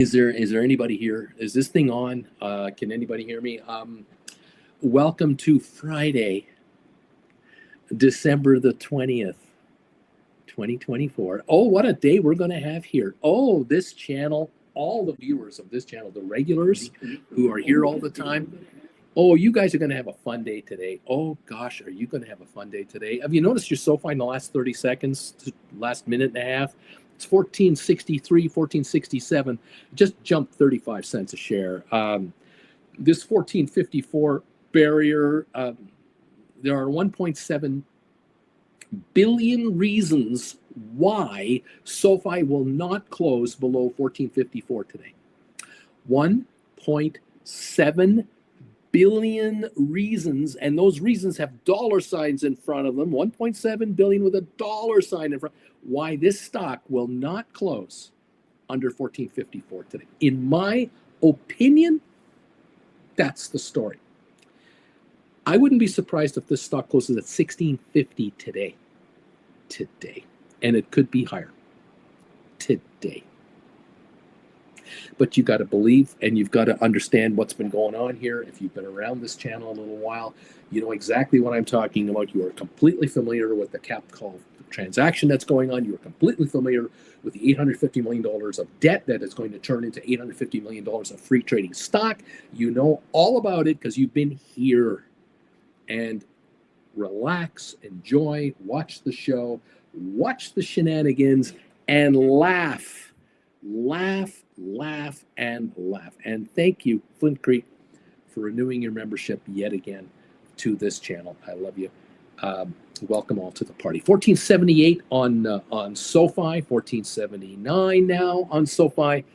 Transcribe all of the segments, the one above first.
Is there anybody here? Is this thing on? Can anybody hear me? Welcome to Friday, December the 20th, 2024. Oh, what a day we're going to have here. Oh, this channel, all the viewers of this channel, the regulars who are here all the time. Oh, you guys are going to have a fun day today. Oh, gosh, are you going to have a fun day today? Have you noticed your Sofi in the last 30 seconds, last minute and a half? It's 1463, 1467, just jumped 35 cents a share. This 1454 barrier, there are 1.7 billion reasons why Sofi will not close below 1454 today. 1.7 billion reasons, and those reasons have dollar signs in front of them. 1.7 billion with a dollar sign in front, why this stock will not close under 1454 today. In my opinion, that's the story. I wouldn't be surprised if this stock closes at 1650 today, and it could be higher today. But you got to believe, and you've got to understand what's been going on here. If you've been around this channel a little while, you know exactly what I'm talking about. You are completely familiar with the cap call transaction that's going on. You are completely familiar with the $850 million of debt that is going to turn into $850 million of free trading stock. You know all about it because you've been here. And relax, enjoy, watch the show, watch the shenanigans, and laugh. Laugh, laugh, and laugh. And thank you, Flint Creek, for renewing your membership yet again to this channel. I love you. Welcome all to the party. 1478 on Sofi, 1479 now on Sofi.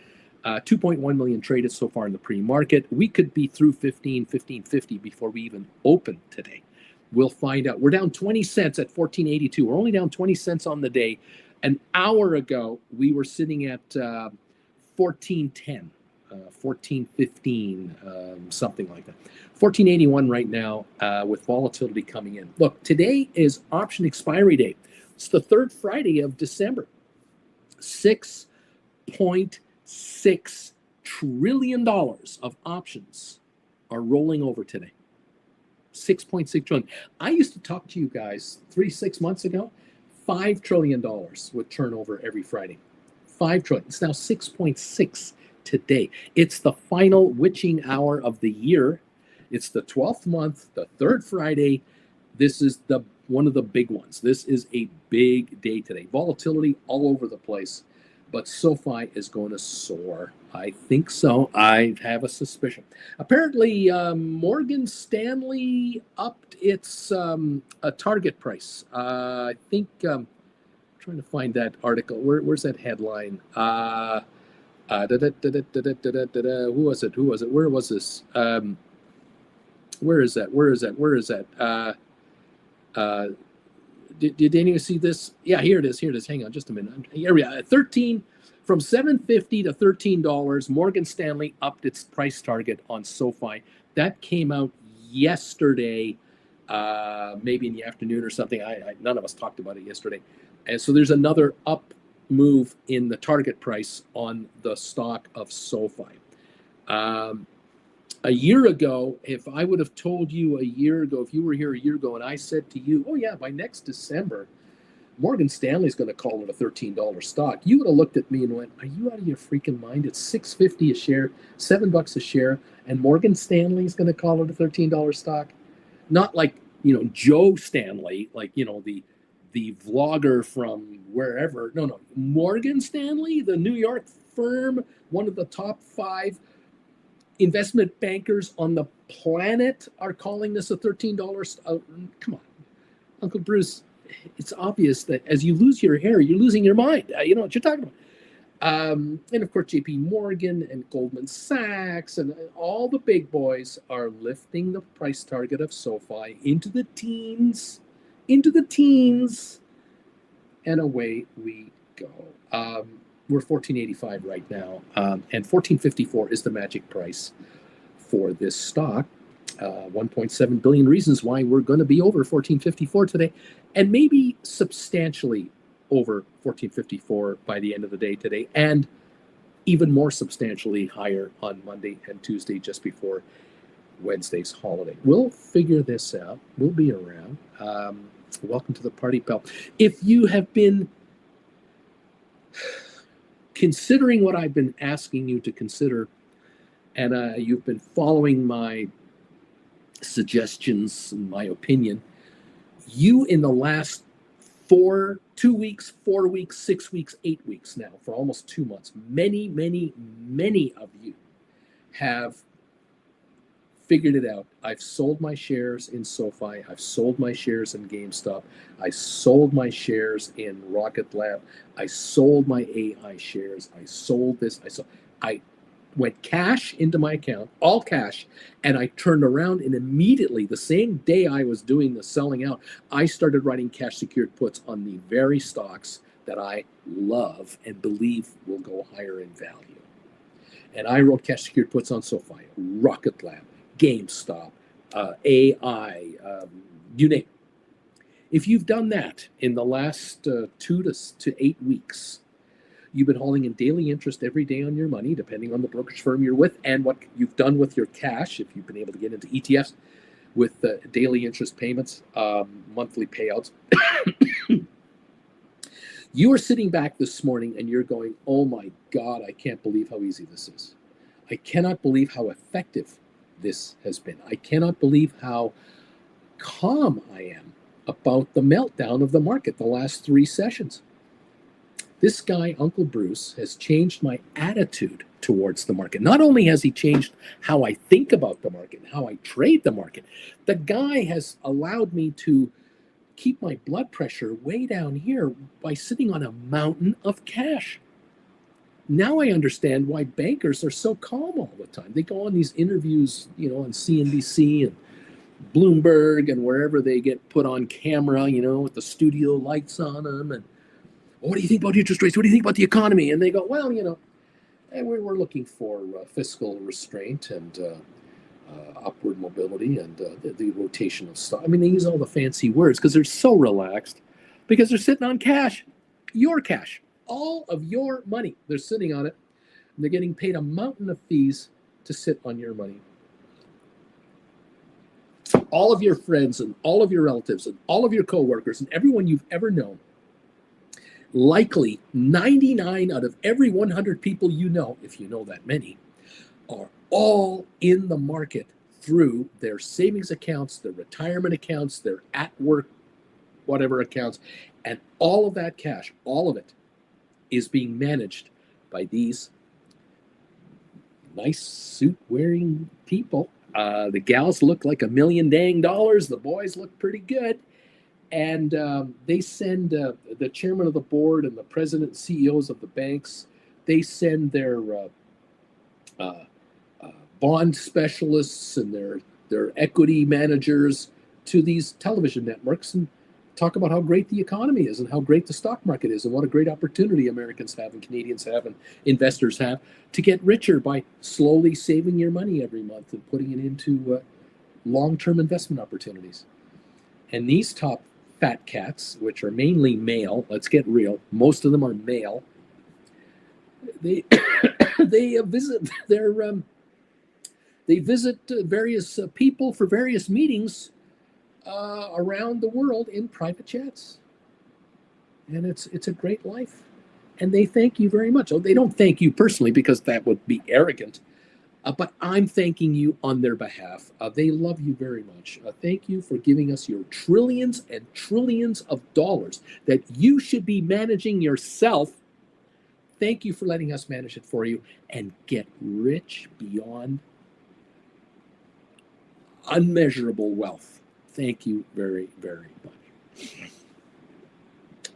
2.1 million traded so far in the pre-market. We could be through 1550 before we even open today. We'll find out. We're down 20 cents at 1482. We're only down 20 cents on the day. An hour ago, we were sitting at 1410, 1415, something like that. 1481 right now with volatility coming in. Look, today is option expiry day. It's the third Friday of December. $6.6 trillion of options are rolling over today. 6.6 trillion. I used to talk to you guys 6 months ago. $5 trillion would turn over every Friday. 5 trillion. It's now 6.6 today. It's the final witching hour of the year. It's the 12th month, the third Friday. This is one of the big ones. This is a big day today. Volatility all over the place, but Sofi is going to soar. I think so. I have a suspicion. Apparently, Morgan Stanley upped its target price. I think, trying to find that article. Where's that headline? Who was it? Where was this? Where is that? Did anyone see this? Yeah, here it is. Hang on just a minute. Here we are. 13 from $7.50 to $13. Morgan Stanley upped its price target on Sofi. That came out yesterday, maybe in the afternoon or something. None of us talked about it yesterday. And so there's another up move in the target price on the stock of Sofi. A year ago, if I would have told you if you were here a year ago and I said to you, oh yeah, by next December, Morgan Stanley's going to call it a $13 stock, you would have looked at me and went, are you out of your freaking mind? It's $6.50 a share, $7 a share, and Morgan Stanley's going to call it a $13 stock? Not like, Joe Stanley, like, the vlogger from wherever. No, Morgan Stanley, the New York firm, one of the top 5 investment bankers on the planet are calling this a $13. Come on, Uncle Bruce. It's obvious that as you lose your hair, you're losing your mind. You know what you're talking about. And of course, J.P. Morgan and Goldman Sachs and all the big boys are lifting the price target of Sofi into the teens, and away we go. We're 1485 right now, and 1454 is the magic price for this stock. 1.7 billion reasons why we're going to be over 1454 today, and maybe substantially over 1454 by the end of the day today. And even more substantially higher on Monday and Tuesday, just before Wednesday's holiday. We'll figure this out. We'll be around. Welcome to the party, pal. If you have been considering what I've been asking you to consider, and you've been following my suggestions and my opinion, you in the last 2 weeks, 4 weeks, 6 weeks, 8 weeks now, for almost 2 months, many of you have figured it out. I've sold my shares in Sofi. I've sold my shares in GameStop. I sold my shares in Rocket Lab. I sold my AI shares. I sold this. I went cash into my account, all cash, and I turned around and immediately, the same day I was doing the selling out, I started writing cash secured puts on the very stocks that I love and believe will go higher in value. And I wrote cash secured puts on Sofi, Rocket Lab, GameStop, AI, you name it. If you've done that in the last 2 to 8 weeks, you've been holding in daily interest every day on your money, depending on the brokerage firm you're with and what you've done with your cash. If you've been able to get into ETFs with daily interest payments, monthly payouts, you are sitting back this morning and you're going, oh my God, I can't believe how easy this is. I cannot believe how effective this has been. I cannot believe how calm I am about the meltdown of the market the last 3 sessions. This guy, Uncle Bruce, has changed my attitude towards the market. Not only has he changed how I think about the market, how I trade the market, the guy has allowed me to keep my blood pressure way down here by sitting on a mountain of cash. Now I understand why bankers are so calm all the time. They go on these interviews, on CNBC and Bloomberg and wherever they get put on camera, with the studio lights on them. And what do you think about interest rates? What do you think about the economy? And they go, well, we're looking for fiscal restraint and upward mobility and the rotation of stock. I mean, they use all the fancy words because they're so relaxed, because they're sitting on cash, your cash, all of your money. They're sitting on it, and they're getting paid a mountain of fees to sit on your money. All of your friends and all of your relatives and all of your coworkers and everyone you've ever known, likely 99 out of every 100 people you know, if you know that many, are all in the market through their savings accounts, their retirement accounts, their at work, whatever accounts, and all of that cash, all of it is being managed by these nice suit wearing people. The gals look like $1 million dang dollars. The boys look pretty good. And they send the chairman of the board and the president and CEOs of the banks, they send their bond specialists and their equity managers to these television networks and talk about how great the economy is and how great the stock market is and what a great opportunity Americans have and Canadians have and investors have to get richer by slowly saving your money every month and putting it into long-term investment opportunities. And these top fat cats, which are mainly male, let's get real, most of them are male, they visit various people for various meetings around the world in private jets. And it's a great life. And they thank you very much. Oh, they don't thank you personally because that would be arrogant. But I'm thanking you on their behalf. They love you very much. Thank you for giving us your trillions and trillions of dollars that you should be managing yourself. Thank you for letting us manage it for you and get rich beyond unmeasurable wealth. Thank you very, very much.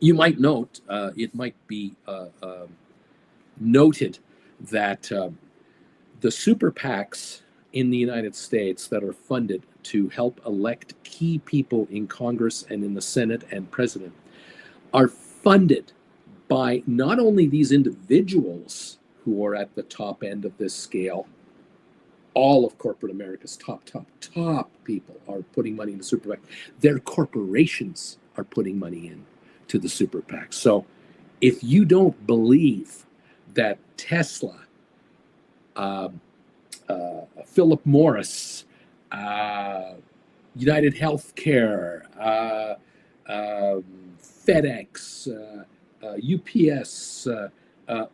You might note, it might be noted that the super PACs in the United States that are funded to help elect key people in Congress and in the Senate and president are funded by not only these individuals who are at the top end of this scale. All of corporate America's top people are putting money into super PACs. Their corporations are putting money in to the super PACs. So if you don't believe that Tesla, Philip Morris, United Healthcare, FedEx, UPS,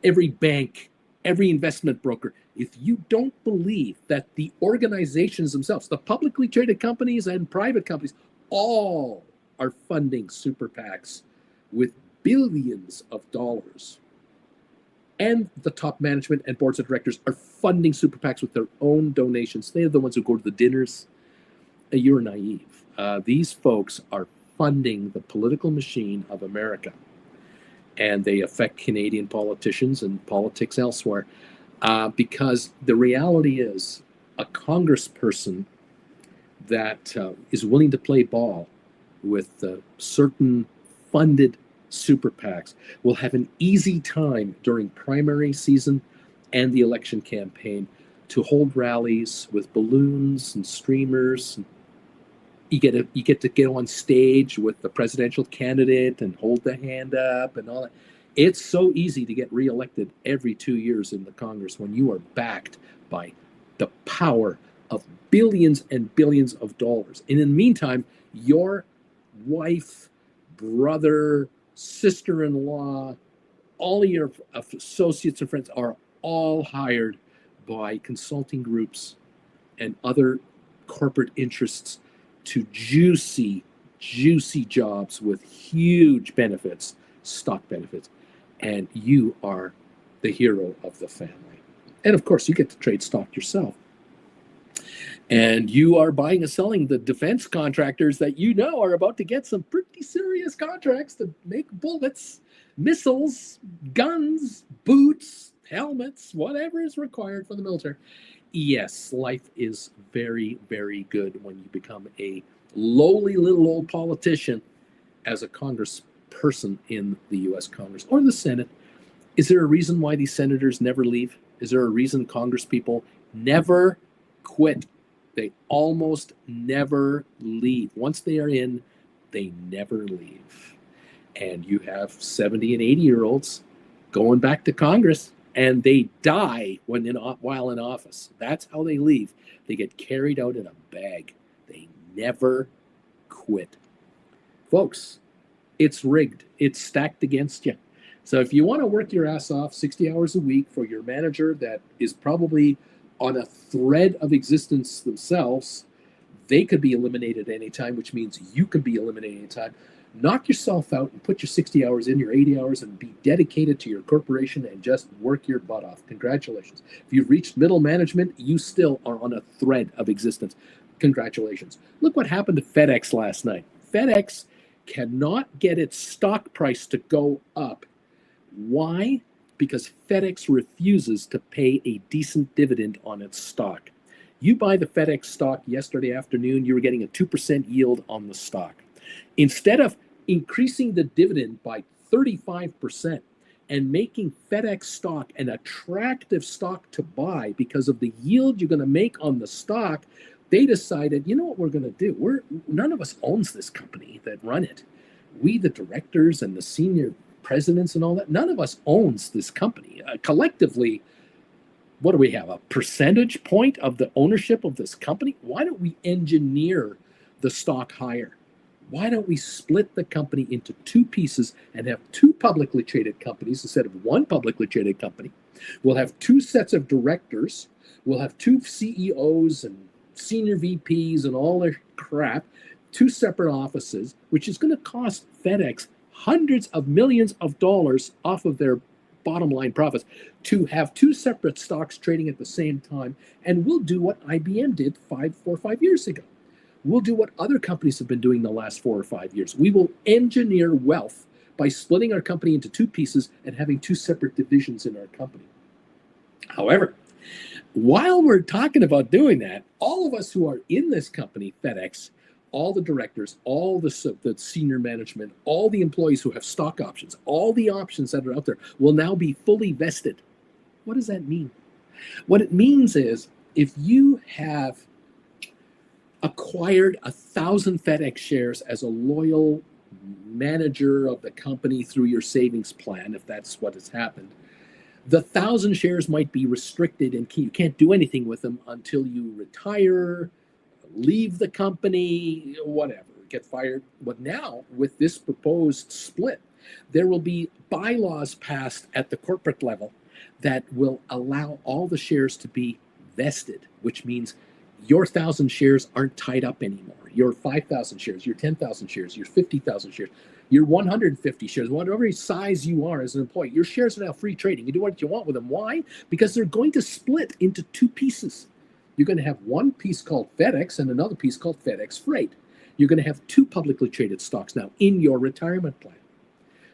every bank, every investment broker, if you don't believe that the organizations themselves, the publicly traded companies and private companies, all are funding super PACs with billions of dollars, and the top management and boards of directors are funding super PACs with their own donations. They're the ones who go to the dinners. You're naive. These folks are funding the political machine of America, and they affect Canadian politicians and politics elsewhere, because the reality is a congressperson that is willing to play ball with certain funded super PACs will have an easy time during primary season and the election campaign to hold rallies with balloons and streamers. You get to get on stage with the presidential candidate and hold the hand up and all that. It's so easy to get reelected every 2 years in the Congress when you are backed by the power of billions and billions of dollars. And in the meantime, your wife, brother, sister-in-law, all of your associates and friends are all hired by consulting groups and other corporate interests to juicy jobs with huge benefits, stock benefits, and you are the hero of the family. And of course, you get to trade stock yourself. And you are buying and selling the defense contractors that you know are about to get some pretty serious contracts to make bullets, missiles, guns, boots, helmets, whatever is required for the military. Yes, life is very, very good when you become a lowly little old politician as a congressperson in the U.S. Congress or the Senate. Is there a reason why these senators never leave? Is there a reason Congress people never quit? They almost never leave. Once they are in, they never leave. And you have 70 and 80-year-olds going back to Congress, and they die while in office. That's how they leave. They get carried out in a bag. They never quit. Folks, it's rigged. It's stacked against you. So if you want to work your ass off 60 hours a week for your manager that is probably on a thread of existence themselves, they could be eliminated at any time, which means you can be eliminated anytime. Knock yourself out and put your 60 hours in, your 80 hours, and be dedicated to your corporation and just work your butt off. Congratulations. If you've reached middle management, you still are on a thread of existence. Congratulations. Look what happened to FedEx last night. FedEx cannot get its stock price to go up. Why? Because FedEx refuses to pay a decent dividend on its stock. You buy the FedEx stock yesterday afternoon, you were getting a 2% yield on the stock. Instead of increasing the dividend by 35% and making FedEx stock an attractive stock to buy because of the yield you're going to make on the stock, they decided, you know what we're going to do? None of us owns this company that run it. We, the directors and the senior presidents and all that, none of us owns this company. Collectively, what do we have? A percentage point of the ownership of this company? Why don't we engineer the stock higher? Why don't we split the company into two pieces and have two publicly traded companies instead of one publicly traded company? We'll have two sets of directors. We'll have two CEOs and senior VPs and all their crap, two separate offices, which is going to cost FedEx hundreds of millions of dollars off of their bottom line profits to have two separate stocks trading at the same time. And we'll do what IBM did 4 or 5 years ago. We'll do what other companies have been doing the last 4 or 5 years. We will engineer wealth by splitting our company into two pieces and having two separate divisions in our company. However, while we're talking about doing that, all of us who are in this company, FedEx, all the directors, all the senior management, all the employees who have stock options, all the options that are out there will now be fully vested. What does that mean? What it means is if you have acquired 1,000 FedEx shares as a loyal manager of the company through your savings plan, if that's what has happened, The 1,000 shares might be restricted and you can't do anything with them until you retire, leave the company, whatever, get fired. But now, with this proposed split, there will be bylaws passed at the corporate level that will allow all the shares to be vested, which means your 1,000 shares aren't tied up anymore. Your 5,000 shares, your 10,000 shares, your 50,000 shares, your 150 shares, whatever size you are as an employee, your shares are now free trading. You do what you want with them. Why? Because they're going to split into two pieces. You're going to have one piece called FedEx and another piece called FedEx Freight. You're going to have two publicly traded stocks now in your retirement plan.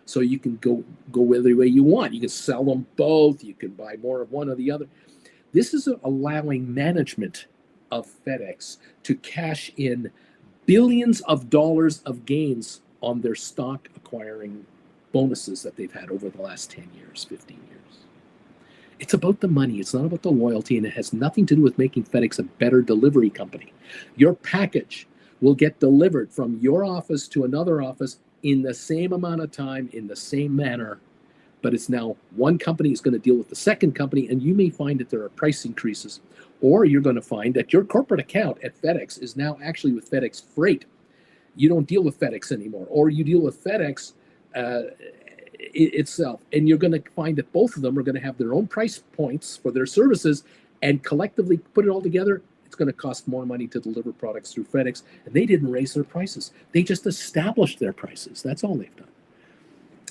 So you can go any way you want. You can sell them both. You can buy more of one or the other. This is allowing management of FedEx to cash in billions of dollars of gains on their stock acquiring bonuses that they've had over the last 10 years, 15 years. It's about the money. It's not about the loyalty, and it has nothing to do with making FedEx a better delivery company. Your package will get delivered from your office to another office in the same amount of time, in the same manner, but it's now one company is going to deal with the second company, and you may find that there are price increases, or you're going to find that your corporate account at FedEx is now actually with FedEx Freight. You don't deal with FedEx anymore, or you deal with FedEx itself, and you're going to find that both of them are going to have their own price points for their services, and collectively put it all together, it's going to cost more money to deliver products through FedEx, and they didn't raise their prices. They just established their prices. That's all they've done.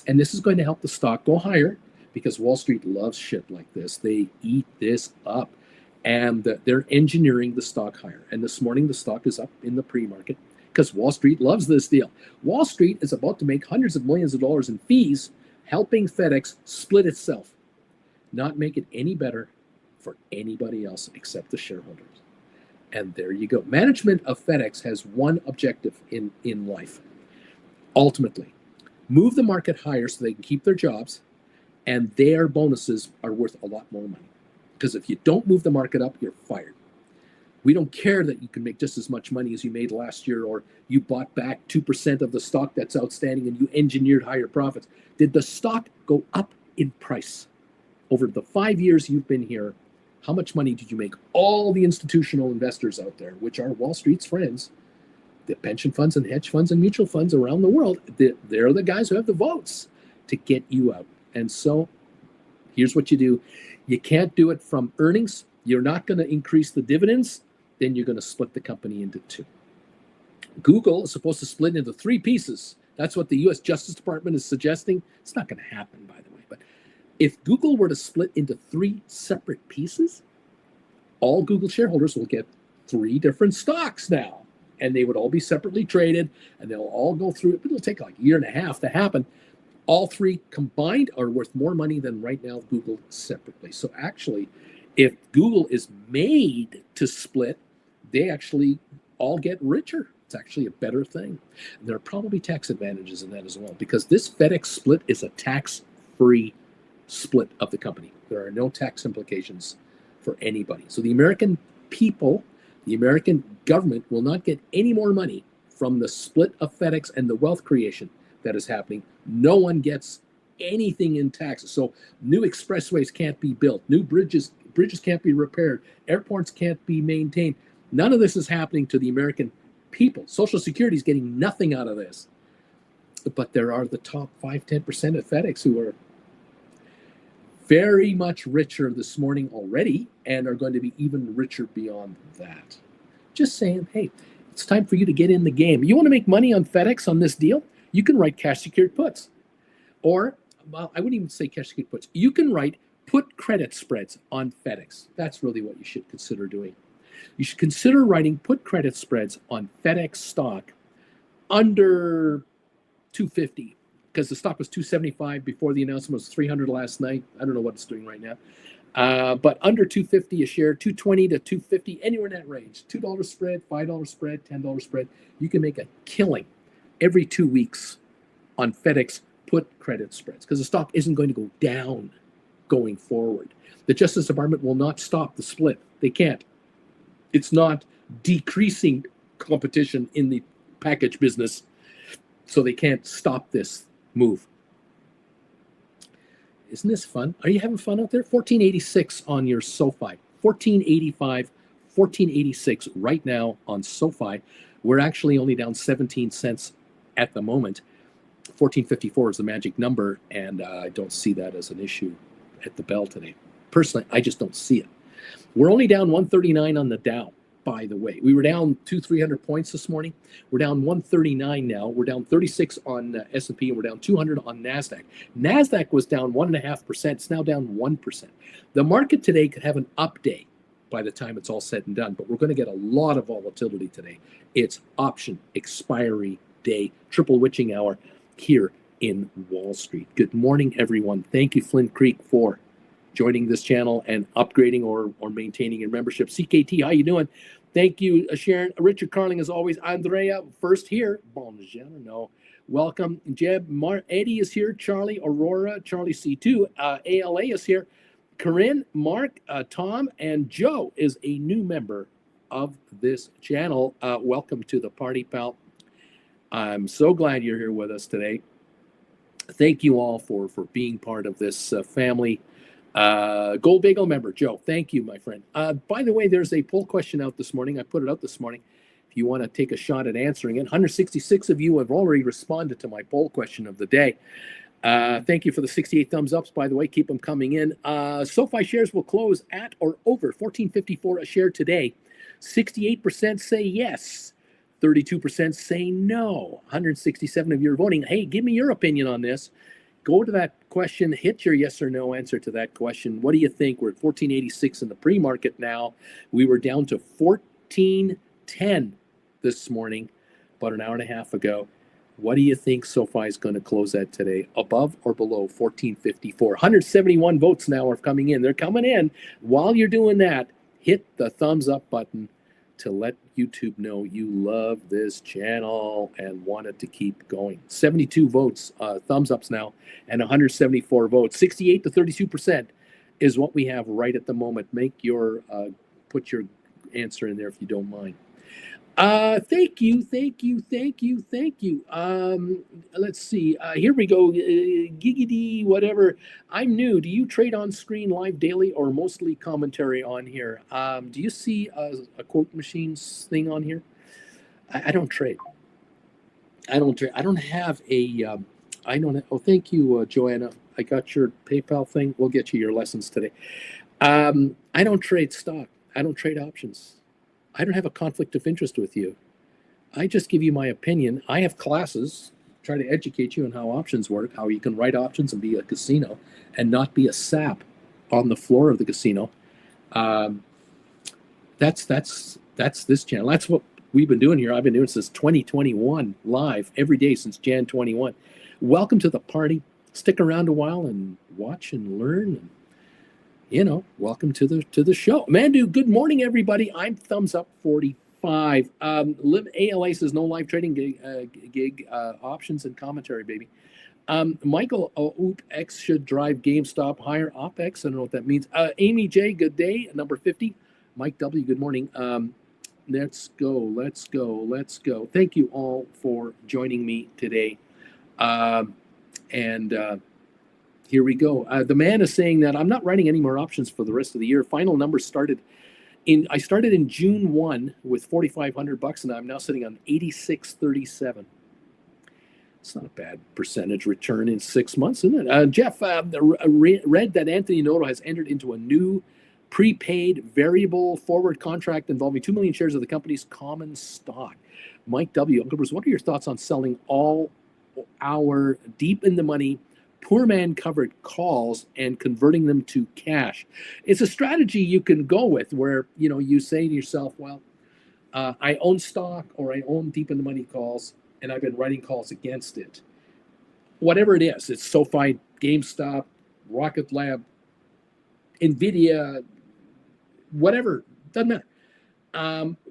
And this is going to help the stock go higher because Wall Street loves shit like this. They eat this up, and they're engineering the stock higher. And this morning, the stock is up in the pre-market because Wall Street loves this deal. Wall Street is about to make hundreds of millions of dollars in fees helping FedEx split itself, not make it any better for anybody else except the shareholders. And there you go. Management of FedEx has one objective in life. Ultimately, move the market higher so they can keep their jobs, and their bonuses are worth a lot more money. Because if you don't move the market up, you're fired. We don't care that you can make just as much money as you made last year, or you bought back 2% of the stock that's outstanding and you engineered higher profits. Did the stock go up in price? Over the 5 years you've been here, how much money did you make? All the institutional investors out there, which are Wall Street's friends, the pension funds and hedge funds and mutual funds around the world, they're the guys who have the votes to get you out. And so here's what you do. You can't do it from earnings. You're not going to increase the dividends. Then you're going to split the company into two. Google is supposed to split into three pieces. That's what the U.S. Justice Department is suggesting. It's not going to happen, by the way. But if Google were to split into three separate pieces, all Google shareholders will get three different stocks now. And they would all be separately traded, and they'll all go through it. But it'll take like a year and a half to happen. All three combined are worth more money than right now Google separately. So actually, if Google is made to split, they actually all get richer. It's actually a better thing. And there are probably tax advantages in that as well, because this FedEx split is a tax-free split of the company. There are no tax implications for anybody. So the American people, the American government will not get any more money from the split of FedEx and the wealth creation that is happening. No one gets anything in taxes. So new expressways can't be built. New bridges can't be repaired. Airports can't be maintained. None of this is happening to the American people. Social Security is getting nothing out of this. But there are the top 5-10% of FedEx who are very much richer this morning already and are going to be even richer beyond that. Just saying, hey, it's time for you to get in the game. You want to make money on FedEx on this deal? You can write cash secured puts. Or, well, I wouldn't even say cash secured puts. You can write put credit spreads on FedEx. That's really what you should consider doing. You should consider writing put credit spreads on FedEx stock under 250, because the stock was 275 before the announcement, was 300 last night. I don't know what it's doing right now. But under 250 a share, 220 to 250, anywhere in that range. $2 spread, $5 spread, $10 spread. You can make a killing every 2 weeks on FedEx put credit spreads, because the stock isn't going to go down going forward. The Justice Department will not stop the split. They can't. It's not decreasing competition in the package business, so they can't stop this move. Isn't this fun? Are you having fun out there? 1486 on your SoFi. 1485, 1486 right now on SoFi. We're actually only down 17 cents at the moment. 1454 is the magic number, and I don't see that as an issue at the bell today. Personally, I just don't see it. We're only down 139 on the Dow, by the way. We were down 300 points this morning. We're down 139 now. We're down 36 on S&P, and we're down 200 on NASDAQ. NASDAQ was down 1.5%. It's now down 1%. The market today could have an up day by the time it's all said and done, but we're going to get a lot of volatility today. It's option expiry day, triple witching hour here in Wall Street. Good morning, everyone. Thank you, Flint Creek, for joining this channel and upgrading or maintaining your membership. CKT, how you doing? Thank you, Sharon. Richard Carling, as always. Andrea, first here. Bonjour. Welcome. Jeb, Eddie is here. Charlie, Aurora, Charlie C2. ALA is here. Corinne, Mark, Tom, and Joe is a new member of this channel. Welcome to the party, pal. I'm so glad you're here with us today. Thank you all for being part of this family. Gold Bagel member, Joe, thank you, my friend. By the way, there's a poll question out this morning. I put it out this morning. If you want to take a shot at answering it, 166 of you have already responded to my poll question of the day. Thank you for the 68 thumbs ups, by the way. Keep them coming in. SoFi shares will close at or over $14.54 a share today. 68% say yes. 32% say no. 167 of you are voting. Hey, give me your opinion on this. Go to that question, hit your yes or no answer to that question. What do you think? We're at 1486 in the pre-market now. We were down to 1410 this morning, about an hour and a half ago. What do you think SoFi is going to close at today? Above or below 1454? 171 votes now are coming in. They're coming in. While you're doing that, hit the thumbs up button to let YouTube know you love this channel and want it to keep going. 72 votes, thumbs ups now, and 174 votes. 68 to 32% is what we have right at the moment. Make your, put your answer in there if you don't mind. Thank you. Let's see. Here we go. Giggity, whatever. I'm new. Do you trade on screen live daily or mostly commentary on here? Do you see a quote machines thing on here? I don't trade. I don't have a. Oh, thank you, Joanna. I got your PayPal thing. We'll get you your lessons today. I don't trade stock. I don't trade options. I don't have a conflict of interest with you. I just give you my opinion. I have classes, try to educate you on how options work, how you can write options and be a casino and not be a sap on the floor of the casino. That's this channel. That's what we've been doing here. I've been doing since 2021 live every day since Jan 21. Welcome to the party. Stick around a while and watch and learn. And, welcome to the show. Mandu, good morning, everybody. I'm thumbs up 45. Live ALA says no live trading gig options and commentary, baby. Michael, X should drive GameStop higher. OpEx, I don't know what that means. Amy J, good day. Number 50. Mike W, good morning. Let's go. Thank you all for joining me today. Here we go. The man is saying that I'm not writing any more options for the rest of the year. Final numbers I started in June 1 with $4,500, and I'm now sitting on 86.37. It's not a bad percentage return in 6 months, isn't it? Jeff read that Anthony Noto has entered into a new prepaid variable forward contract involving 2 million shares of the company's common stock. Mike W. Uncle Bruce, what are your thoughts on selling all our deep in the money poor man covered calls and converting them to cash? It's a strategy you can go with where, you say to yourself, well, I own stock or I own deep in the money calls and I've been writing calls against it. Whatever it is, it's SoFi, GameStop, Rocket Lab, NVIDIA, whatever, doesn't matter.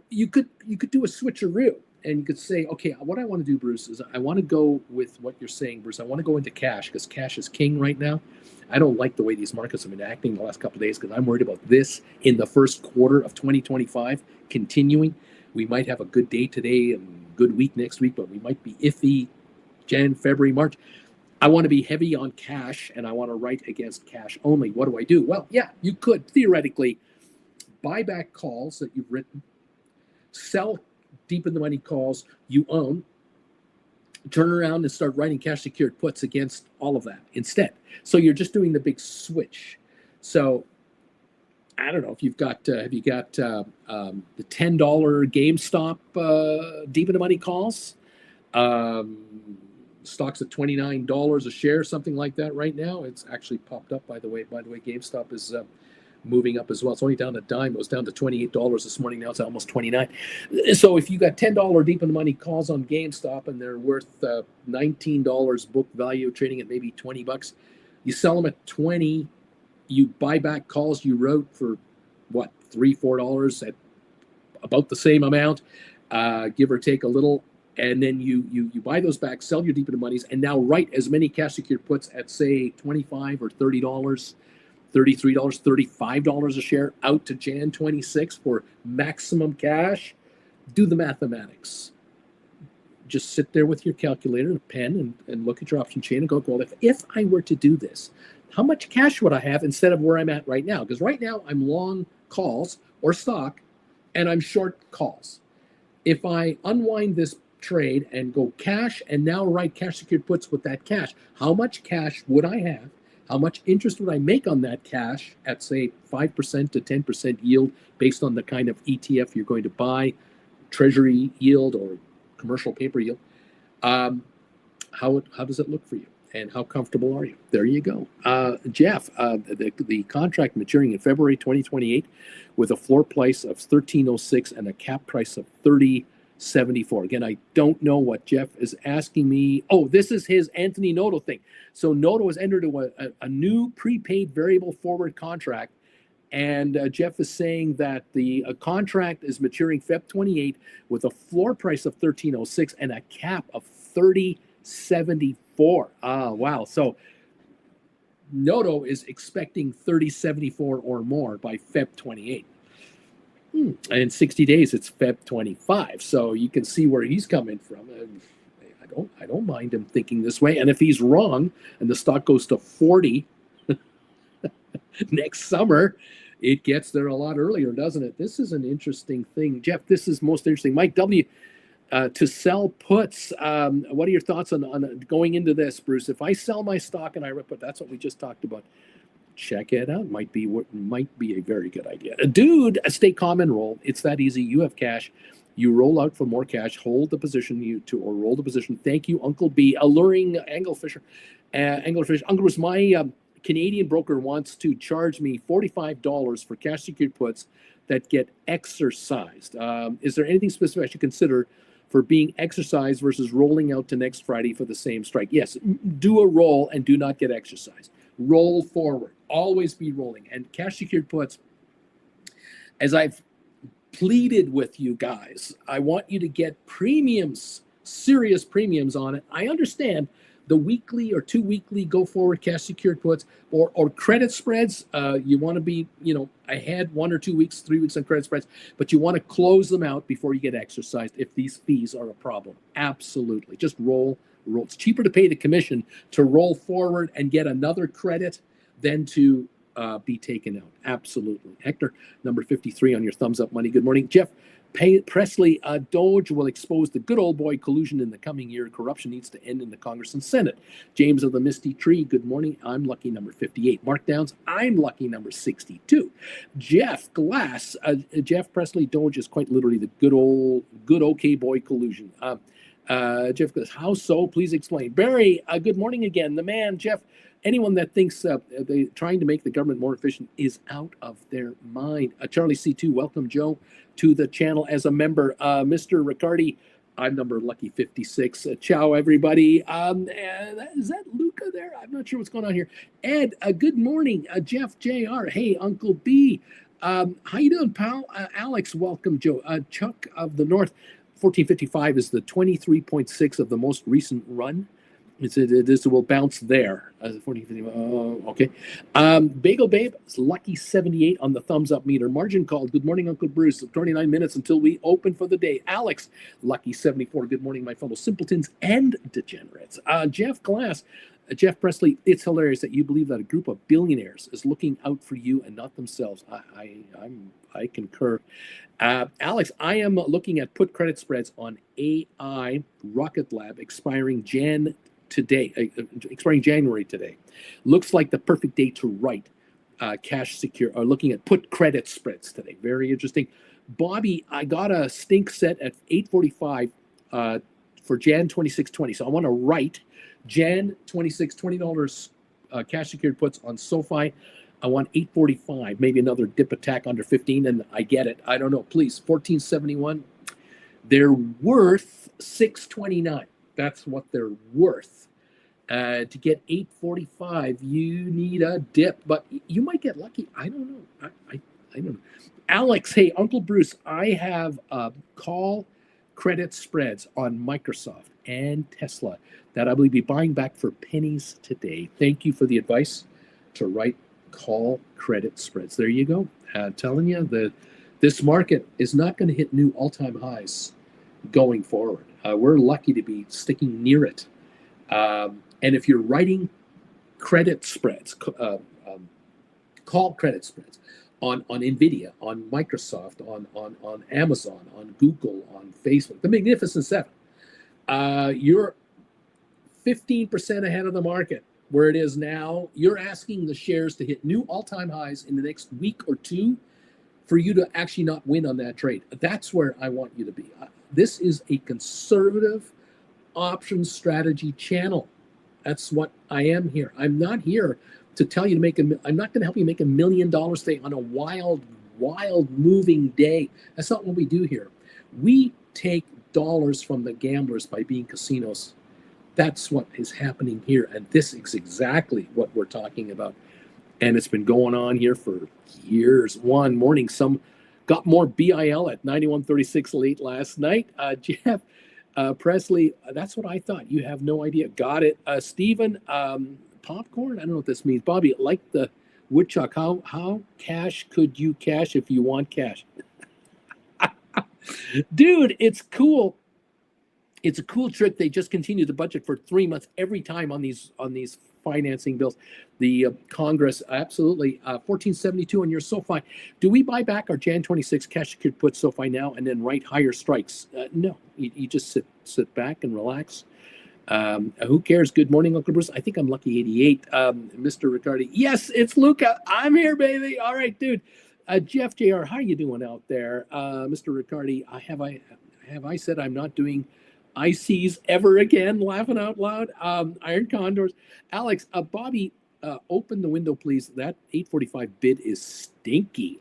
You could do a switcheroo. And you could say, okay, what I want to do, Bruce, is I want to go with what you're saying, Bruce. I want to go into cash because cash is king right now. I don't like the way these markets have been acting the last couple of days because I'm worried about this in the first quarter of 2025 continuing. We might have a good day today and good week next week, but we might be iffy Jan, February, March. I want to be heavy on cash and I want to write against cash only. What do I do? Well, yeah, you could theoretically buy back calls that you've written, sell deep in the money calls you own, turn around and start writing cash secured puts against all of that instead. So you're just doing the big switch. So I don't know if you've got have you got the $10 GameStop deep in the money calls? Stock's at $29 a share, something like that right now. It's actually popped up, by the way. GameStop is moving up as well. It's only down a dime. It was down to $28 this morning. Now it's almost 29. So if you got $10 deep in the money calls on GameStop and they're worth $19 book value, trading at maybe $20, you sell them at 20. You buy back calls you wrote for what, $3-4 at about the same amount, give or take a little. And then you buy those back, sell your deep in the monies, and now write as many cash secured puts at say $25 or $30, $33, $35 a share out to Jan 26 for maximum cash. Do the mathematics. Just sit there with your calculator and a pen and look at your option chain and go, well, if I were to do this, how much cash would I have instead of where I'm at right now? Because right now I'm long calls or stock and I'm short calls. If I unwind this trade and go cash and now write cash secured puts with that cash, how much cash would I have? How much interest would I make on that cash at say 5% to 10% yield based on the kind of ETF you're going to buy, treasury yield or commercial paper yield? How does it look for you? And how comfortable are you? There you go. Jeff, the contract maturing in February 2028 with a floor price of $13.06 and a cap price of $30.74. Again, I don't know what Jeff is asking me. Oh, this is his Anthony Noto thing. So Noto has entered a new prepaid variable forward contract. And Jeff is saying that the contract is maturing Feb 28 with a floor price of $13.06 and a cap of $30.74. Wow. So Noto is expecting $30.74 or more by Feb 28. And in 60 days, it's Feb 25. So you can see where he's coming from. I don't mind him thinking this way. And if he's wrong and the stock goes to 40 next summer, it gets there a lot earlier, doesn't it? This is an interesting thing. Jeff, this is most interesting. Mike W., to sell puts. What are your thoughts on going into this, Bruce? If I sell my stock and I rip it, that's what we just talked about. Check it out. Might be a very good idea. Dude, stay calm and roll. It's that easy. You have cash. You roll out for more cash. Hold the position or roll the position. Thank you, Uncle B. Alluring Anglerfisher. Uncle Bruce, my Canadian broker wants to charge me $45 for cash secured puts that get exercised. Is there anything specific I should consider for being exercised versus rolling out to next Friday for the same strike? Yes, do a roll and do not get exercised. Roll forward. Always be rolling. And cash secured puts, as I've pleaded with you guys, I want you to get premiums, serious premiums on it. I understand the weekly or 2 weekly go forward cash secured puts or credit spreads. You want to be, ahead 1 or 2 weeks, 3 weeks on credit spreads, but you want to close them out before you get exercised if these fees are a problem. Absolutely. Just roll. It's cheaper to pay the commission to roll forward and get another credit than to be taken out. Absolutely. Hector, number 53 on your thumbs up money. Good morning. Jeff Presley, Doge will expose the good old boy collusion in the coming year. Corruption needs to end in the Congress and Senate. James of the Misty Tree, good morning. I'm lucky number 58. Markdowns, I'm lucky number 62. Jeff Glass, Jeff Presley, Doge is quite literally the good okay boy collusion. Jeff goes, how so? Please explain. Barry, good morning again. The man, Jeff, anyone that thinks they're trying to make the government more efficient is out of their mind. Charlie C2, welcome, Joe, to the channel as a member. Mr. Riccardi, I'm number lucky 56. Ciao, everybody. Is that Luca there? I'm not sure what's going on here. Ed, good morning. Jeff JR, hey, Uncle B. How you doing, pal? Alex, welcome, Joe. Chuck of the North. 1455 is the 23.6 of the most recent run. It will bounce there. 1455. Okay. Bagel Babe is lucky 78 on the thumbs up meter. Margin call. Good morning, Uncle Bruce. 29 minutes until we open for the day. Alex, lucky 74. Good morning, my fellow simpletons and degenerates. Jeff Glass. Jeff Presley, it's hilarious that you believe that a group of billionaires is looking out for you and not themselves. I concur. Alex, I am looking at put credit spreads on AI Rocket Lab expiring January today. Looks like the perfect day to write cash secure, or looking at put credit spreads today. Very interesting. Bobby, I got a stink set at 8:45 for Jan 2620. So I want to write Jan 26, $20 cash secured puts on Sofi. I want 845, maybe another dip attack under 15, and I get it. I don't know. Please, 1471. They're worth 629. That's what they're worth. To get 845, you need a dip, but you might get lucky. I don't know. I don't know. Alex, hey, Uncle Bruce, I have call credit spreads on Microsoft and Tesla that I will be buying back for pennies today. Thank you for the advice to write call credit spreads. There you go. Telling you this market is not going to hit new all-time highs going forward. We're lucky to be sticking near it. And if you're writing credit spreads, call credit spreads on NVIDIA, on Microsoft, on Amazon, on Google, on Facebook, the Magnificent Seven, you're 15% ahead of the market. Where it is now, you're asking the shares to hit new all-time highs in the next week or two for you to actually not win on that trade. That's where I want you to be. This is a conservative option strategy channel. That's what I am here. I'm not here to tell you to make I'm not going to help you make $1 million today on a wild moving day. That's not what we do here. We take dollars from the gamblers by being casinos. That's what is happening here. And this is exactly what we're talking about. And it's been going on here for years. One morning, some got more BIL at 91.36 late last night. Jeff Presley, that's what I thought. You have no idea. Got it. Stephen, popcorn? I don't know what this means. Bobby, like the woodchuck, how cash could you cash if you want cash? Dude, it's cool. It's a cool trick. They just continue the budget for 3 months every time on these financing bills. The Congress, absolutely. 1472 on your Sofi. Do we buy back our Jan 26 cash secured put Sofi now and then write higher strikes? No, you just sit back and relax. Who cares? Good morning, Uncle Bruce. I think I'm lucky 88. Mr. Riccardi. Yes, it's Luca. I'm here, baby. All right, dude. Jeff JR, how you doing out there? Mr. Riccardi, have I said I'm not doing ICs ever again? Laughing out loud. Iron Condors. Alex, Bobby, open the window, please. That 845 bid is stinky.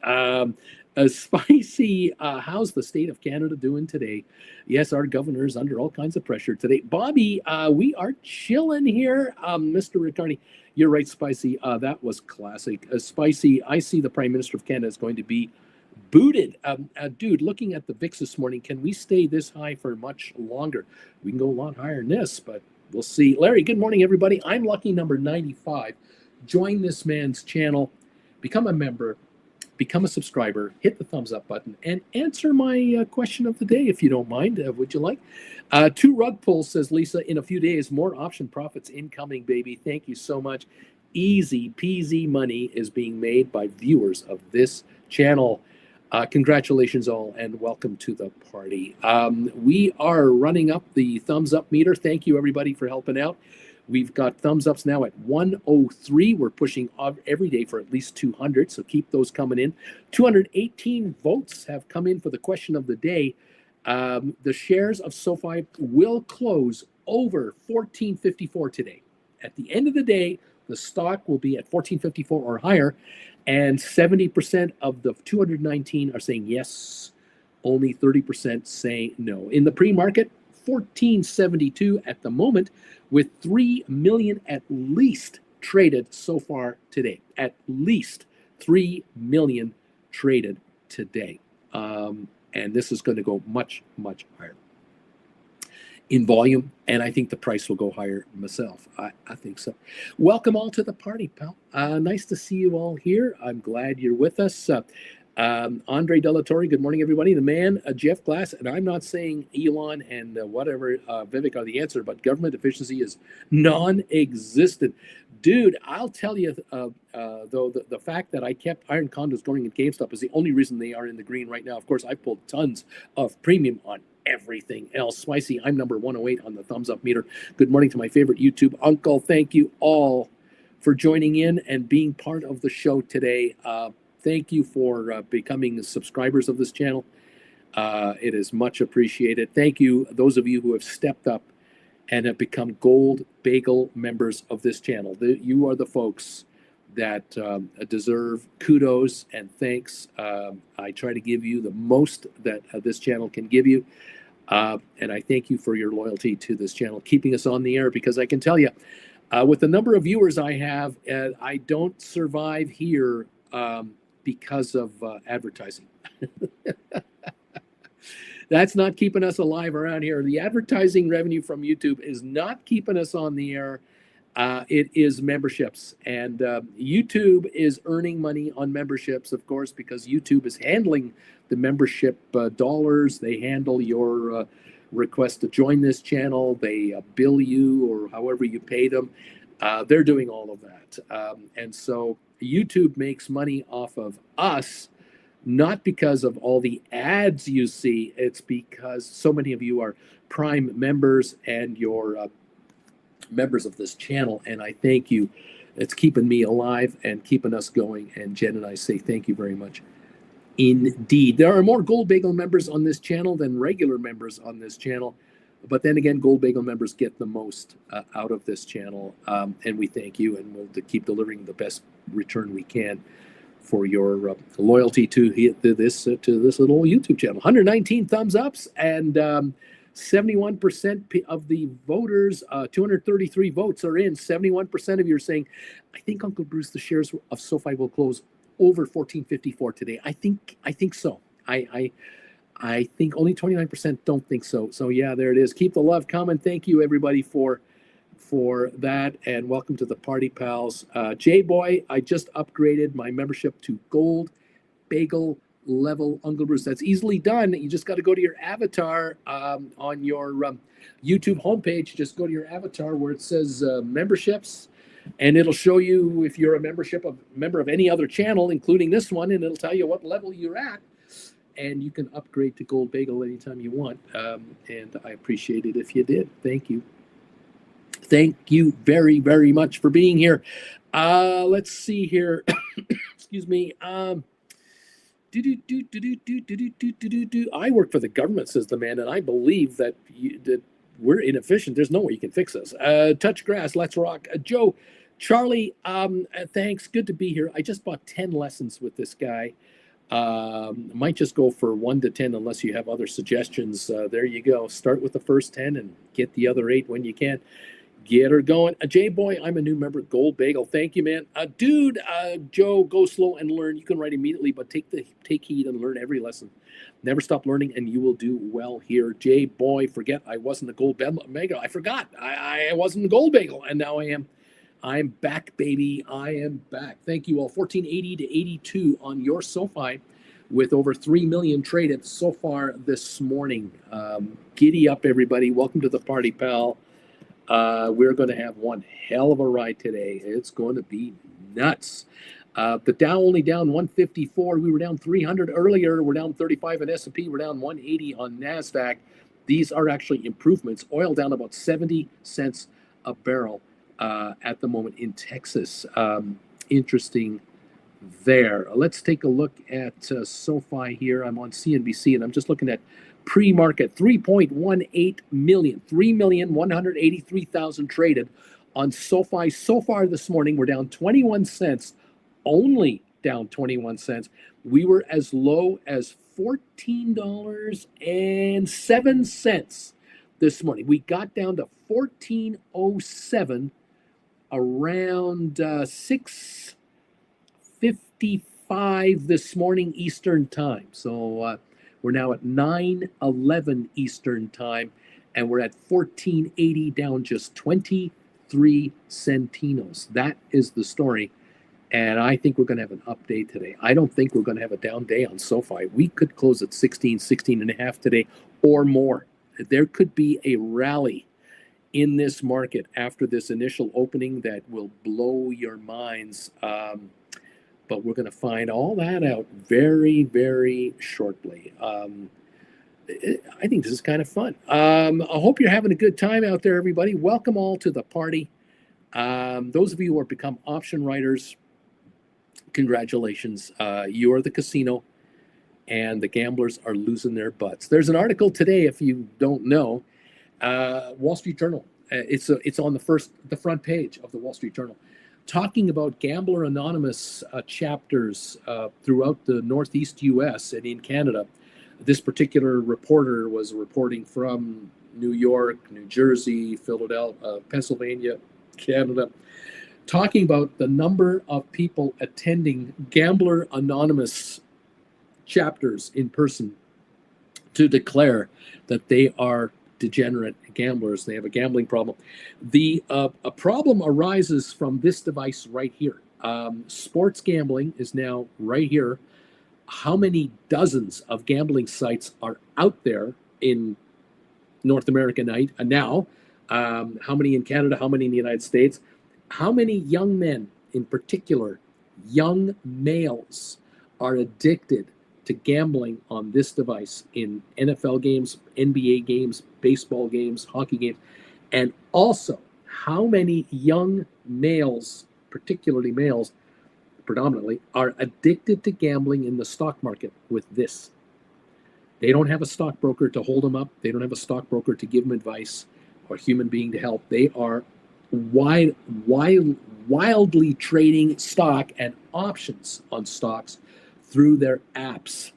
Spicy, how's the state of Canada doing today? Yes, our governor is under all kinds of pressure today. Bobby, we are chilling here. Mr. Riccardi, you're right, Spicy. That was classic. Spicy, I see the Prime Minister of Canada is going to be booted. Dude, looking at the VIX this morning, can we stay this high for much longer? We can go a lot higher than this, but we'll see. Larry, good morning, everybody. I'm lucky number 95. Join this man's channel, become a member, become a subscriber, hit the thumbs up button, and answer my question of the day, if you don't mind. Would you like? 2 rug pulls, says Lisa, in a few days. More option profits incoming, baby. Thank you so much. Easy peasy money is being made by viewers of this channel. Congratulations all, and welcome to the party. We are running up the thumbs up meter. Thank you, everybody, for helping out. We've got thumbs ups now at 103. We're pushing every day for at least 200, so keep those coming in. 218 votes have come in for the question of the day. The shares of Sofi will close over 1454 today. At the end of the day, the stock will be at 1454 or higher, and 70% of the 219 are saying yes. Only 30% say no. In the pre-market, 1472 at the moment, with 3 million at least traded so far today. At least 3 million traded today. And this is going to go much, much higher in volume, and I think the price will go higher myself. I think so. Welcome all to the party, pal. Nice to see you all here. I'm glad you're with us. Andre Delatorre, good morning, everybody. The man, Jeff Glass, and I'm not saying Elon and whatever Vivek are the answer, but government efficiency is non-existent. Dude, I'll tell you, though, the fact that I kept iron condos going at GameStop is the only reason they are in the green right now. Of course, I pulled tons of premium on everything else. Spicy, I'm number 108 on the thumbs up meter. Good morning to my favorite YouTube uncle. Thank you all for joining in and being part of the show today. Thank you for becoming subscribers of this channel. It is much appreciated. Thank you, those of you who have stepped up and have become Gold Bagel members of this channel. You are the folks that deserve kudos and thanks. I try to give you the most that this channel can give you. And I thank you for your loyalty to this channel, keeping us on the air, because I can tell you, with the number of viewers I have, I don't survive here because of advertising. That's not keeping us alive around here. The advertising revenue from YouTube is not keeping us on the air. It is memberships. And YouTube is earning money on memberships, of course, because YouTube is handling the membership dollars. They handle your request to join this channel. They bill you or however you pay them. They're doing all of that. And so YouTube makes money off of us, not because of all the ads you see. It's because so many of you are Prime members and you're members of this channel, and I thank you. It's keeping me alive and keeping us going, and Jen and I say thank you very much indeed. There are more Gold Bagel members on this channel than regular members on this channel, but then again, Gold Bagel members get the most out of this channel, and we thank you, and we'll keep delivering the best return we can for your loyalty to this little YouTube channel. 119 thumbs ups, and 71% of the voters, 233 votes are in. 71% of you are saying, I think, Uncle Bruce, the shares of Sofi will close over 14.54 today. I think so. I think only 29% don't think so. So yeah, there it is. Keep the love coming. Thank you, everybody, for that, and welcome to the Party Pals. J-Boy, I just upgraded my membership to Gold Bagel level, Uncle Bruce. That's easily done. You just got to go to your avatar on your YouTube homepage. Just go to your avatar where it says memberships, and it'll show you if you're a member of any other channel, including this one, and it'll tell you what level you're at, and you can upgrade to Gold Bagel anytime you want. And I appreciate it if you did. Thank you. Thank you very, very much for being here. Let's see here. Excuse me. I work for the government, says the man, and I believe that we're inefficient. There's no way you can fix us. Touch grass, let's rock. Joe, Charlie, thanks. Good to be here. I just bought 10 lessons with this guy. Might just go for 1 to 10 unless you have other suggestions. There you go. Start with the first 10 and get the other 8 when you can. Get her going. J-Boy, I'm a new member of Gold Bagel. Thank you, man. Dude, Joe, go slow and learn. You can write immediately, but take heed and learn every lesson. Never stop learning, and you will do well here. J-Boy, forget I wasn't a Gold Bagel. I forgot. I wasn't a Gold Bagel, and now I am. I'm back, baby. I am back. Thank you all. 1480 to 82 on your Sofi, with over 3 million traded so far this morning. Giddy up, everybody. Welcome to the Party, pal. We're going to have one hell of a ride today. It's going to be nuts. The Dow only down 154. We were down 300 earlier. We're down 35 in S&P. We're down 180 on NASDAQ. These are actually improvements. Oil down about 70 cents a barrel at the moment in Texas. Interesting there. Let's take a look at SoFi here. I'm on CNBC, and I'm just looking at pre-market, 3.18 million, 3,183,000 traded on SoFi. So far this morning, we're down 21 cents, only down 21 cents. We were as low as $14.07 this morning. We got down to 14.07 around 6:55 this morning Eastern time. So we're now at 9:11 Eastern time, and we're at 14.80, down just 23 centinos. That is the story And I think we're going to have an update today. I don't think we're going to have a down day on SoFi. We could close at 16 and a half today or more. There could be a rally in this market after this initial opening that will blow your minds. But we're going to find all that out very, very shortly. I think this is kind of fun. I hope you're having a good time out there, everybody. Welcome all to the party. Those of you who have become option writers, congratulations. You are the casino, and the gamblers are losing their butts. There's an article today, if you don't know, Wall Street Journal. It's on the front page of the Wall Street Journal, talking about Gambler Anonymous chapters throughout the Northeast U.S. and in Canada. This particular reporter was reporting from New York, New Jersey, Philadelphia, Pennsylvania, Canada, talking about the number of people attending Gambler Anonymous chapters in person to declare that they are degenerate gamblers. They have a gambling problem. A problem arises from this device right here. Sports gambling is now right here. How many dozens of gambling sites are out there in North America now? How many in Canada? How many in the United States? How many young men, in particular, young males, are addicted to gambling on this device in NFL games, NBA games, baseball games, hockey games? And also, how many young males, particularly males, predominantly, are addicted to gambling in the stock market with this? They don't have a stockbroker to hold them up. They don't have a stockbroker to give them advice or a human being to help. They are wildly trading stock and options on stocks through their apps.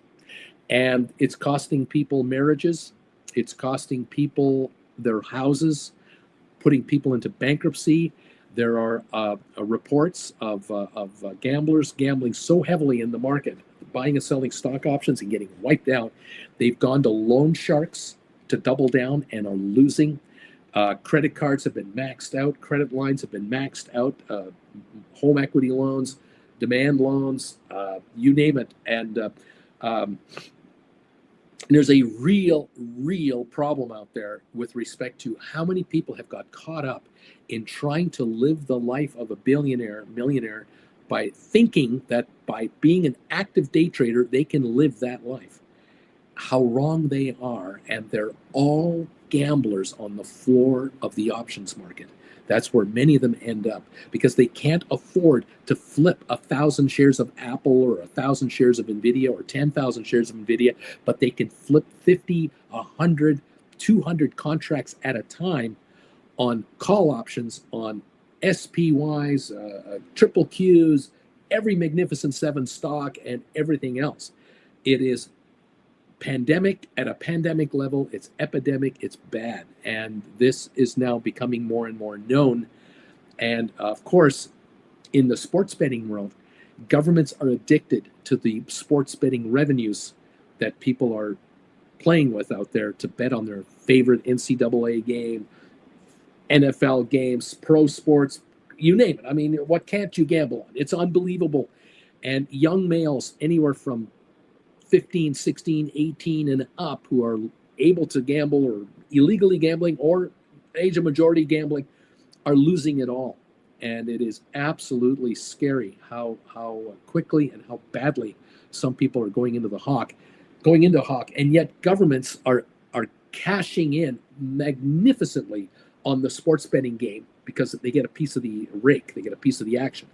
And it's costing people marriages. It's costing people their houses, putting people into bankruptcy. There are reports of gamblers gambling so heavily in the market, buying and selling stock options and getting wiped out. They've gone to loan sharks to double down and are losing. Credit cards have been maxed out. Credit lines have been maxed out. Home equity loans, demand loans, you name it. And there's a real problem out there with respect to how many people have got caught up in trying to live the life of a millionaire, by thinking that by being an active day trader, they can live that life. How wrong they are. And they're all gamblers on the floor of the options market. That's where many of them end up, because they can't afford to flip 1,000 shares of Apple or 1,000 shares of NVIDIA or 10,000 shares of NVIDIA, but they can flip 50, 100, 200 contracts at a time on call options, on SPYs, triple Qs, every Magnificent Seven stock, and everything else. It is pandemic at a pandemic level. It's epidemic. It's bad. And this is now becoming more and more known. And of course, in the sports betting world, governments are addicted to the sports betting revenues that people are playing with out there to bet on their favorite NCAA game, NFL games, pro sports, you name it. I mean, what can't you gamble on? It's unbelievable. And young males anywhere from 15, 16, 18 and up who are able to gamble or illegally gambling or age of majority gambling are losing it all. And it is absolutely scary how quickly and how badly some people are going into hawk. And yet governments are cashing in magnificently on the sports betting game because they get a piece of the rake, they get a piece of the action.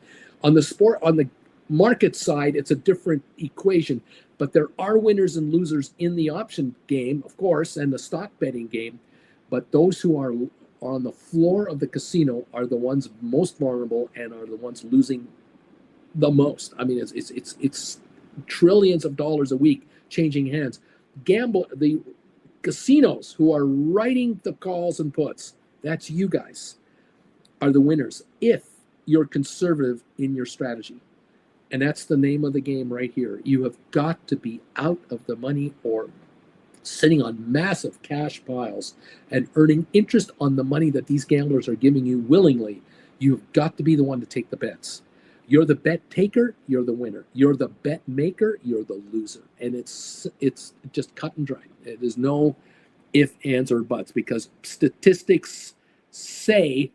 On the market side, it's a different equation, but there are winners and losers in the option game, of course, and the stock betting game. But those who are on the floor of the casino are the ones most vulnerable and are the ones losing the most. I mean, it's trillions of dollars a week changing hands. The casinos who are writing the calls and puts, that's you guys, are the winners if you're conservative in your strategy. And that's the name of the game right here. You have got to be out of the money or sitting on massive cash piles and earning interest on the money that these gamblers are giving you willingly. You've got to be the one to take the bets. You're the bet taker, you're the winner. You're the bet maker, you're the loser. And it's just cut and dry. There's no if, ands, or buts, because statistics say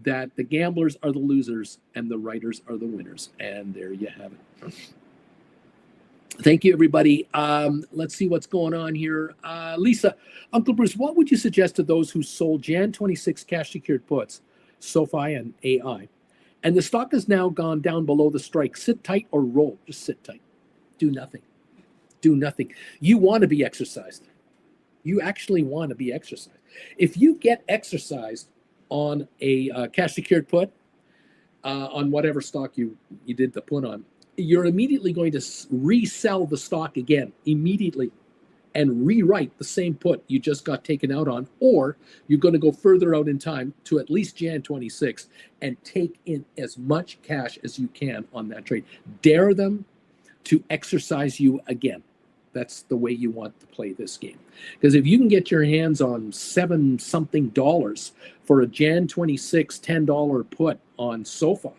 that the gamblers are the losers and the writers are the winners. And there you have it. Thank you, everybody. Let's see what's going on here. Lisa, Uncle Bruce, what would you suggest to those who sold Jan 26 cash secured puts, Sofi and AI, and the stock has now gone down below the strike? Sit tight or roll? Just sit tight. Do nothing. Do nothing. You want to be exercised. You actually want to be exercised. If you get exercised on a cash secured put, on whatever stock you did the put on, you're immediately going to resell the stock again immediately and rewrite the same put you just got taken out on, or you're going to go further out in time to at least Jan 26 and take in as much cash as you can on that trade. Dare them to exercise you again. That's the way you want to play this game. Because if you can get your hands on $7 something for a Jan 26 $10 put on SoFi,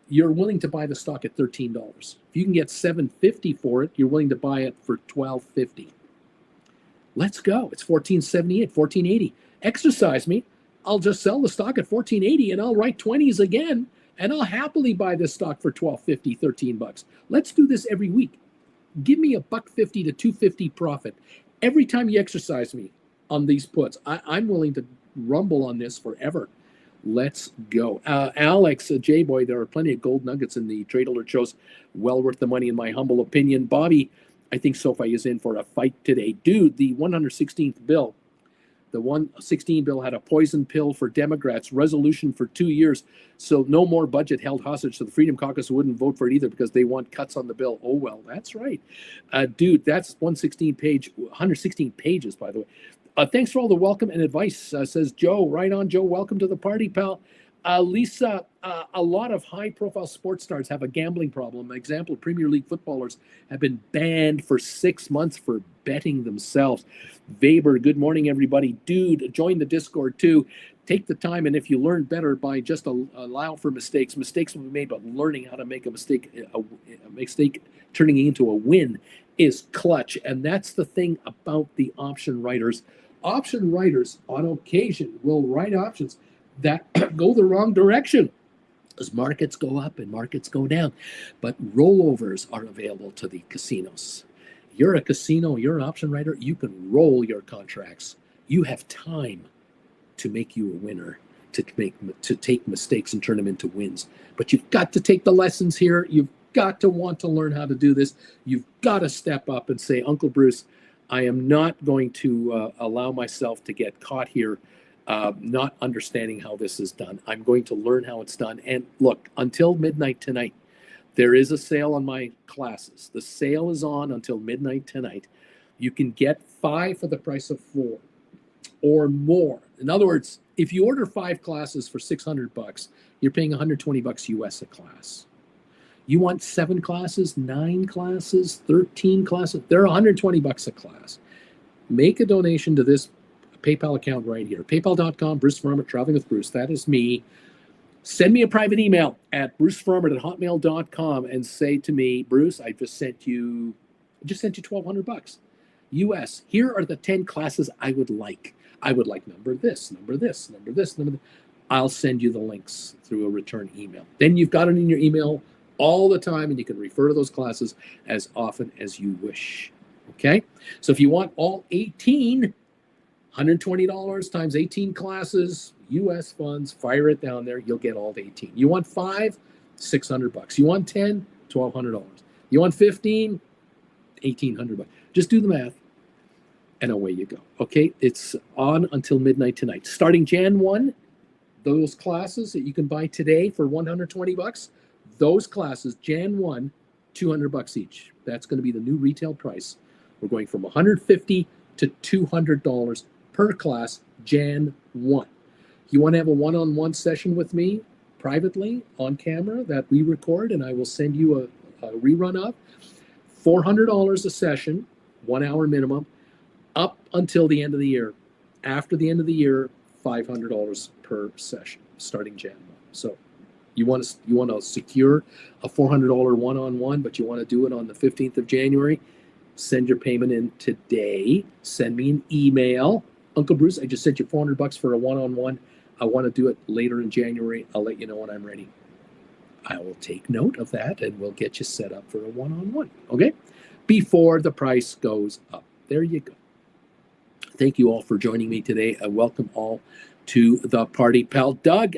you're willing to buy the stock at $13. If you can get $7.50 for it, you're willing to buy it for $12.50. Let's go. It's $14.78, $14.80. Exercise me. I'll just sell the stock at $14.80 and I'll write 20s again, and I'll happily buy this stock for $12.50, $13. Let's do this every week. Give me $1.50 to $2.50 profit every time you exercise me on these puts. I'm willing to rumble on this forever. Let's go. Alex, J-Boy, there are plenty of gold nuggets in the trade alert shows. Well worth the money, in my humble opinion. Bobby, I think SoFi is in for a fight today. Dude, the 116th bill, the 116 bill had a poison pill for Democrats, resolution for 2 years. So no more budget held hostage. So the Freedom Caucus wouldn't vote for it either because they want cuts on the bill. Oh, well, that's right. Dude, that's 116 pages, by the way. Thanks for all the welcome and advice, says Joe. Right on, Joe. Welcome to the party, pal. Lisa, a lot of high-profile sports stars have a gambling problem. Example, Premier League footballers have been banned for 6 months for betting themselves. Weber, good morning, everybody. Dude, join the Discord, too. Take the time, and if you learn better by just allow for mistakes. Mistakes will be made, but learning how to make a mistake turning into a win is clutch. And that's the thing about the option writers. Option writers, on occasion, will write options that go the wrong direction as markets go up and markets go down. But rollovers are available to the casinos. You're a casino, you're an option writer, you can roll your contracts. You have time to make you a winner, to take mistakes and turn them into wins. But you've got to take the lessons here. You've got to want to learn how to do this. You've got to step up and say, Uncle Bruce, I am not going to allow myself to get caught here not understanding how this is done. I'm going to learn how it's done. And look, until midnight tonight, there is a sale on my classes. The sale is on until midnight tonight. You can get 5 for the price of 4 or more. In other words, if you order 5 classes for $600, you're paying $120 US a class. You want 7 classes, 9 classes, 13 classes, they're $120 a class. Make a donation to this PayPal account right here. PayPal.com, Bruce Farmer, Traveling with Bruce. That is me. Send me a private email at brucefarmer@hotmail.com and say to me, Bruce, I just sent you $1,200 US. Here are the 10 classes I would like. I would like number this, number this, number this, number this. I'll send you the links through a return email. Then you've got it in your email all the time, and you can refer to those classes as often as you wish. Okay? So if you want all 18, $120 times 18 classes, US funds, fire it down there, you'll get all 18. You want 5, $600. You want 10, $1,200. You want 15, $1,800. Just do the math, and away you go. Okay? It's on until midnight tonight. Starting Jan 1, those classes that you can buy today for $120, those classes, Jan 1, $200 each. That's going to be the new retail price. We're going from $150 to $200 per class, Jan 1. You want to have a one-on-one session with me privately on camera that we record, and I will send you a rerun of, $400 a session, 1 hour minimum, up until the end of the year. After the end of the year, $500 per session, starting Jan 1. So You want to secure a $400 one-on-one, but you want to do it on the 15th of January. Send your payment in today. Send me an email. Uncle Bruce, I just sent you $400 for a one-on-one. I want to do it later in January. I'll let you know when I'm ready. I will take note of that, and we'll get you set up for a one-on-one, okay? Before the price goes up. There you go. Thank you all for joining me today. Welcome all to the party, pal. Doug,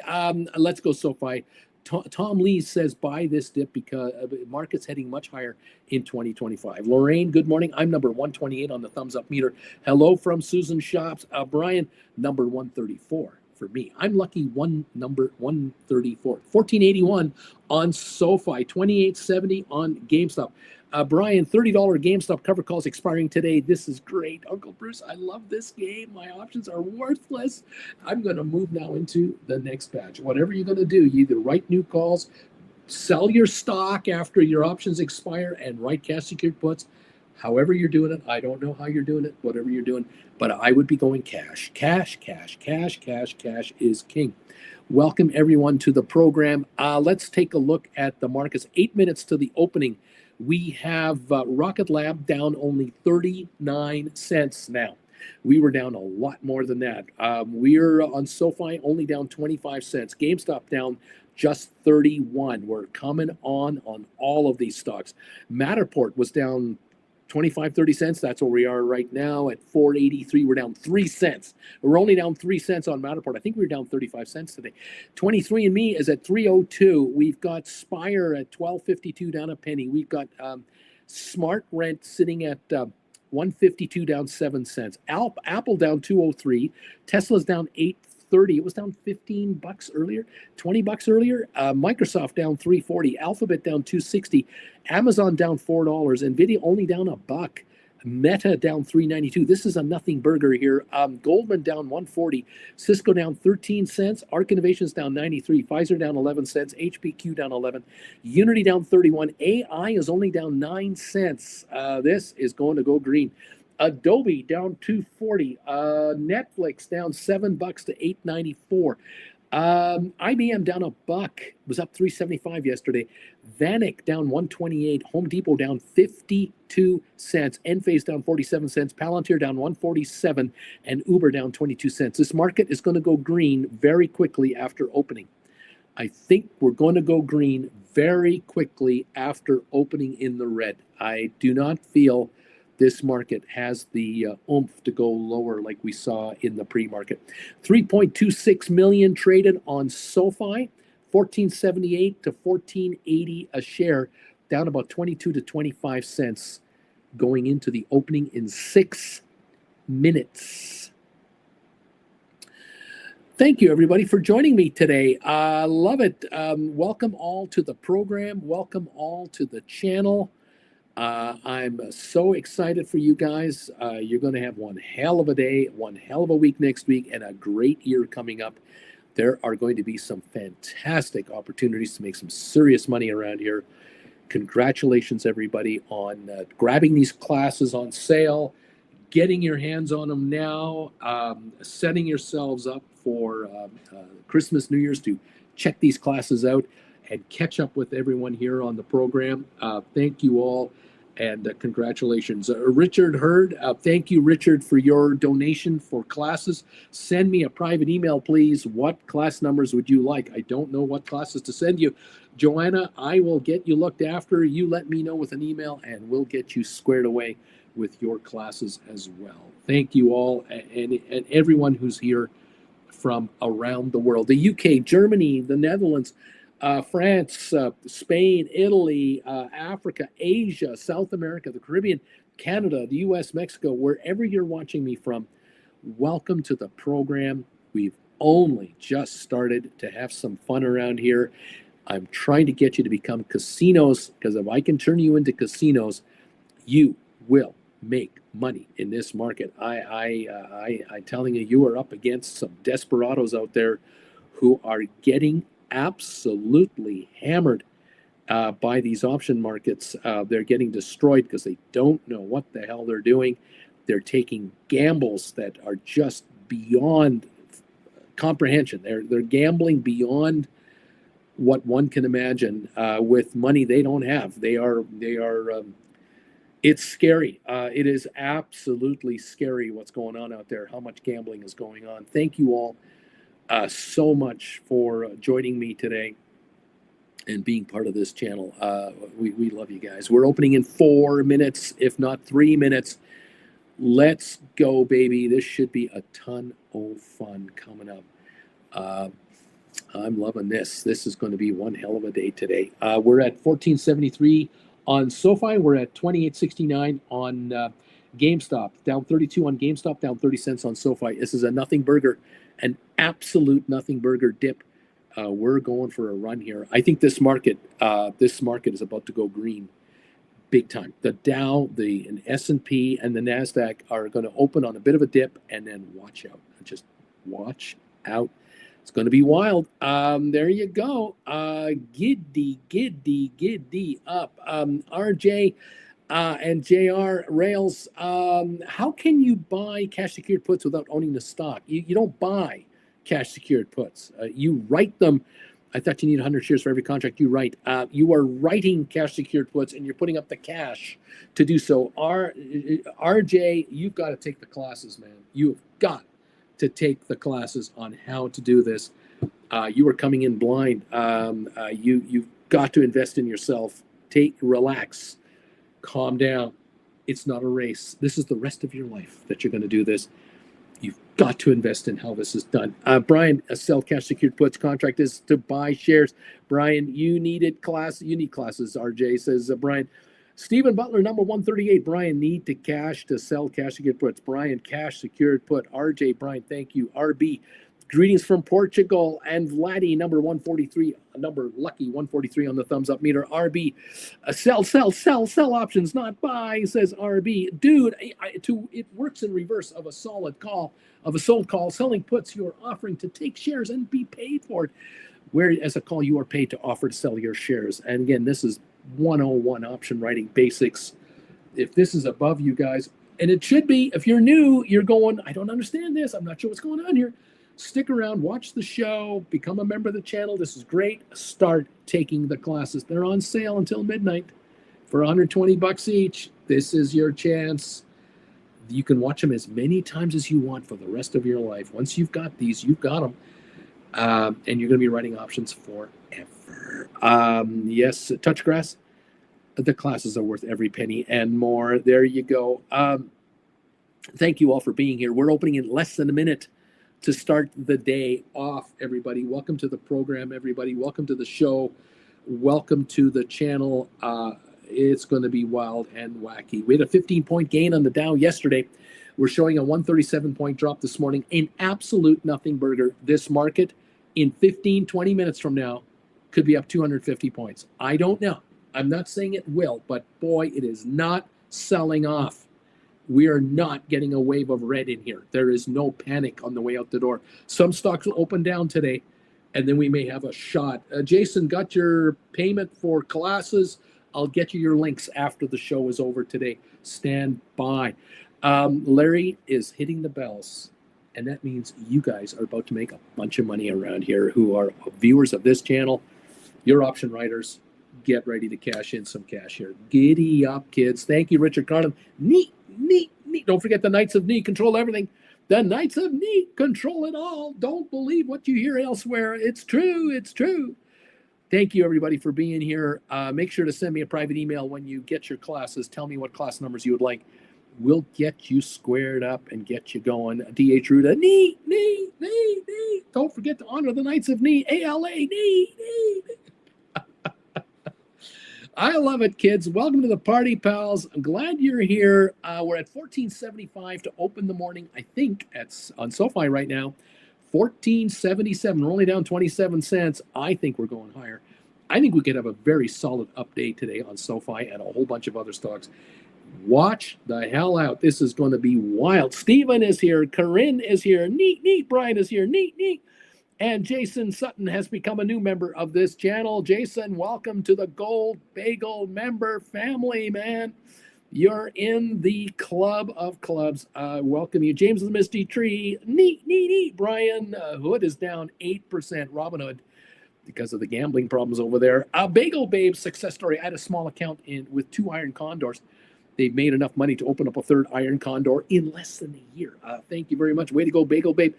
let's go SoFi. Tom Lee says buy this dip because market's heading much higher in 2025. Lorraine, good morning. I'm number 128 on the thumbs up meter. Hello from Susan Shops. Brian, number 134 for me. I'm lucky number 134. 1481 on SoFi, 2870 on GameStop. Brian, $30 GameStop cover calls expiring today. This is great. Uncle Bruce, I love this game. My options are worthless. I'm going to move now into the next batch. Whatever you're going to do, you either write new calls, sell your stock after your options expire, and write cash secured puts. However you're doing it, I don't know how you're doing it, whatever you're doing, but I would be going cash. Cash is king. Welcome, everyone, to the program. Let's take a look at the markets. 8 minutes to the opening. We have Rocket Lab down only 39 cents now. We were down a lot more than that. We're on SoFi only down 25 cents. GameStop down just 31. We're coming on all of these stocks. Matterport was down 25, 30 cents. That's where we are right now at 483. We're down 3 cents. We're only down 3 cents on Matterport. I think we were down 35 cents today. 23andMe is at 302. We've got Spire at 1252 down a penny. We've got Smart Rent sitting at 152 down 7 cents. Apple down 203. Tesla's down 830. It was down $15 earlier, $20 earlier. Microsoft down 340. Alphabet down 260. Amazon down $4. Nvidia only down $1. Meta down 392. This is a nothing burger here. Goldman down 140. Cisco down 13 cents. Arc Innovations down 93. Pfizer down 11 cents. HPQ down 11. Unity down 31. AI is only down 9 cents. This is going to go green. Adobe down 240. Netflix down $7 to $8.94. IBM down $1. It was up 375 yesterday. Vanik down 128. Home Depot down 52 cents. Enphase down 47 cents. Palantir down 147, and Uber down 22 cents. This market is going to go green very quickly after opening. I think we're going to go green very quickly after opening in the red. I do not feel this market has the oomph to go lower like we saw in the pre-market. 3.26 million traded on SoFi, 1478 to 1480 a share, down about 22 to 25 cents going into the opening in 6 minutes. Thank you, everybody, for joining me today. I love it. Welcome all to the program. Welcome all to the channel. I'm so excited for you guys. You're going to have one hell of a day, one hell of a week next week, and a great year coming up. There are going to be some fantastic opportunities to make some serious money around here. Congratulations, everybody, on grabbing these classes on sale, getting your hands on them now, setting yourselves up for Christmas, New Year's to check these classes out and catch up with everyone here on the program. Thank you all, and congratulations. Richard Hurd, thank you, Richard, for your donation for classes. Send me a private email, please. What class numbers would you like? I don't know what classes to send you. Joanna, I will get you looked after. You let me know with an email, and we'll get you squared away with your classes as well. Thank you all, and everyone who's here from around the world. The UK, Germany, the Netherlands, France, Spain, Italy, Africa, Asia, South America, the Caribbean, Canada, the US, Mexico, wherever you're watching me from, welcome to the program. We've only just started to have some fun around here. I'm trying to get you to become casinos, because if I can turn you into casinos, you will make money in this market. I'm telling you, you are up against some desperados out there who are getting absolutely hammered by these option markets. They're getting destroyed because they don't know what the hell they're doing. They're taking gambles that are just beyond comprehension. They're gambling beyond what one can imagine with money they don't have. It's scary. It is absolutely scary what's going on out there, how much gambling is going on. Thank you all so much for joining me today and being part of this channel. We love you guys. We're opening in 4 minutes, if not 3 minutes. Let's go, baby. This should be a ton of fun coming up. I'm loving this. This is going to be one hell of a day today. We're at 1473 on Sofi. We're at 2869 on GameStop. Down 32 on GameStop, down 30 cents on Sofi. This is a nothing burger, an absolute nothing burger dip. We're going for a run here. I think this market is about to go green big time. The Dow, the S&P, and the NASDAQ are going to open on a bit of a dip, and then watch out. Just watch out. It's going to be wild. There you go. Giddy up. RJ and JR Rails, how can you buy cash secured puts without owning the stock? You don't buy cash secured puts. You write them. I thought you need 100 shares for every contract you write. You are writing cash secured puts, and you're putting up the cash to do so. RJ, you've got to take the classes, man. You've got to take the classes on how to do this. You are coming in blind. You've got to invest in yourself. Relax, calm down. It's not a race. This is the rest of your life that you're going to do this. You've got to invest in how this is done. Brian, a sell cash secured puts contract is to buy shares. Brian, you need classes. RJ says, Brian. Stephen Butler, number 138. Brian, need to cash to sell cash secured puts. Brian, cash secured put. RJ, Brian, thank you. RB, greetings from Portugal. And Vladdy, number 143. Number lucky 143 on the thumbs up meter. RB, sell options, not buy, says RB. Dude, it works in reverse of a sold call. Selling puts, you're offering to take shares and be paid for it. Whereas a call, you are paid to offer to sell your shares. And again, this is 101 option writing basics. If this is above you guys, and it should be, if you're new, you're going, I don't understand this. I'm not sure what's going on here. Stick around, watch the show, become a member of the channel. This is great. Start taking the classes. They're on sale until midnight for $120 each. This is your chance. You can watch them as many times as you want for the rest of your life. Once you've got these, you've got them. And you're going to be writing options forever. Yes, Touchgrass. The classes are worth every penny and more. There you go. Thank you all for being here. We're opening in less than a minute to start the day off, everybody. Welcome to the program, everybody. Welcome to the show. Welcome to the channel. It's going to be wild and wacky. We had a 15-point gain on the Dow yesterday. We're showing a 137-point drop this morning. An absolute nothing burger. This market in 15, 20 minutes from now could be up 250 points. I don't know. I'm not saying it will, but boy, it is not selling off. We are not getting a wave of red in here. There is no panic on the way out the door. Some stocks will open down today, and then we may have a shot. Jason, got your payment for classes. I'll get you your links after the show is over today. Stand by. Larry is hitting the bells, and that means you guys are about to make a bunch of money around here who are viewers of this channel. You're option writers. Get ready to cash in some cash here. Giddy up, kids. Thank you, Richard Carlin. Neat. Don't forget the Knights of Neat control everything. The Knights of Neat control it all. Don't believe what you hear elsewhere. It's true. Thank you, everybody, for being here. Make sure to send me a private email when you get your classes. Tell me what class numbers you would like. We'll get you squared up and get you going. D.H. Ruda, neat. Don't forget to honor the Knights of Neat. ALA, neat. I love it, kids. Welcome to the party, pals. I'm glad you're here. We're at 1475 to open the morning. I think it's on SoFi right now. 1477. We're only down 27 cents. I think we're going higher. I think we could have a very solid update today on SoFi and a whole bunch of other stocks. Watch the hell out. This is going to be wild. Steven is here. Corinne is here. Neat. Brian is here. Neat. And Jason Sutton has become a new member of this channel. Jason, welcome to the Gold Bagel member family, man. You're in the club of clubs. Welcome you. James of the Misty Tree. Neat. Brian, Hood is down 8%. Robinhood because of the gambling problems over there. Bagel Babe success story. I had a small account with 2 iron condors. They've made enough money to open up a 3rd iron condor in less than a year. Thank you very much. Way to go, Bagel Babe.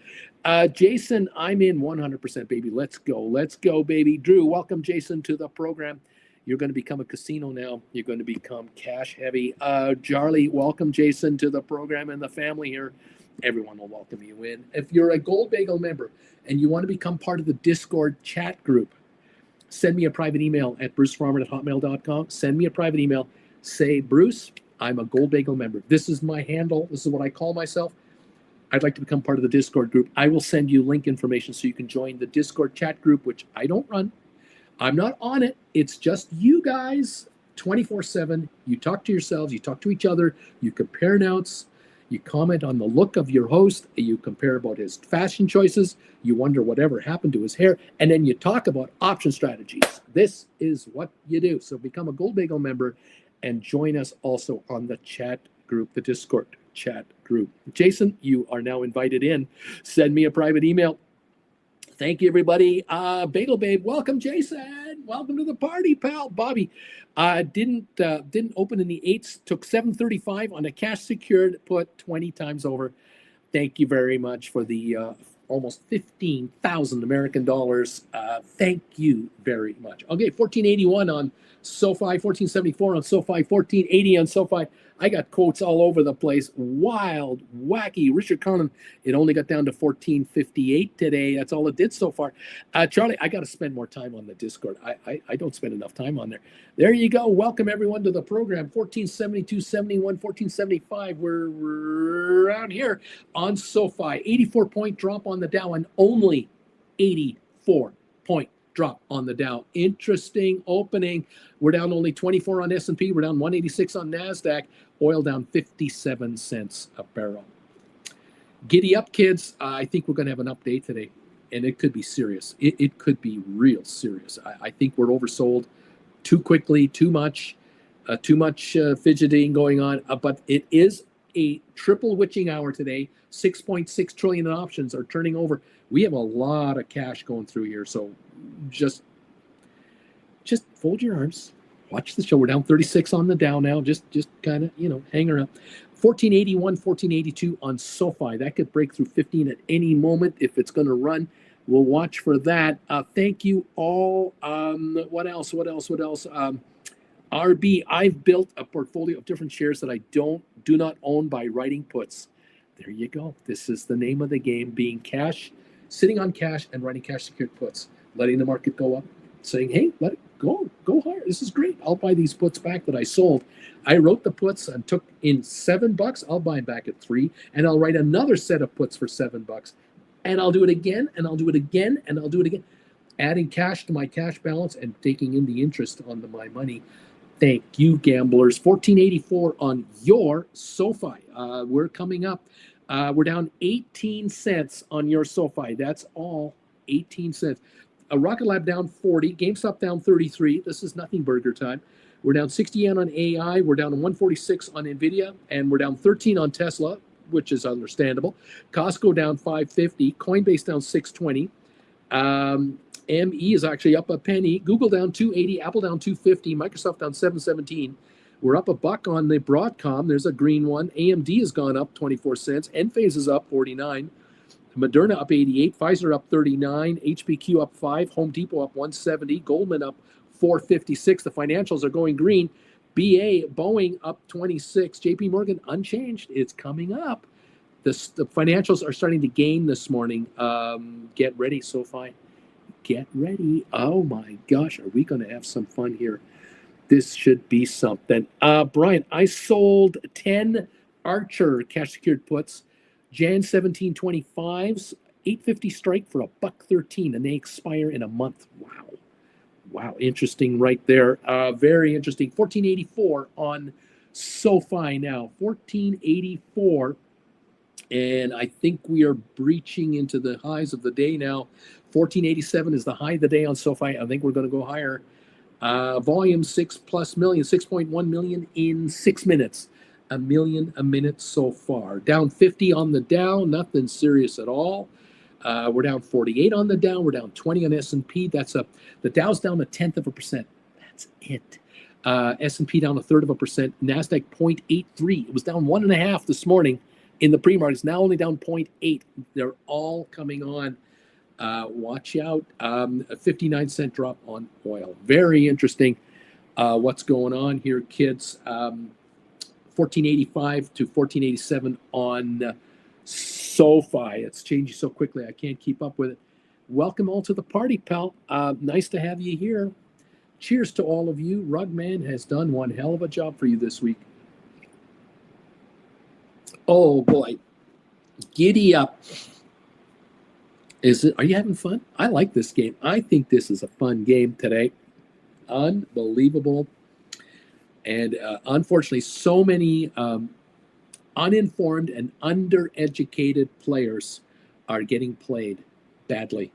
Jason, I'm in 100%, baby. Let's go. Let's go, baby. Drew, welcome, Jason, to the program. You're going to become a casino now. You're going to become cash heavy. Charlie, welcome, Jason, to the program and the family here. Everyone will welcome you in. If you're a Gold Bagel member and you want to become part of the Discord chat group, send me a private email at brucefarmer@hotmail.com. Send me a private email. Say, Bruce, I'm a Gold Bagel member. This is my handle. This is what I call myself. I'd like to become part of the Discord group. I will send you link information so you can join the Discord chat group, which I don't run. I'm not on it. It's just you guys 24/7. You talk to yourselves. You talk to each other. You compare notes. You comment on the look of your host. You compare about his fashion choices. You wonder whatever happened to his hair. And then you talk about option strategies. This is what you do. So become a Gold Bagel member and join us also on the chat group, the Discord chat group. Jason, you are now invited in. Send me a private email. Thank you, everybody. Bagel Babe, welcome, Jason. Welcome to the party, pal. Bobby, didn't open in the 8s. Took 735 on a cash secured put 20 times over. Thank you very much for the almost 15,000 American dollars. Thank you very much. Okay, 1481 on SoFi, 1474 on SoFi, 1480 on SoFi. I got quotes all over the place. Wild, wacky. Richard Conlon, it only got down to 1458 today. That's all it did so far. Charlie, I got to spend more time on the Discord. I don't spend enough time on there. There you go. Welcome, everyone, to the program. 1472, 71, 1475. We're around here on SoFi. 84-point drop on the Dow and only 84-point drop on the Dow. Interesting opening. We're down only 24 on S&P. We're down 186 on NASDAQ. Oil down 57 cents a barrel. Giddy up, kids. I think we're going to have an update today, and it could be serious. It could be real serious. I think we're oversold too quickly, too much fidgeting going on. But it is a triple witching hour today. 6.6 trillion in options are turning over. We have a lot of cash going through here, so just fold your arms, watch the show. We're down 36 on the Dow now. Just kind of, hang around. 1481, 1482 on SoFi. That could break through 15 at any moment if it's going to run. We'll watch for that. Thank you all. What else? RB, I've built a portfolio of different shares that I do not own by writing puts. There you go. This is the name of the game, being cash, sitting on cash and writing cash secured puts, letting the market go up, saying, hey, let it go higher. This is great. I'll buy these puts back that I sold. I wrote the puts and took in $7. I'll buy them back at $3, and I'll write another set of puts for $7. And I'll do it again, and I'll do it again, and I'll do it again, adding cash to my cash balance and taking in the interest on my money. Thank you, gamblers. 1484 on your SoFi. We're coming up. We're down 18 cents on your SoFi. That's all, 18 cents. Rocket Lab down 40. GameStop down 33. This is nothing burger time. We're down 60 yen on AI. We're down 146 on NVIDIA. And we're down 13 on Tesla, which is understandable. Costco down 550. Coinbase down 620. ME is actually up a penny. Google down 280. Apple down 250. Microsoft down 717. We're up $1 on the Broadcom. There's a green one. AMD has gone up 24 cents. Enphase is up 49. Moderna up 88. Pfizer up 39. HPQ up 5. Home Depot up 170. Goldman up 456. The financials are going green. BA, Boeing up 26. JP Morgan unchanged. It's coming up. The financials are starting to gain this morning. Get ready, SoFi. Get ready. Oh my gosh, are we going to have some fun here? This should be something. Brian, I sold 10 Archer cash secured puts, Jan 1725s, 850 strike for $1.13, and they expire in a month. Wow, interesting right there. Very interesting. 1484 on SoFi now. 1484. And I think we are breaching into the highs of the day now. 1487 is the high of the day on SoFi. I think we're going to go higher. Volume 6+ million, 6.1 million in 6 minutes. A million a minute so far. Down 50 on the Dow, nothing serious at all. We're down 48 on the Dow. We're down 20 on S&P. That's up. The Dow's down 0.1%. That's it. S&P down 0.33%. NASDAQ 0.83. It was down 1.5 this morning in the pre-market. It's now only down 0.8. They're all coming on. Watch out. A 59-cent drop on oil. Very interesting. What's going on here, kids? 1485 to 1487 on Sofi. It's changing so quickly, I can't keep up with it. Welcome all to the party, pal. Nice to have you here. Cheers to all of you. Rugman has done one hell of a job for you this week. Oh boy, giddy up. Are you having fun? I like this game. I think this is a fun game today. Unbelievable. And unfortunately, so many uninformed and undereducated players are getting played badly.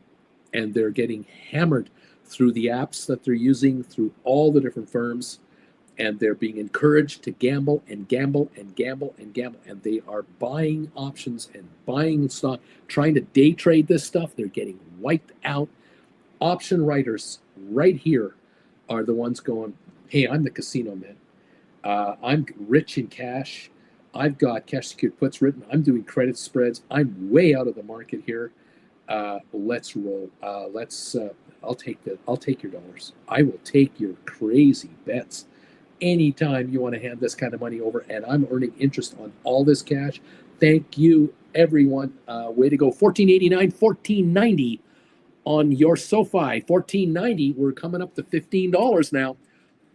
And they're getting hammered through the apps that they're using, through all the different firms. And they're being encouraged to gamble and gamble and gamble and gamble. And they are buying options and buying stock, trying to day trade this stuff. They're getting wiped out. Option writers right here are the ones going, hey, I'm the casino man. I'm rich in cash. I've got cash secured puts written. I'm doing credit spreads. I'm way out of the market here. Let's roll. I'll take your dollars. I will take your crazy bets. Anytime you want to hand this kind of money over, and I'm earning interest on all this cash. Thank you, everyone. Way to go. 1489, 1490 on your SoFi. 1490. We're coming up to $15 now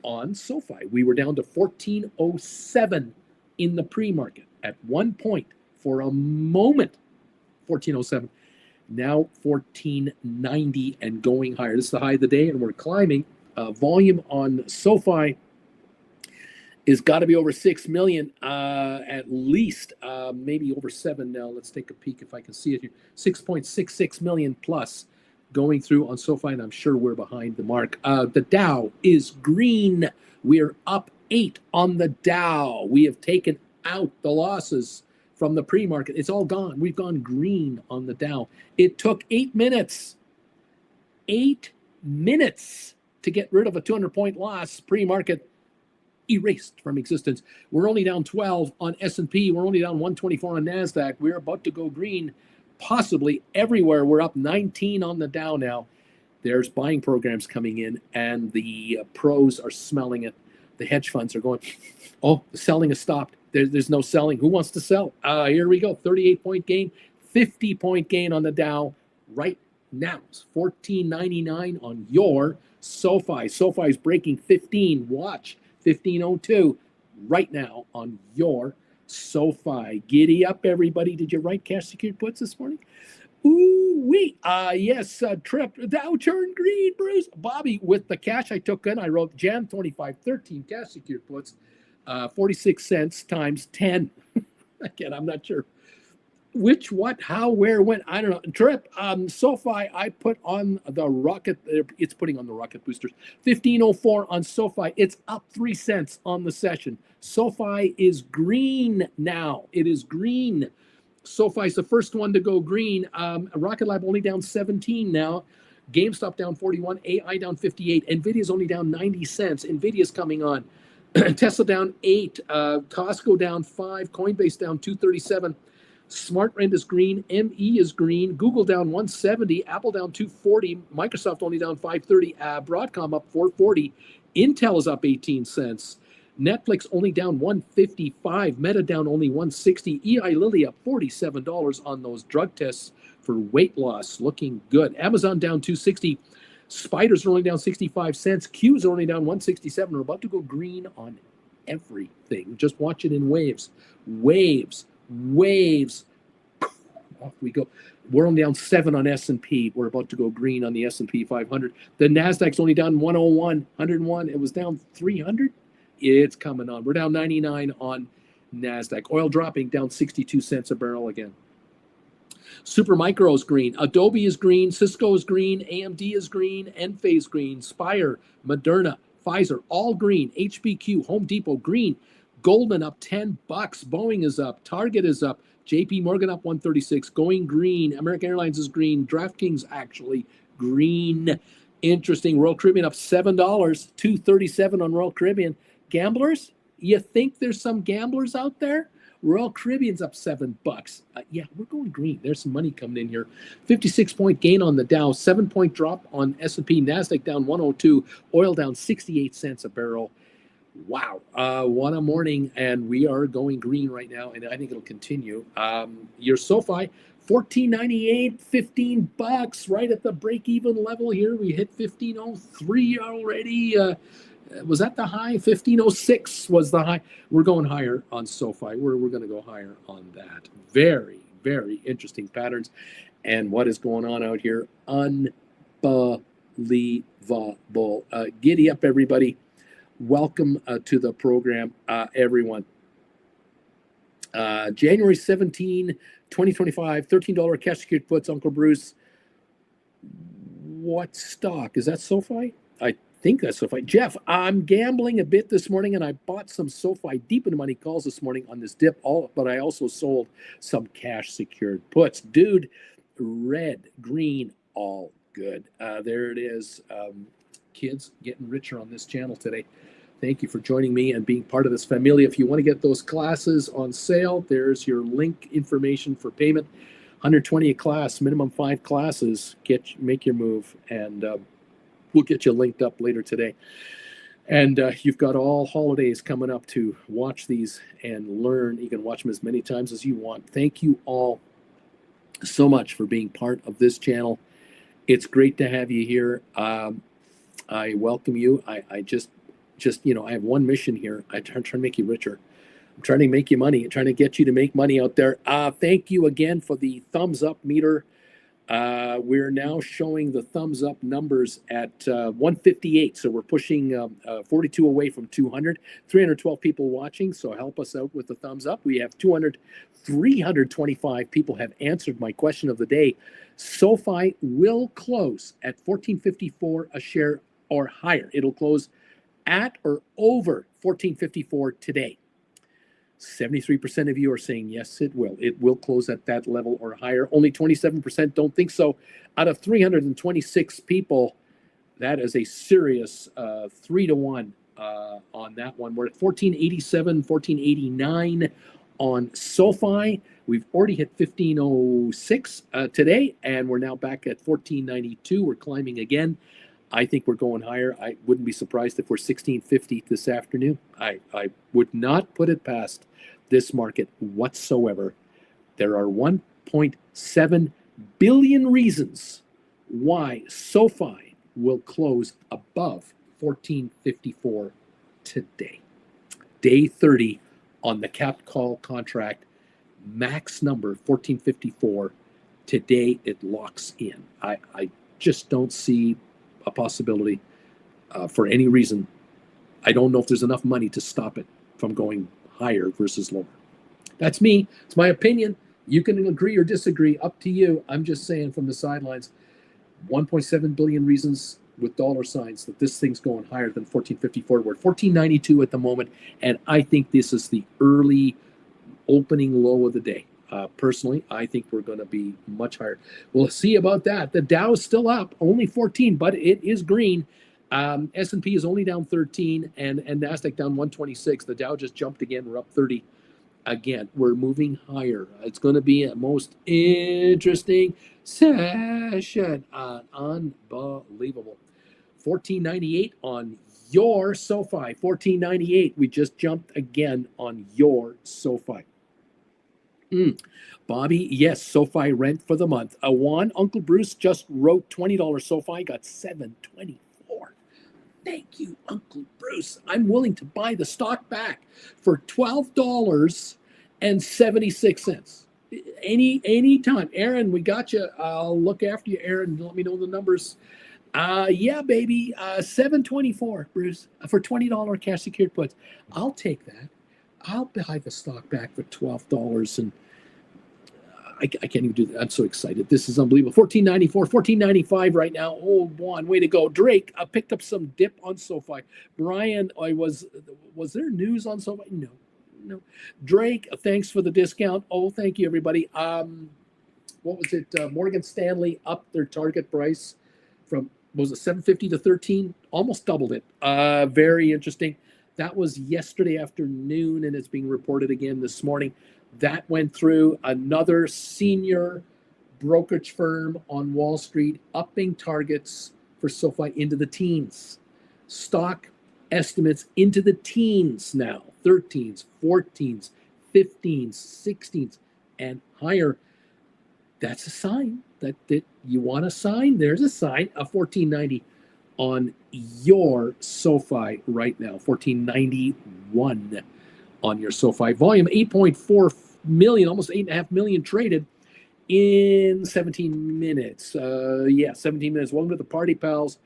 on SoFi. We were down to 1407 in the pre-market at one point for a moment. 1407. Now 1490 and going higher. This is the high of the day, and we're climbing. Volume on SoFi is got to be over 6 million, at least, maybe over 7 now. Let's take a peek if I can see it here. 6.66 million plus going through on SoFi, and I'm sure we're behind the mark. The Dow is green. We're up 8 on the Dow. We have taken out the losses from the pre-market. It's all gone. We've gone green on the Dow. It took 8 minutes. 8 minutes to get rid of a 200-point loss. Pre-market erased from existence. We're only down 12 on S&P. We're only down 124 on NASDAQ. We're about to go green possibly everywhere. We're up 19 on the Dow now. There's buying programs coming in, and the pros are smelling it. The hedge funds are going, oh, the selling has stopped. There's no selling. Who wants to sell? Here we go. 38-point gain, 50-point gain on the Dow right now. It's $14.99 on your SoFi. SoFi is breaking 15. Watch 1502 right now on your SoFi. Giddy up, everybody. Did you write cash secured puts this morning? Ooh-wee. Yes, Trip. Dow turned green, Bruce. Bobby, with the cash I took in, I wrote Jan 2513 cash secured puts, 46 cents times 10. Again, I'm not sure which, what, how, where, when. I don't know. Trip, SoFi, I put on the rocket. It's putting on the rocket boosters. 1504 on SoFi. It's up 3 cents on the session. SoFi is green now. It is green. SoFi is the first one to go green. Rocket Lab only down 17 now. GameStop down 41. AI down 58. NVIDIA's only down 90 cents. NVIDIA's coming on. Tesla down 8. Costco down 5. Coinbase down 237. SmartRent is green. ME is green. Google down 170. Apple down 240. Microsoft only down 530. Broadcom up 440. Intel is up 18 cents. Netflix only down 155. Meta down only 160. Eli Lilly up $47 on those drug tests for weight loss. Looking good. Amazon down 260. Spiders are only down 65 cents. Qs are only down 167. We're about to go green on everything. Just watch it in waves. Waves. Waves. Off we go. We're only down 7 on S&P. We're about to go green on the S&P 500. The Nasdaq's only down 101. It was down 300. It's coming on. We're down 99 on Nasdaq. Oil dropping down 62 cents a barrel again. Supermicro is green. Adobe is green. Cisco is green. AMD is green. Enphase green. Spire, Moderna, Pfizer, all green. HBQ, Home Depot, green. Goldman up $10. Boeing is up. Target is up. JP Morgan up 136. Going green. American Airlines is green. DraftKings actually green. Interesting. Royal Caribbean up $7. 237 on Royal Caribbean. Gamblers? You think there's some gamblers out there? Royal Caribbean's up $7. Yeah, we're going green. There's some money coming in here. 56-point gain on the Dow. 7-point drop on S&P. NASDAQ down 102. Oil down 68 cents a barrel. Wow. What a morning. And we are going green right now. And I think it'll continue. Your SoFi, $14.98, $15, right at the break-even level here. We hit 15.03 already. Was that the high? 15.06 was the high. We're going higher on SoFi. We're going to go higher on that. Very, very interesting patterns. And what is going on out here? Unbelievable. Giddy up, everybody. Welcome to the program, everyone. January 17, 2025, $13 cash secured puts, Uncle Bruce. What stock? Is that SoFi? I think that's SoFi. Jeff, I'm gambling a bit this morning, and I bought some SoFi deep in the money calls this morning on this dip, but I also sold some cash secured puts. Dude, red, green, all good. There it is. Kids getting richer on this channel today. Thank you for joining me and being part of this family. If you want to get those classes on sale, there's your link information for payment. 120 a class, minimum 5 classes. Make your move, and we'll get you linked up later today. And you've got all holidays coming up to watch these and learn. You can watch them as many times as you want. Thank you all so much for being part of this channel. It's great to have you here. I welcome you. I just I have one mission here. I'm trying to make you richer. I'm trying to make you money. I'm trying to get you to make money out there. Thank you again for the thumbs up meter. We're now showing the thumbs up numbers at 158. So we're pushing 42 away from 200. 312 people watching. So help us out with the thumbs up. We have 325 people have answered my question of the day. SoFi will close at $14.54 a share or higher. It'll close at or over $14.54 today. 73% of you are saying yes, it will. It will close at that level or higher. Only 27% don't think so. Out of 326 people, that is a serious 3-to-1 on that one. We're at 1487, 1489 on SoFi. We've already hit 1506 today, and we're now back at 1492. We're climbing again. I think we're going higher. I wouldn't be surprised if we're 1650 this afternoon. I would not put it past this market whatsoever. There are 1.7 billion reasons why SoFi will close above 1454 today. Day 30 on the capped call contract, max number 1454. Today it locks in. I just don't see a possibility for any reason. I don't know if there's enough money to stop it from going higher versus lower. That's me. It's my opinion. You can agree or disagree. Up to you. I'm just saying from the sidelines, 1.7 billion reasons with dollar signs that this thing's going higher than 1454. We're at 1492 at the moment, and I think this is the early opening low of the day. Personally, I think we're going to be much higher. We'll see about that. The Dow is still up, only 14, but it is green. S&P is only down 13, and NASDAQ down 126. The Dow just jumped again. We're up 30 again. We're moving higher. It's going to be a most interesting session. Unbelievable. 1498 on your SoFi. 1498. We just jumped again on your SoFi. Bobby, yes, SoFi rent for the month. Juan, Uncle Bruce just wrote $20 SoFi, got $7.24. Thank you, Uncle Bruce. I'm willing to buy the stock back for $12.76. Any time. Aaron, we got you. I'll look after you, Aaron. Let me know the numbers. Yeah, baby. $7.24, Bruce, for $20 cash secured puts. I'll take that. I'll buy the stock back for $12, and I can't even do that. I'm so excited. This is unbelievable. $14.94, $14.95 right now. Oh, Juan, way to go. Drake, I picked up some dip on SoFi. Brian, was there news on SoFi? No. No. Drake, thanks for the discount. Oh, thank you, everybody. What was it? Morgan Stanley upped their target price from, was it 750 to 13? Almost doubled it. Very interesting. That was yesterday afternoon, and it's being reported again this morning. That went through. Another senior brokerage firm on Wall Street upping targets for SoFi into the teens. Stock estimates into the teens now, 13s, 14s, 15s, 16s, and higher. That's a sign that you want a sign. There's a sign, a 1490 on your SoFi right now, 1491 on your SoFi. Volume 8.4 million, almost 8.5 million traded in 17 minutes. 17 minutes. Welcome to the party, pals.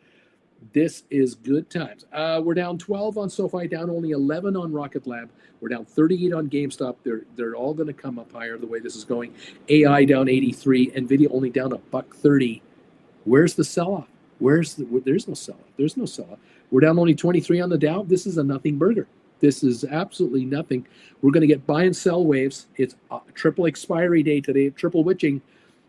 This is good times. We're down 12 on SoFi, down only 11 on Rocket Lab. We're down 38 on GameStop. They're all going to come up higher the way this is going. AI down 83. NVIDIA only down $1.30. Where's the sell-off? There's no sell-off. There's no sell-off. We're down only 23 on the Dow. This is a nothing burger. This is absolutely nothing. We're going to get buy and sell waves. It's a triple expiry day today. Triple witching.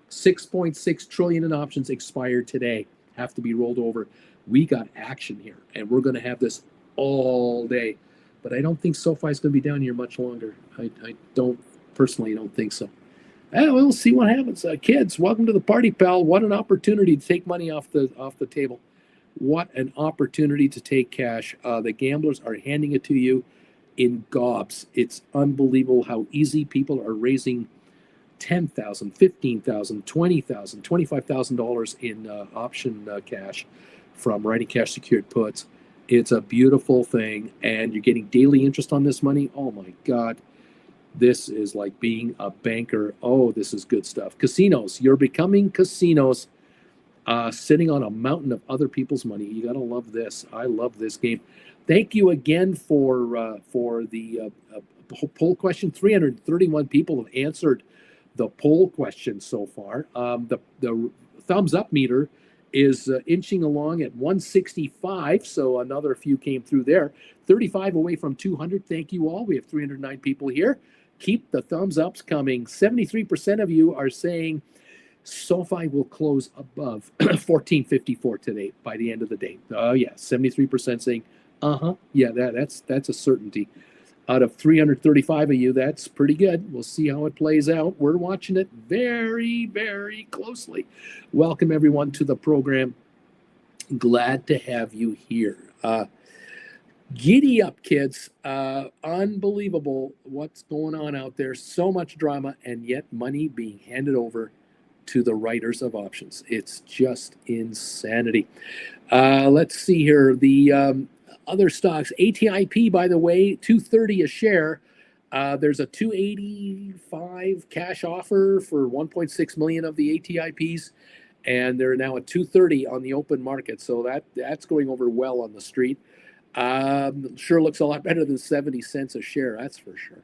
6.6 trillion in options expired today. Have to be rolled over. We got action here, and we're going to have this all day. But I don't think SoFi is going to be down here much longer. I don't think so. We'll see what happens. Kids, welcome to the party, pal. What an opportunity to take money off the table. What an opportunity to take cash. The gamblers are handing it to you in gobs. It's unbelievable how easy people are raising $10,000, $15,000, $20,000, $25,000 in option cash from writing cash secured puts. It's a beautiful thing, and you're getting daily interest on this money. Oh my God. This is like being a banker. Oh, this is good stuff. Casinos. You're becoming casinos, sitting on a mountain of other people's money. You got to love this. I love this game. Thank you again for the poll question. 331 people have answered the poll question so far. The thumbs up meter is inching along at 165, so another few came through there. 35 away from 200. Thank you all. We have 309 people here. Keep the thumbs ups coming. 73% of you are saying SoFi will close above 1454 today by the end of the day. Oh yeah, 73% saying, yeah, that's a certainty. Out of 335 of you, that's pretty good. We'll see how it plays out. We're watching it very, very closely. Welcome, everyone, to the program. Glad to have you here. Giddy up, kids. Unbelievable what's going on out there. So much drama, and yet money being handed over to the writers of options. It's just insanity. Let's see here. The other stocks, ATIP, by the way, $230 a share. There's a $285 cash offer for 1.6 million of the ATIPs, and they're now at $230 on the open market. So that's going over well on the street. Sure looks a lot better than 70 cents a share, that's for sure.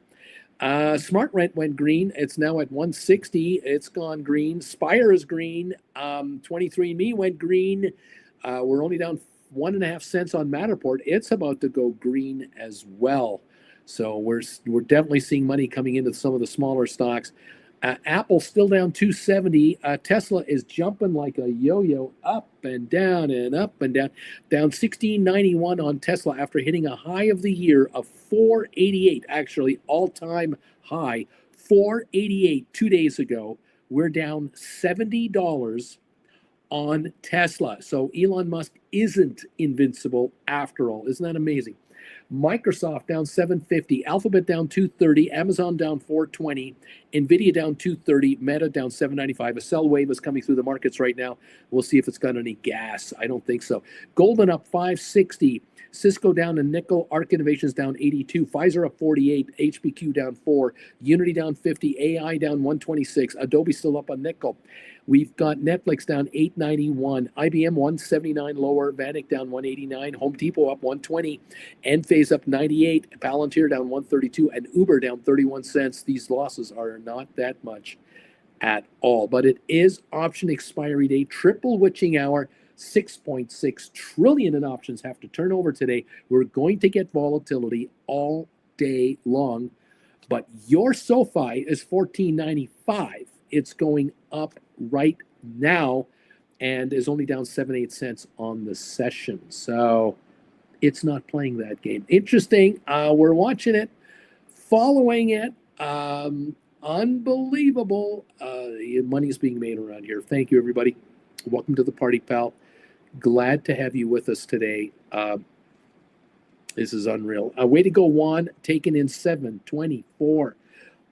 Smart Rent went green. It's now at 160. It's gone green. Spire is green. 23andMe went green. We're only down 1.5 cents on Matterport. It's about to go green as well. So we're definitely seeing money coming into some of the smaller stocks. Apple still down 270. Tesla is jumping like a yo-yo, up and down and up and down. Down 1691 on Tesla after hitting a high of the year of 488, actually all-time high, 488 2 days ago. We're down $70 on Tesla. So Elon Musk isn't invincible after all. Isn't that amazing? Microsoft down 750, Alphabet down 230, Amazon down 420, NVIDIA down 230, Meta down 795. A sell wave is coming through the markets right now. We'll see if it's got any gas. I don't think so. Golden up 560, Cisco down a nickel, Arc Innovations down 82, Pfizer up 48, HPQ down 4, Unity down 50, AI down 126, Adobe still up a nickel. We've got Netflix down 891, IBM 179 lower, Vanik down 189, Home Depot up 120, Enphase up 98, Palantir down 132, and Uber down 31 cents. These losses are not that much at all, but it is option expiry day, triple witching hour. 6.6 trillion in options have to turn over today. We're going to get volatility all day long. But your SoFi is $14.95. It's going up right now and is only down 7-8 cents on the session. So it's not playing that game. Interesting. We're watching it, following it. Unbelievable. Money's being made around here. Thank you, everybody. Welcome to the party, pal. Glad to have you with us today. This is unreal. Way to go, Juan. Taking in 724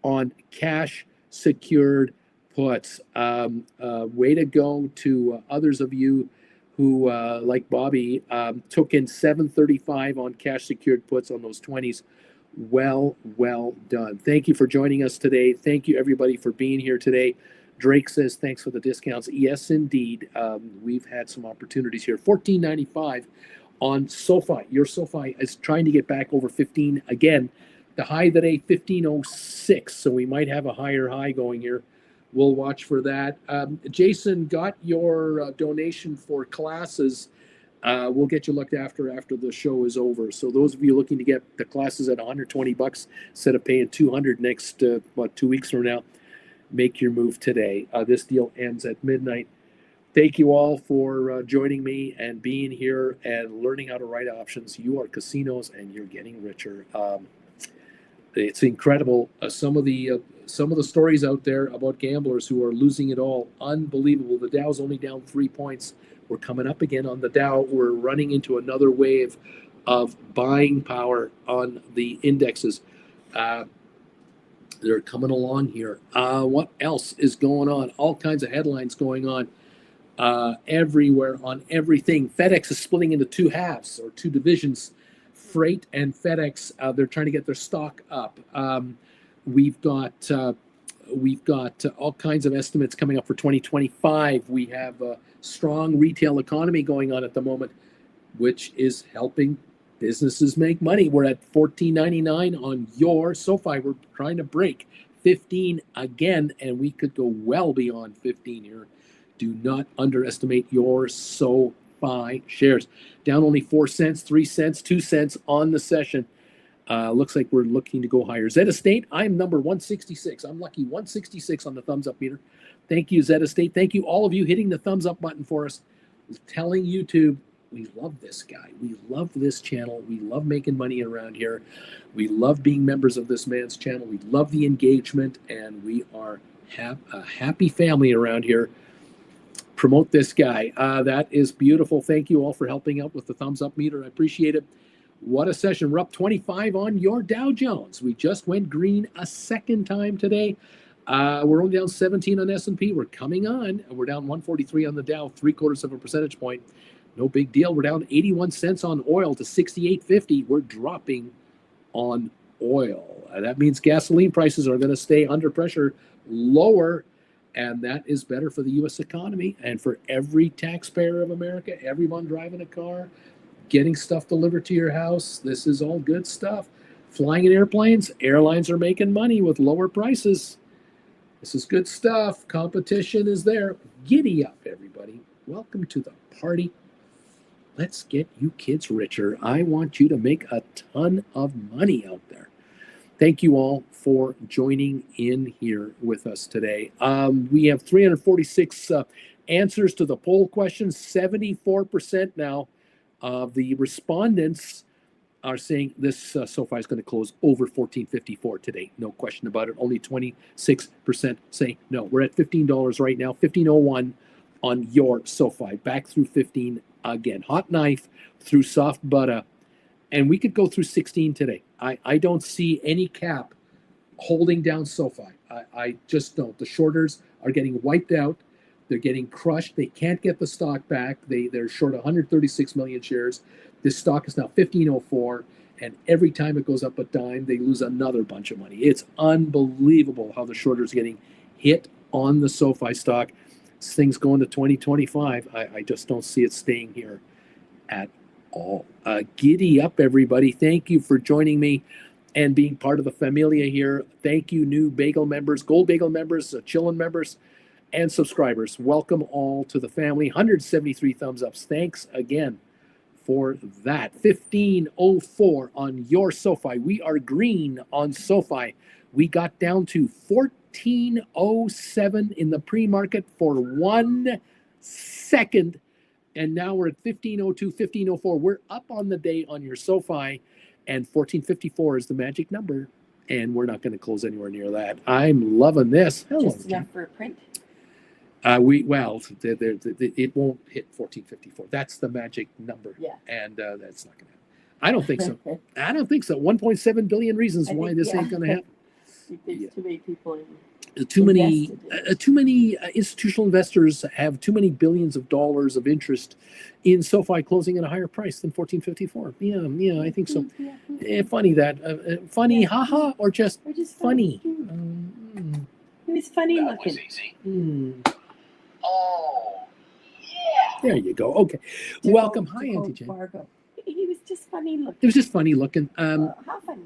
on cash secured puts. Way to go to others of you who, like Bobby, took in 735 on cash secured puts on those 20s. Well done. Thank you for joining us today. Thank you, everybody, for being here today. Drake says, thanks for the discounts. Yes, indeed. We've had some opportunities here. $14.95 on SoFi. Your SoFi is trying to get back over 15 again. The high today, 15.06. So we might have a higher high going here. We'll watch for that. Jason, got your donation for classes. We'll get you looked after the show is over. So those of you looking to get the classes at $120 instead of paying $200 next 2 weeks from now, make your move today. This deal ends at midnight. Thank you all for joining me and being here and learning how to write options. You are casinos and you're getting richer. It's incredible. Some of the stories out there about gamblers who are losing it all. Unbelievable. The Dow's only down 3 points. We're coming up again on the Dow. We're running into another wave of buying power on the indexes. They're coming along here. What else is going on? All kinds of headlines going on everywhere on everything. FedEx is splitting into two halves or two divisions. Freight and FedEx, they're trying to get their stock up. We've got all kinds of estimates coming up for 2025. We have a strong retail economy going on at the moment, which is helping businesses make money. We're at $14.99 on your SoFi. We're trying to break 15 again, and we could go well beyond 15 here. Do not underestimate your SoFi shares. Down only 4 cents, 3 cents, 2 cents on the session. Looks like we're looking to go higher. Zed Estate, I'm number 166. I'm lucky 166 on the thumbs up meter. Thank you, Zed Estate. Thank you, all of you hitting the thumbs up button for us. Telling YouTube, we love this guy. We love this channel. We love making money around here. We love being members of this man's channel. We love the engagement, and we are a happy family around here. Promote this guy. That is beautiful. Thank you all for helping out with the thumbs up meter. I appreciate it. What a session. We're up 25 on your Dow Jones. We just went green a second time today. We're only down 17 on S&P. We're coming on. We're down 143 on the Dow, 0.75 percentage point. No big deal. We're down 81 cents on oil to 68.50. We're dropping on oil. That means gasoline prices are going to stay under pressure, lower, and that is better for the U.S. economy and for every taxpayer of America, everyone driving a car, getting stuff delivered to your house. This is all good stuff. Flying in airplanes, airlines are making money with lower prices. This is good stuff. Competition is there. Giddy up, everybody. Welcome to the party. Let's get you kids richer. I want you to make a ton of money out there. Thank you all for joining in here with us today. We have 346 answers to the poll questions. 74% now of the respondents are saying this SoFi is going to close over 14.54 today. No question about it. Only 26% say no. We're at $15 right now. 15.01 on your SoFi. Back through 15 again. Hot knife through soft butter. And we could go through 16 today. I don't see any cap holding down SoFi. I just don't. The shorters are getting wiped out. They're getting crushed. They can't get the stock back. They're short 136 million shares. This stock is now 15.04. And every time it goes up a dime, they lose another bunch of money. It's unbelievable how the shorters getting hit on the SoFi stock. This thing's going to 2025. I just don't see it staying here at all. Giddy up, everybody. Thank you for joining me and being part of the familia here. Thank you, new bagel members, gold bagel members, chillin' members, and subscribers. Welcome all to the family. 173 thumbs ups. Thanks again for that. 15.04 on your SoFi. We are green on SoFi. We got down to 1407 in the pre-market for 1 second. And now we're at 1502, 1504. We're up on the day on your SoFi, and 1454 is the magic number. And we're not going to close anywhere near that. I'm loving this. Hello, just enough for a print. it won't hit 1454. That's the magic number. Yeah. And that's not going to happen. I don't think so. I don't think so. 1.7 billion reasons why this ain't going to happen. There's too many people in. Too many institutional investors have too many billions of dollars of interest in SoFi closing at a higher price than 1454. Yeah, I think so. Funny that. Funny, haha, or just funny. It was funny That looking. was easy. Oh, yeah. There you go. Okay. Welcome. Hi, Auntie Jen. He was just funny looking. It was just funny looking. How funny?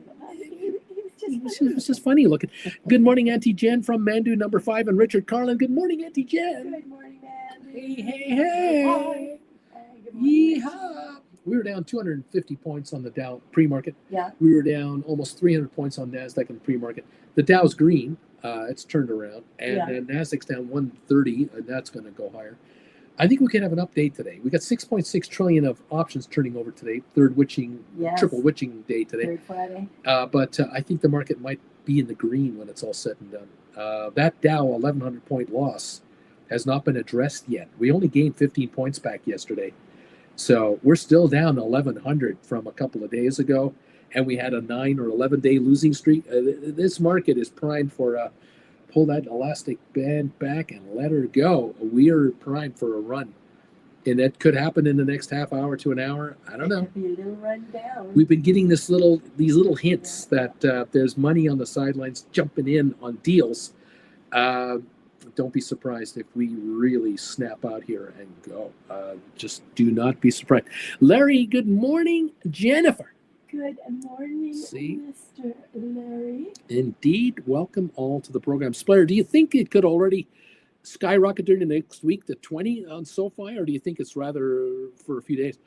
He was just funny looking. Good morning, Auntie Jen from Mandu number 5 and Richard Carlin. Good morning, Auntie Jen. Good morning, man. Hey. Good morning. Yeehaw. We were down 250 points on the Dow pre-market. Yeah. We were down almost 300 points on NASDAQ in the pre-market. The Dow's green. It's turned around. And then NASDAQ's down 130, and that's going to go higher. I think we could have an update today. We got 6.6 trillion of options turning over today. Triple witching day today. Third Friday. But I think the market might be in the green when it's all said and done. That Dow 1,100 point loss has not been addressed yet. We only gained 15 points back yesterday. So we're still down 1,100 from a couple of days ago. And we had a 9 or 11 day losing streak. This market is primed for pull that elastic band back and let her go. We are primed for a run. And that could happen in the next half hour to an hour. I don't know. Could be a little run down. We've been getting these little hints that there's money on the sidelines jumping in on deals. Don't be surprised if we really snap out here and go. Just do not be surprised. Larry, good morning. Jennifer. Good morning, See? Mr. Larry. Indeed. Welcome all to the program. Splatter, do you think it could already skyrocket during the next week to 20 on SoFi, or do you think it's rather for a few days?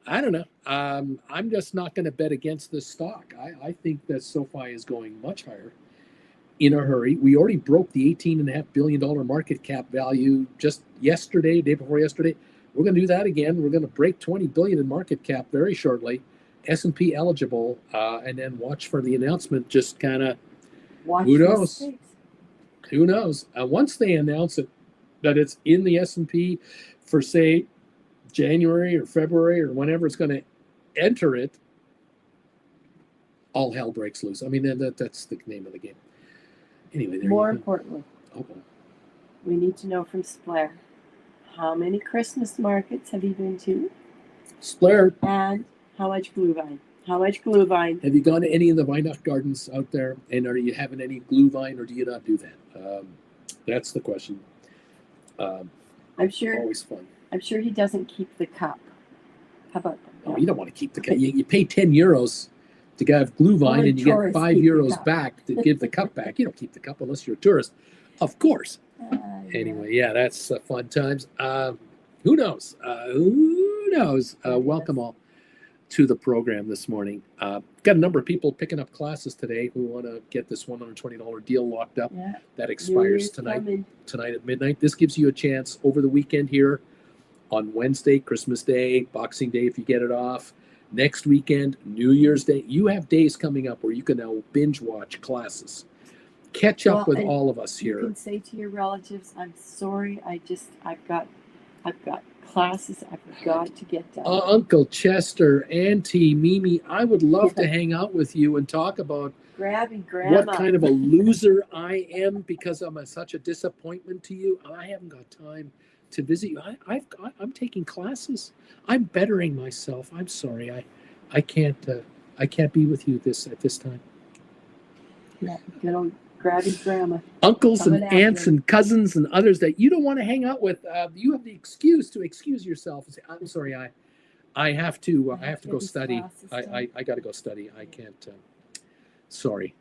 I don't know. I'm just not going to bet against this stock. I think that SoFi is going much higher in a hurry. We already broke the $18.5 billion market cap value just yesterday, day before yesterday. We're going to do that again. We're going to break 20 billion in market cap very shortly. S&P eligible, and then watch for the announcement. Just kind of, who knows? Who knows? Once they announce it, that it's in the S&P for, say, January or February or whenever it's going to enter it, all hell breaks loose. I mean, that's the name of the game. Anyway, More importantly, okay. We need to know from Splair, how many Christmas markets have you been to? Splair. And how much Glühwein? How much Glühwein? Have you gone to any of the Weihnacht gardens out there? And are you having any Glühwein, or do you not do that? That's the question. I'm sure. Always fun. I'm sure he doesn't keep the cup. How about that? Oh, you don't want to keep the cup. You pay 10 euros to have Glühwein, and you get 5 euros back to give the cup back. You don't keep the cup unless you're a tourist, of course. Anyway, yeah, that's fun times. Who knows? Who knows? Welcome all to the program this morning. Got a number of people picking up classes today who want to get this $120 deal locked up. Yeah. That expires tonight at midnight. This gives you a chance over the weekend here on Wednesday, Christmas Day, Boxing Day if you get it off. Next weekend, New Year's Day. You have days coming up where you can now binge watch classes. Catch up with all of us here. You can say to your relatives, I'm sorry, I've got classes I've got to get done. Uncle Chester, Auntie Mimi, I would love to hang out with you and talk about Grandma. What kind of a loser I am because I'm such a disappointment to you. I haven't got time to visit you. I'm taking classes. I'm bettering myself. I'm sorry. I can't be with you at this time. Yeah, good old grabby grandma. Uncles and aunts and cousins and others that you don't want to hang out with. You have the excuse to excuse yourself and say, "I'm sorry. I have to go study. I got to go study. I can't. Sorry."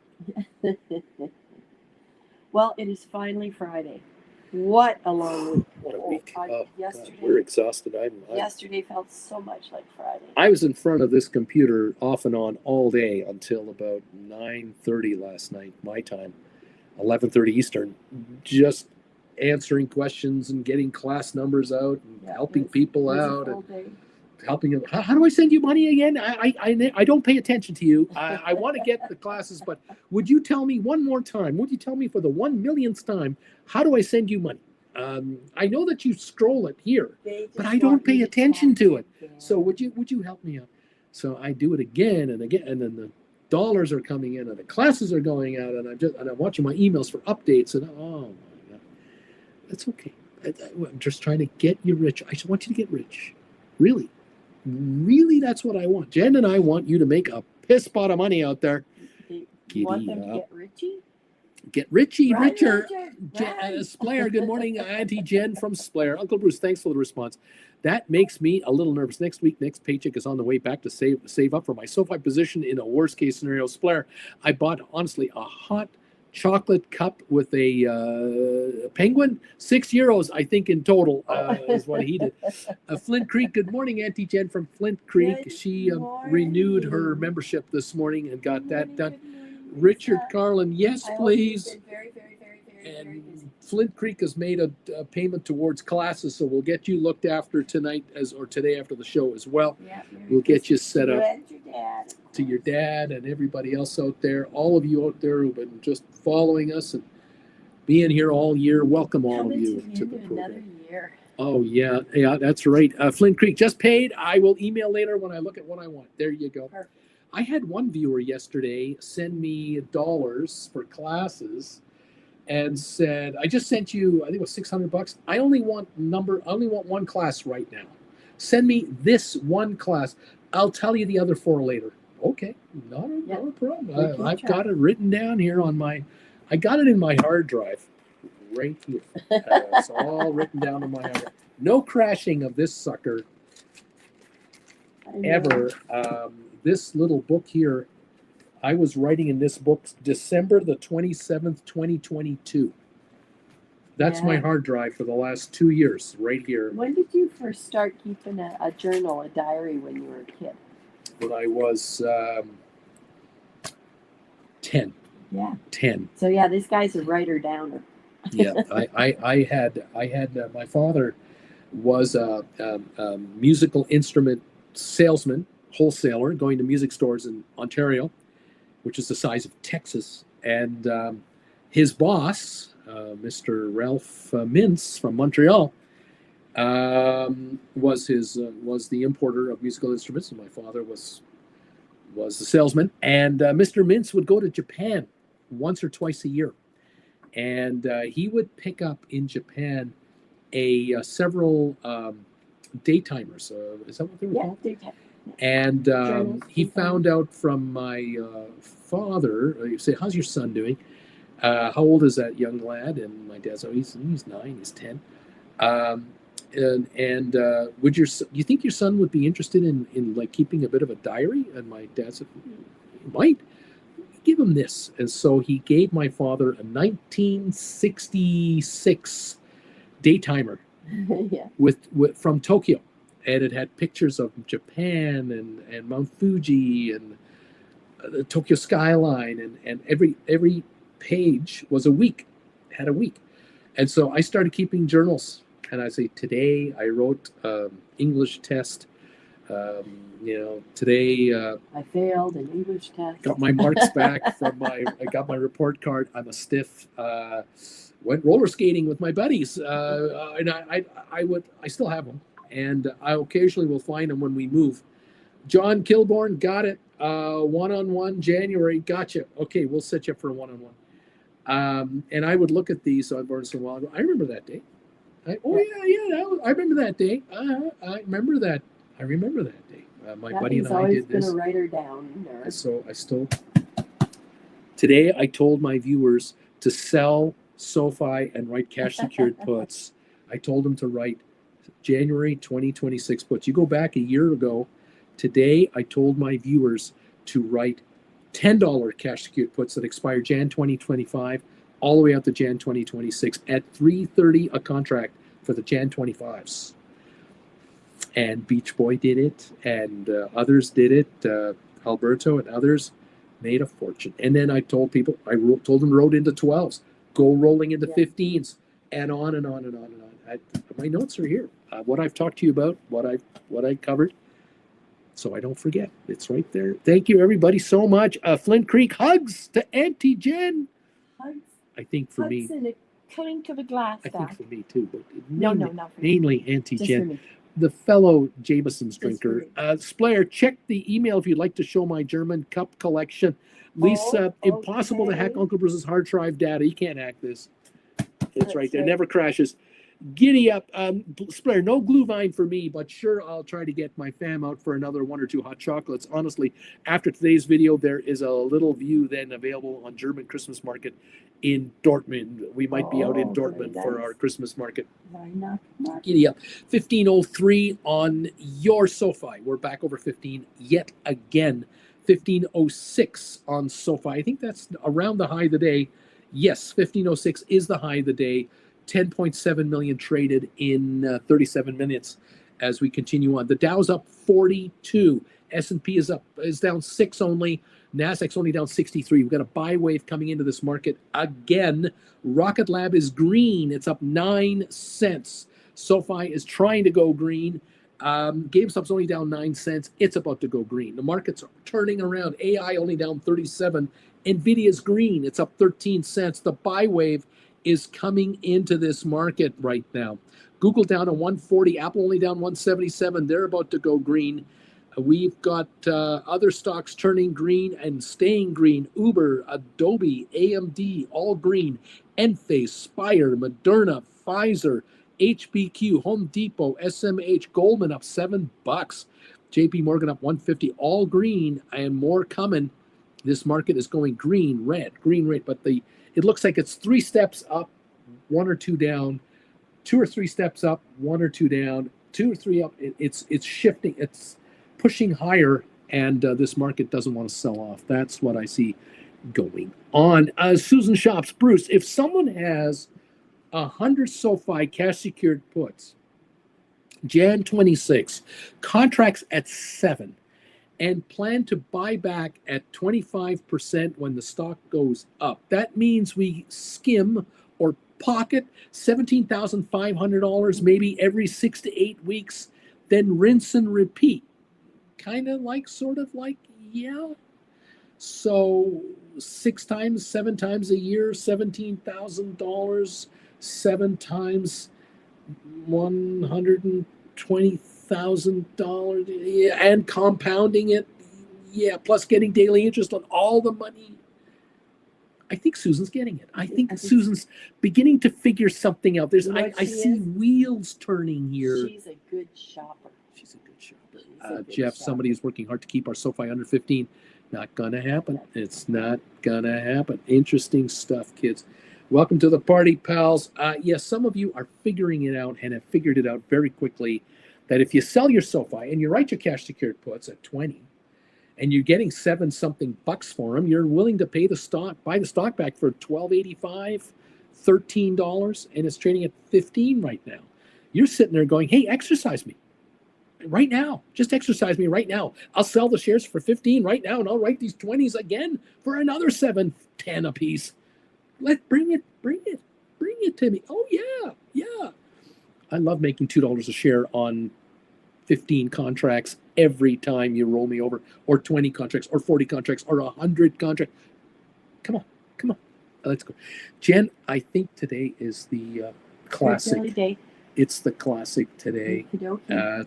Well, it is finally Friday. What a long week. What a week. God, Yesterday, we're exhausted. yesterday felt so much like Friday. I was in front of this computer off and on all day until about 9:30 last night, my time, 11:30 Eastern, just answering questions and getting class numbers out and helping people out and helping them. How do I send you money again? I don't pay attention to you. I want to get the classes, but would you tell me one more time? Would you tell me for the 1 millionth time, how do I send you money? I know that you scroll it here, but I don't pay attention to it. So would you help me out? So I do it again and again, and then the dollars are coming in and the classes are going out, and I'm watching my emails for updates, and oh my God, that's okay. I'm just trying to get you rich. I just want you to get rich, really. Really, that's what I want. Jen and I want you to make a piss pot of money out there. You want them to get richy? Get richy, Right, richer. right. Splair, good morning, Auntie Jen from Splair. Uncle Bruce, thanks for the response. That makes me a little nervous. Next week, next paycheck is on the way back to save up for my Sofi position in a worst case scenario. Splair, I bought, honestly, a hot chocolate cup with a penguin. €6, I think, in total is what he did. Flint Creek, good morning, Auntie Jen from Flint Creek. She renewed her membership this morning and got that done. Richard Carlin, yes, please. And Flint Creek has made a payment towards classes, so we'll get you looked after tonight or today after the show as well. We'll get you set up to your dad and everybody else out there. All of you out there who've been just following us and being here all year. Welcome all of you to the program. Another year. Oh yeah, that's right. Flint Creek just paid. I will email later when I look at what I want. There you go. Perfect. I had one viewer yesterday send me dollars for classes and said, I just sent you, I think it was $600. I only want one class right now. Send me this one class. I'll tell you the other 4 later. Okay, not a problem. I've got it written down here I got it in my hard drive right here. It's all written down on my hard drive. No crashing of this sucker ever. This little book here, I was writing in this book December the 27th, 2022. That's my hard drive for the last 2 years, right here. When did you first start keeping a journal, a diary, when you were a kid? When I was 10. Yeah. 10. So yeah, this guy's a writer downer. Yeah, I had my father was a musical instrument salesman, wholesaler, going to music stores in Ontario, which is the size of Texas, and his boss, Mr. Ralph Mintz from Montreal, was the importer of musical instruments, and my father was the salesman. And Mr. Mintz would go to Japan once or twice a year, and he would pick up in Japan several daytimers. Is that what they were called? Yeah, daytimers. And he found out from my father. You say, "How's your son doing? How old is that young lad?" And my dad said, "Oh, he's 9. He's 10." Would you think your son would be interested in like keeping a bit of a diary? And my dad said, "He might. Give him this." And so he gave my father a 1966 daytimer Yeah. with from Tokyo. And it had pictures of Japan and Mount Fuji and the Tokyo skyline, and every page was had a week. And so I started keeping journals, and I say, today I wrote English test. Today I failed an English test. Got my marks back I got my report card. I'm a stiff. Went roller skating with my buddies, and I still have them. And I occasionally will find them when we move. John Kilborn, got it. One-on-one, January, gotcha. Okay, we'll set you up for a one-on-one. And I would look at these on once in a while. I remember that day. I remember that day. I remember that. I remember that day. My buddy and I did this. Been a writer down. So I still. Today I told my viewers to sell Sofi and write cash secured puts. I told them to write January 2026 puts. You go back a year ago, today I told my viewers to write $10 cash secured puts that expire Jan 2025 all the way out to Jan 2026 at $330 a contract for the Jan 25s. And Beach Boy did it, and others did it. Alberto and others made a fortune. And then I told people, told them roll into 12s, go rolling into 15s, and on and on and on and on. My notes are here. What I've talked to you about, what I covered, so I don't forget. It's right there. Thank you, everybody, so much. Flint Creek hugs to Auntie Jen. Hugs. I think for Hugs me. and a clink of a glass. I think for me too, but no, mainly, not for me. mainly Auntie Just Jen. for me. The fellow Jameson's Just for drinker. me. Splayer, check the email if you'd like to show my German cup collection. Lisa, Oh, impossible to hack okay. Uncle Bruce's hard drive data. You can't hack this. It's That's right there. right. Never crashes. Giddy up. Splayer, no glue vine for me, but sure, I'll try to get my fam out for another 1 or 2 hot chocolates. Honestly, after today's video, there is a little view then available on German Christmas market in Dortmund. We might be out in Dortmund for our Christmas market. Giddy up. 1503 on your Sofi. We're back over 15 yet again. 1506 on Sofi. I think that's around the high of the day. Yes, 1506 is the high of the day. 10.7 million traded in 37 minutes as we continue on. The Dow's up 42. S&P is down 6 only. Nasdaq's only down 63. We've got a buy wave coming into this market again. Rocket Lab is green. It's up 9 cents. SoFi is trying to go green. GameStop's only down 9 cents. It's about to go green. The market's turning around. AI only down 37. Nvidia's green. It's up 13 cents. The buy wave is coming into this market right now. Google down to 140. Apple only down 177. They're about to go green. We've got other stocks turning green and staying green. Uber, Adobe, AMD, all green. Enphase, Spire, Moderna, Pfizer, HBQ, Home Depot, SMH, Goldman up $7. JP Morgan up 150. All green and more coming. This market is going green, red, but it looks like it's 3 steps up, 1 or 2 down, 2 or 3 steps up, 1 or 2 down, 2 or 3 up. It's shifting. It's pushing higher, and this market doesn't want to sell off. That's what I see going on. Susan Shops, Bruce, if someone has 100 SoFi cash secured puts, Jan 26, contracts at 7, and plan to buy back at 25% when the stock goes up. That means we skim or pocket $17,500 maybe every 6 to 8 weeks, then rinse and repeat. Kind of like, sort of like, yeah. So 6 times, 7 times a year, $17,000, 7 times $120,000, yeah, and compounding it, yeah, plus getting daily interest on all the money. I think Susan's getting it. I think Susan's beginning to figure something out. I see wheels turning here. She's a good shopper. She's a good shopper. Jeff, somebody is working hard to keep our SoFi under 15. Not gonna happen. It's not gonna happen. Interesting stuff, kids. Welcome to the party, pals. Yes, some of you are figuring it out and have figured it out very quickly that if you sell your SoFi and you write your cash secured puts at 20 and you're getting 7 something bucks for them, you're willing to buy the stock back for $12.85, $13, and it's trading at 15 right now. You're sitting there going, hey, exercise me right now. Just exercise me right now. I'll sell the shares for 15 right now, and I'll write these 20s again for another 7, 10 a piece. Bring it to me. Oh yeah. I love making $2 a share on 15 contracts every time you roll me over, or 20 contracts, or 40 contracts, or 100 contracts. Come on. Let's go. Jen, I think today is the classic. Day. It's the classic today.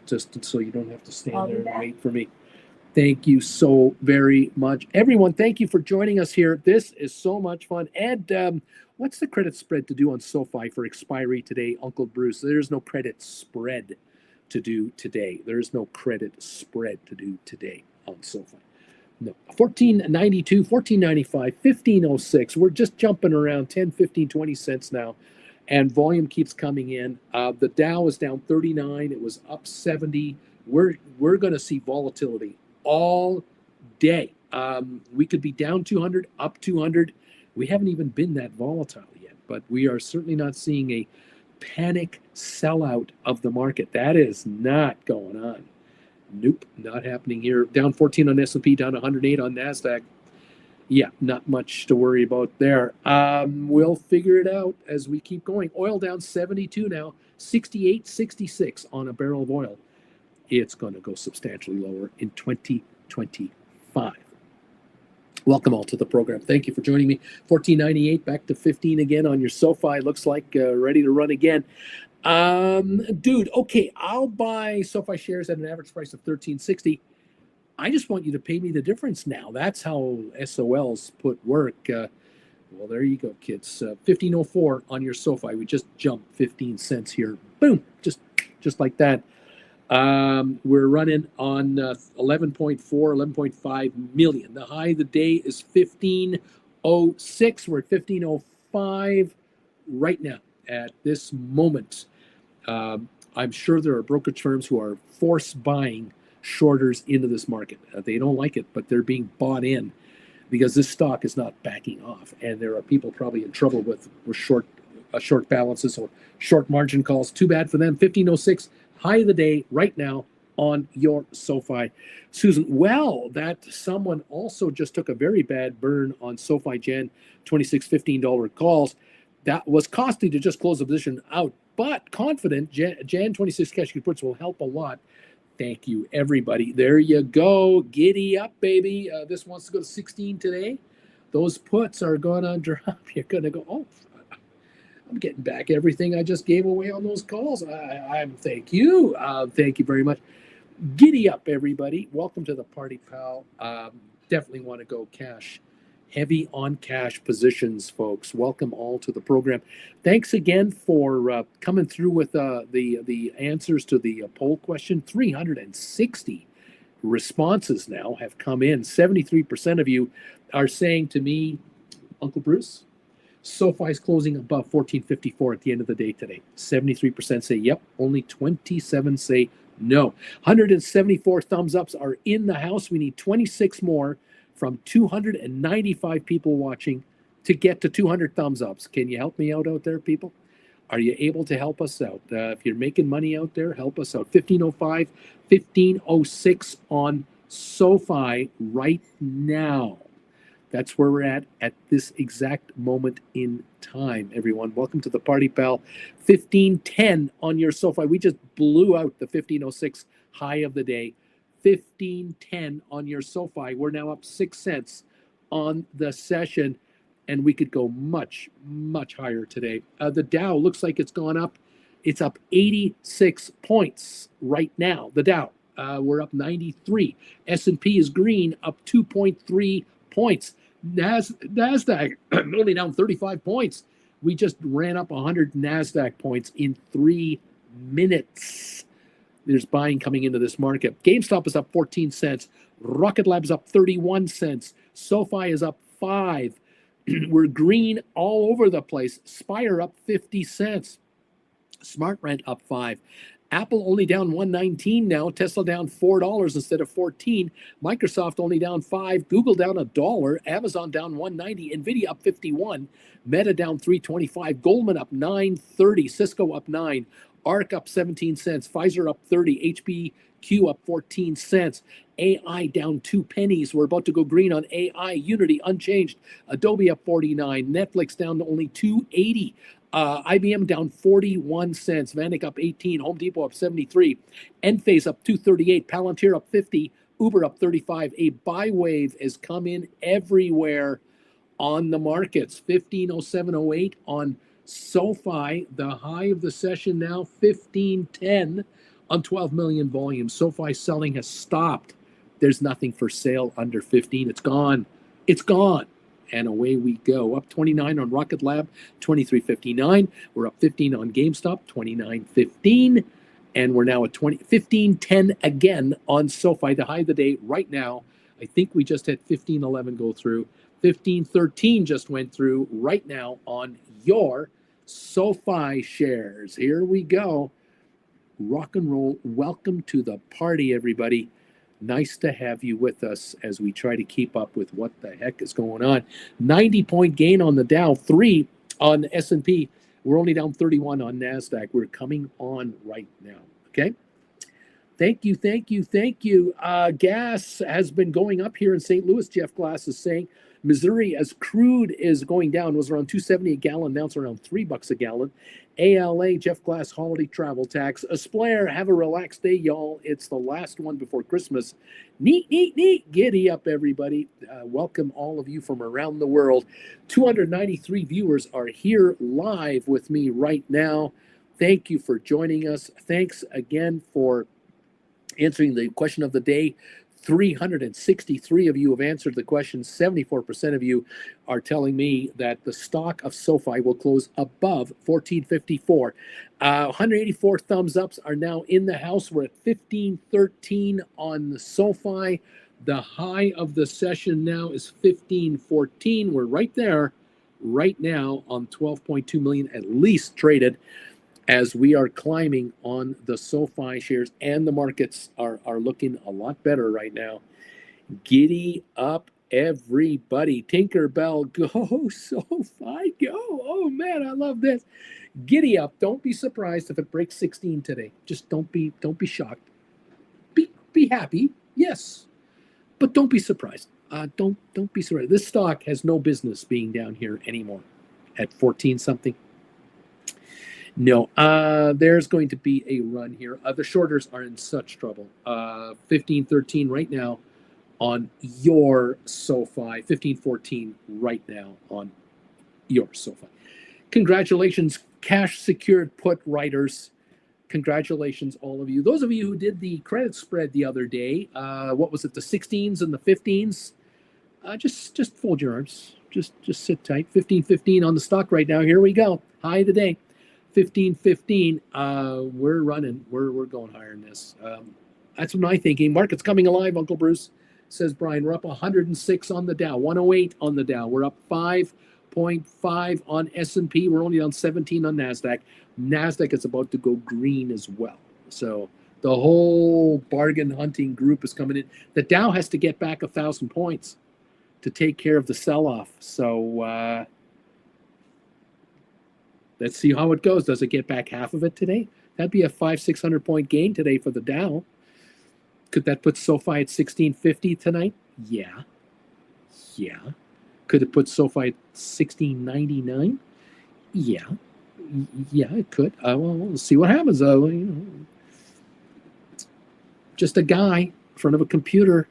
Just so you don't have to stand there and wait for me. Thank you so very much. Everyone, thank you for joining us here. This is so much fun. Ed, what's the credit spread to do on SoFi for expiry today, Uncle Bruce? There's no credit spread to do today. There's no credit spread to do today on SoFi. No. 1492, 1495, 1506. We're just jumping around 10, 15, 20 cents now. And volume keeps coming in. The Dow is down 39. It was up 70. We're going to see volatility all day. We could be down 200, up 200. We haven't even been that volatile yet, but we are certainly not seeing a panic sellout of the market. That is not going on. Nope, not happening here. Down 14 on S&P, down 108 on NASDAQ. Yeah, not much to worry about there. We'll figure it out as we keep going. Oil down 72 now, 68.66 on a barrel of oil. It's going to go substantially lower in 2025. Welcome all to the program. Thank you for joining me. 14.98 back to 15 again on your Sofi. Looks like ready to run again. Dude, okay, I'll buy Sofi shares at an average price of $13.60. I just want you to pay me the difference now. That's how SOLs put work. Well, there you go, kids. 15.04 on your Sofi. We just jumped 15 cents here. Boom, just like that. We're running on 11.4, 11.5 million. The high of the day is 15.06. We're at 15.05 right now at this moment. I'm sure there are brokerage firms who are force buying shorters into this market. They don't like it, but they're being bought in because this stock is not backing off, and there are people probably in trouble with short balances or short margin calls. Too bad for them. 15.06 high of the day right now on your Sofi. Susan, well, that someone also just took a very bad burn on Sofi Jan 26 $15 calls. That was costly to just close the position out, but confident Jan 26 cash puts will help a lot. Thank you, everybody. There you go. Giddy up, baby. This wants to go to 16 today. Those puts are going to drop. You're going to go, oh, I'm getting back everything I just gave away on those calls. Thank you. Thank you very much. Giddy up, everybody. Welcome to the party, pal. Definitely want to go cash. Heavy on cash positions, folks. Welcome all to the program. Thanks again for coming through with the answers to the poll question. 360 responses now have come in. 73% of you are saying to me, Uncle Bruce, Sofi's closing above 1454 at the end of the day today. 73% say yep. Only 27 say no. 174 thumbs ups are in the house. We need 26 more from 295 people watching to get to 200 thumbs ups. Can you help me out there, people? Are you able to help us out? If you're making money out there, help us out. 15.05, 15.06 on Sofi right now. That's where we're at this exact moment in time, everyone. Welcome to the party, pal. 15.10 on your Sofi. We just blew out the 15.06 high of the day. 15.10 on your Sofi. We're now up 6 cents on the session, and we could go much, much higher today. The Dow looks like it's gone up. It's up 86 points right now. The Dow, we're up 93. S&P is green, up 2.3 points. NASDAQ only down 35 points. We just ran up 100 NASDAQ points in 3 minutes. There's buying coming into this market. GameStop is up 14 cents. Rocket Lab is up 31 cents. Sofi is up 5. We're green all over the place. Spire up 50 cents. SmartRent up 5. Apple only down 119 now. Tesla down $4 instead of 14. Microsoft only down 5. Google down $1. Amazon down 190. Nvidia up 51. Meta down 325. Goldman up 930. Cisco up 9. ARC up 17 cents. Pfizer up 30. HPQ up 14 cents. AI down 2 pennies. We're about to go green on AI. Unity unchanged. Adobe up 49. Netflix down to only 280. IBM down 41 cents. Vanek up 18. Home Depot up 73. Enphase up 238. Palantir up 50. Uber up 35. A buy wave has come in everywhere on the markets. 15.0708 on Sofi. The high of the session now 15.10 on 12 million volume. Sofi selling has stopped. There's nothing for sale under 15. It's gone. It's gone. And away we go. Up 29 on Rocket Lab, 23.59. We're up 15 on GameStop, 29.15. And we're now at 15.10 again on Sofi. The high of the day right now. I think we just had 15.11 go through. 15.13 just went through right now on your Sofi shares. Here we go. Rock and roll. Welcome to the party, everybody. Nice to have you with us as we try to keep up with what the heck is going on. 90-point gain on the Dow, 3 on S&P. We're only down 31 on NASDAQ. We're coming on right now, okay? Thank you. Gas has been going up here in St. Louis. Jeff Glass is saying Missouri, as crude is going down, was around $2.70 a gallon. Now it's around $3 a gallon. ALA, Jeff Glass, holiday travel tax. Asplair, have a relaxed day, y'all. It's the last one before Christmas. Neat. Giddy up, everybody. Welcome all of you from around the world. 293 viewers are here live with me right now. Thank you for joining us. Thanks again for answering the question of the day. 363 of you have answered the question. 74% of you are telling me that the stock of Sofi will close above 1454. 184 thumbs ups are now in the house. We're at 1513 on the Sofi. The high of the session now is 1514. We're right there right now on 12.2 million at least traded, as we are climbing on the SoFi shares, and the markets are looking a lot better right now. Giddy up, everybody. Tinkerbell, go. SoFi, go. Oh, man, I love this. Giddy up. Don't be surprised if it breaks 16 today. Just don't be shocked. Be happy, yes, but don't be surprised. Don't be surprised. This stock has no business being down here anymore at 14 something. No, there's going to be a run here. The shorters are in such trouble. 1513 right now on your SoFi. 1514 right now on your SoFi. Congratulations, cash secured put writers. Congratulations, all of you. Those of you who did the credit spread the other day, what was it, the 16s and the 15s? Just fold your arms. Just sit tight. 1515 on the stock right now. Here we go. High of the day. 1515. We're running. We're going higher than this. That's what I'm thinking. Market's coming alive, Uncle Bruce, says Brian. We're up 106 on the Dow, 108 on the Dow. We're up 5.5 on S&P. We're only down 17 on NASDAQ. NASDAQ is about to go green as well. So the whole bargain hunting group is coming in. The Dow has to get back 1,000 points to take care of the sell-off. So let's see how it goes. Does it get back half of it today? That'd be a 500-600 point gain today for the Dow. Could that put SoFi at 1650 tonight? Yeah. Could it put SoFi at 1699? Yeah, it could. Well, we'll see what happens. Just a guy in front of a computer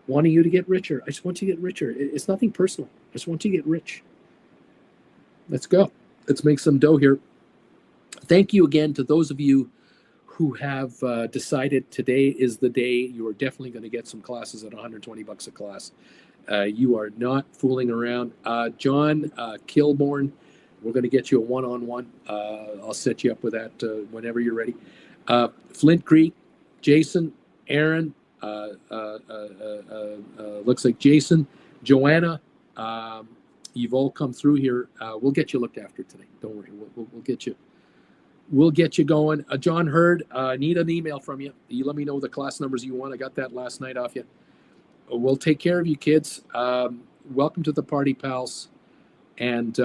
wanting you to get richer. I just want you to get richer. It's nothing personal. I just want you to get rich. Let's go. Let's make some dough here. Thank you again to those of you who have decided today is the day. You are definitely going to get some classes at $120 a class. You are not fooling around. John Kilborn, we're going to get you a one-on-one. I'll set you up with that whenever you're ready. Flint Creek, Jason, Aaron, looks like Jason, Joanna, you've all come through here. We'll get you looked after today. Don't worry. We'll get you. We'll get you going. John Hurd, need an email from you. You let me know the class numbers you want. I got that last night off you. We'll take care of you, kids. Welcome to the party, pals, and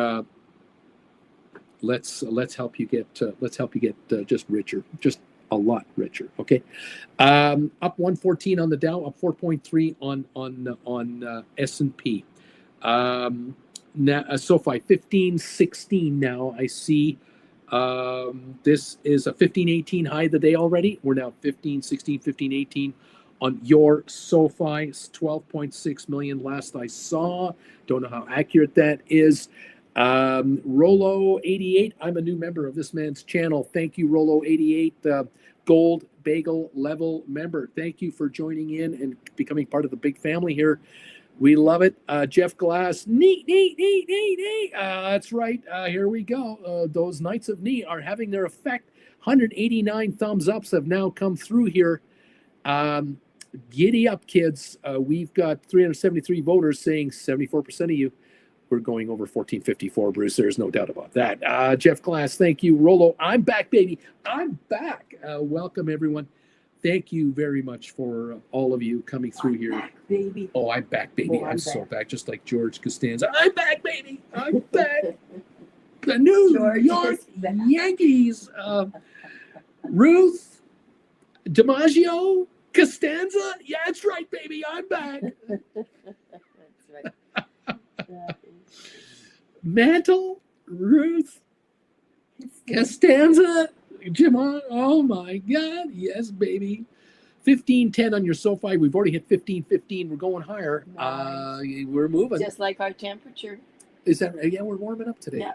let's help you get just richer, just a lot richer. Okay, up 114 on the Dow, up 4.3 on S&P. Now, SoFi 1516 now. I see. This is a 1518 high of the day already. We're now 1516, 1518 on your SoFi. It's 12.6 million last I saw. Don't know how accurate that is. Rolo 88. I'm a new member of this man's channel. Thank you, Rolo 88, gold bagel level member. Thank you for joining in and becoming part of the big family here. We love it. Jeff Glass, neat. That's right. Here we go. Those Knights of Knee are having their effect. 189 thumbs ups have now come through here. Giddy up, kids. We've got 373 voters saying 74% of you we're going over 1454, Bruce. There's no doubt about that. Jeff Glass, thank you. Rolo, I'm back, baby. I'm back. Welcome, everyone. Thank you very much for all of you coming through I'm here. back, baby. Oh, I'm back, baby. Oh, I'm I'm so back. back, just like George Costanza. I'm back, baby. I'm back. The New George York is back. Yankees. Ruth DiMaggio Costanza. Yeah, that's right, baby. I'm back. That's right. That is Mantle, Ruth true. Costanza, Jimon. Oh my God. Yes, baby. 15-10 on your SoFi. We've already hit 15-15. We're going higher. Nice. We're moving. Just like our temperature. Is that right? Yeah, we're warming up today. Yeah.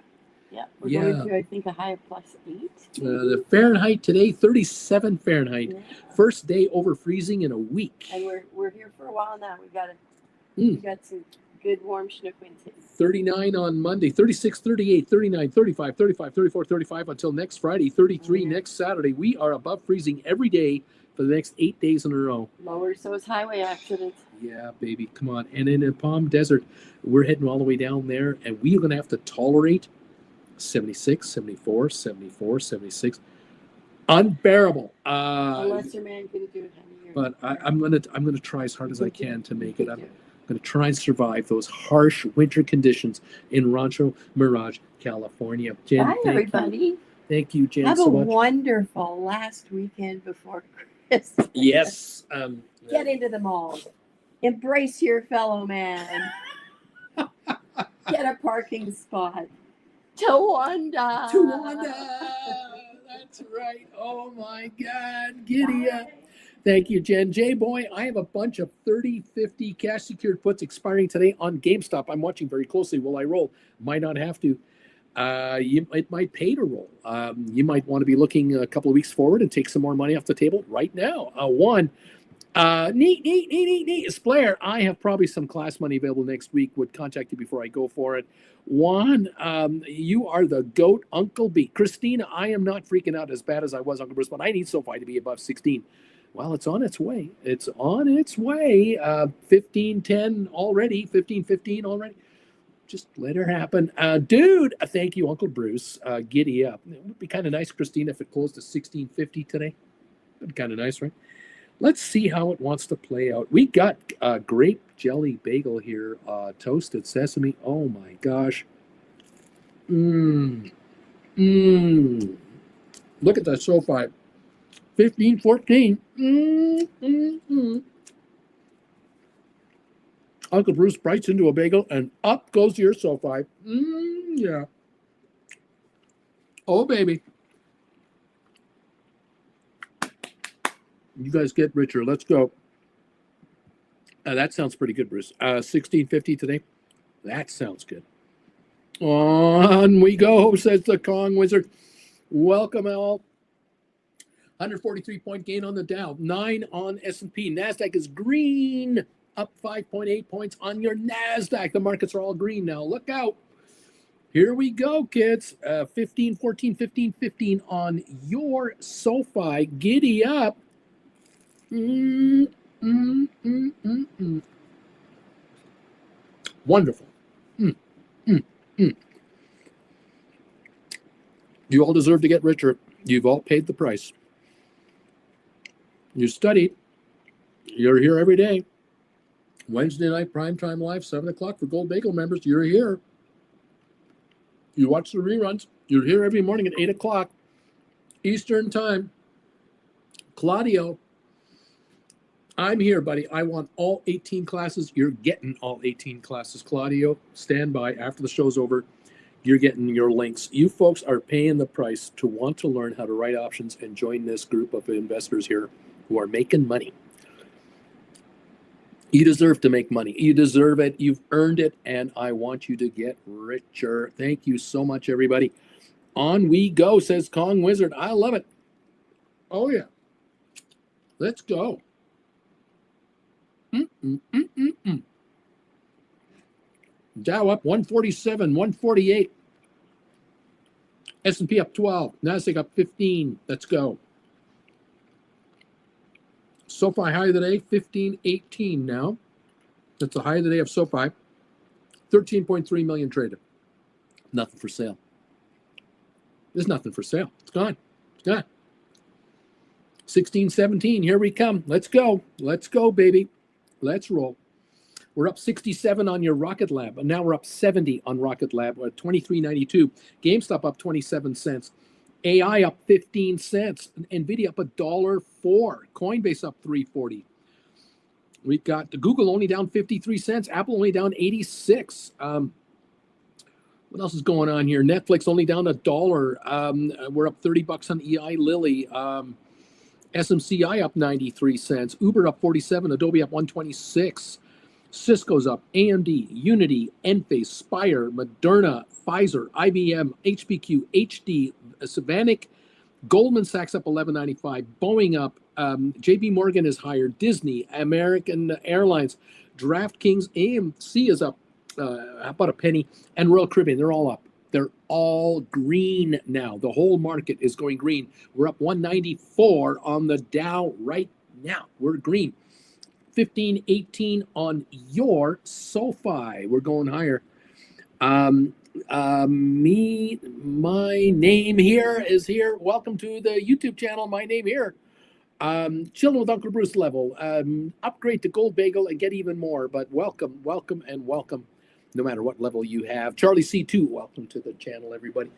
Yeah. We're Yeah. going to, I think, a high of +8. The Fahrenheit today, 37 Fahrenheit. Yeah. First day over freezing in a week. And we're here for a while now. Mm. We got some good warm Chinook winds hitting. 39 on Monday, 36, 38, 39, 35, 35, 34, 35 until next Friday, 33 Yeah. next Saturday. We are above freezing every day for the next 8 days in a row. Lower, so is highway accidents. Yeah, baby, come on. And in the Palm Desert, we're heading all the way down there, and we're going to have to tolerate 76, 74, 74, 76. Unbearable. A lesser man couldn't do it, honey. But I'm gonna try as hard as I can to make it. I'm gonna try and survive those harsh winter conditions in Rancho Mirage, California. Jen, Bye, everybody. Thank you, Jen, Have so a much. wonderful last weekend before Christmas. Yes. Get into the malls. Embrace your fellow man. Get a parking spot. Tawanda. That's right. Oh my God. Giddy up. Thank you, Jen. Jay Boy, I have a bunch of 30, 50 cash secured puts expiring today on GameStop. I'm watching very closely. Will I roll? Might not have to. It might pay to roll. You might want to be looking a couple of weeks forward and take some more money off the table right now. Neat. Splair, I have probably some class money available next week. Would contact you before I go for it. Juan, you are the GOAT, Uncle B. Christina, I am not freaking out as bad as I was, Uncle Bruce, but I need SoFi to be above 16. Well, it's on its way. 15-10 already, 15-15 already. Just let her happen. Dude, thank you, Uncle Bruce. Giddy up. It would be kind of nice, Christina, if it closed to 16.50 today. That'd be kind of nice, right? Let's see how it wants to play out. We got grape jelly bagel here, toasted sesame. Oh my gosh. Look at that SoFi. 15-14. Uncle Bruce bites into a bagel and up goes your SoFi. Yeah. Oh, baby. You guys get richer. Let's go. That sounds pretty good, Bruce. 16.50 today. That sounds good. On we go, says the Kong Wizard. Welcome, all. 143-point gain on the Dow. 9 on S&P. NASDAQ is green. Up 5.8 points on your NASDAQ. The markets are all green now. Look out. Here we go, kids. 15-14, 15-15 on your SoFi. Giddy up. Wonderful. You all deserve to get richer. You've all paid the price. You studied. You're here every day. Wednesday night, primetime live, 7 o'clock for Gold Bagel members. You're here. You watch the reruns. You're here every morning at 8 o'clock Eastern time. Claudio, I'm here, buddy. I want all 18 classes. You're getting all 18 classes. Claudio, stand by. After the show's over, you're getting your links. You folks are paying the price to want to learn how to write options and join this group of investors here who are making money. You deserve to make money. You deserve it. You've earned it, and I want you to get richer. Thank you so much, everybody. On we go, says Kong Wizard. I love it. Oh, yeah. Let's go. Dow up 147, 148. S&P up 12. NASDAQ up 15. Let's go. SoFi high of the day, 15.18 now. That's the high of the day of SoFi. 13.3 million traded. Nothing for sale. There's nothing for sale. It's gone. It's gone. 16, 17. Here we come. Let's go. Let's go, baby. Let's roll. We're up 67 on your Rocket Lab, and now we're up 70 on Rocket Lab. We're at 23.92. GameStop up 27 cents. AI up 15 cents. NVIDIA up $1.04. Coinbase up 3.40. We've got Google only down 53 cents. Apple only down 86. What else is going on here? Netflix only down $1. We're up $30 on EI Lilly. SMCI up 93 cents. Uber up 47. Adobe up 126. Cisco's up. AMD, Unity, Enphase, Spire, Moderna, Pfizer, IBM, HPQ, HD, Savanic, Goldman Sachs up 11.95. Boeing up. JP Morgan is higher. Disney, American Airlines, DraftKings, AMC is up about a penny, and Royal Caribbean. They're all up. They're all green now. The whole market is going green. We're up 194 on the Dow right now. We're green. 15.18 on your SoFi. We're going higher. My name here is here. Welcome to the YouTube channel. My name here. Chilling with Uncle Bruce level. Upgrade to Gold Bagel and get even more. But welcome, welcome, and welcome. No matter what level you have. Charlie C2, welcome to the channel, everybody.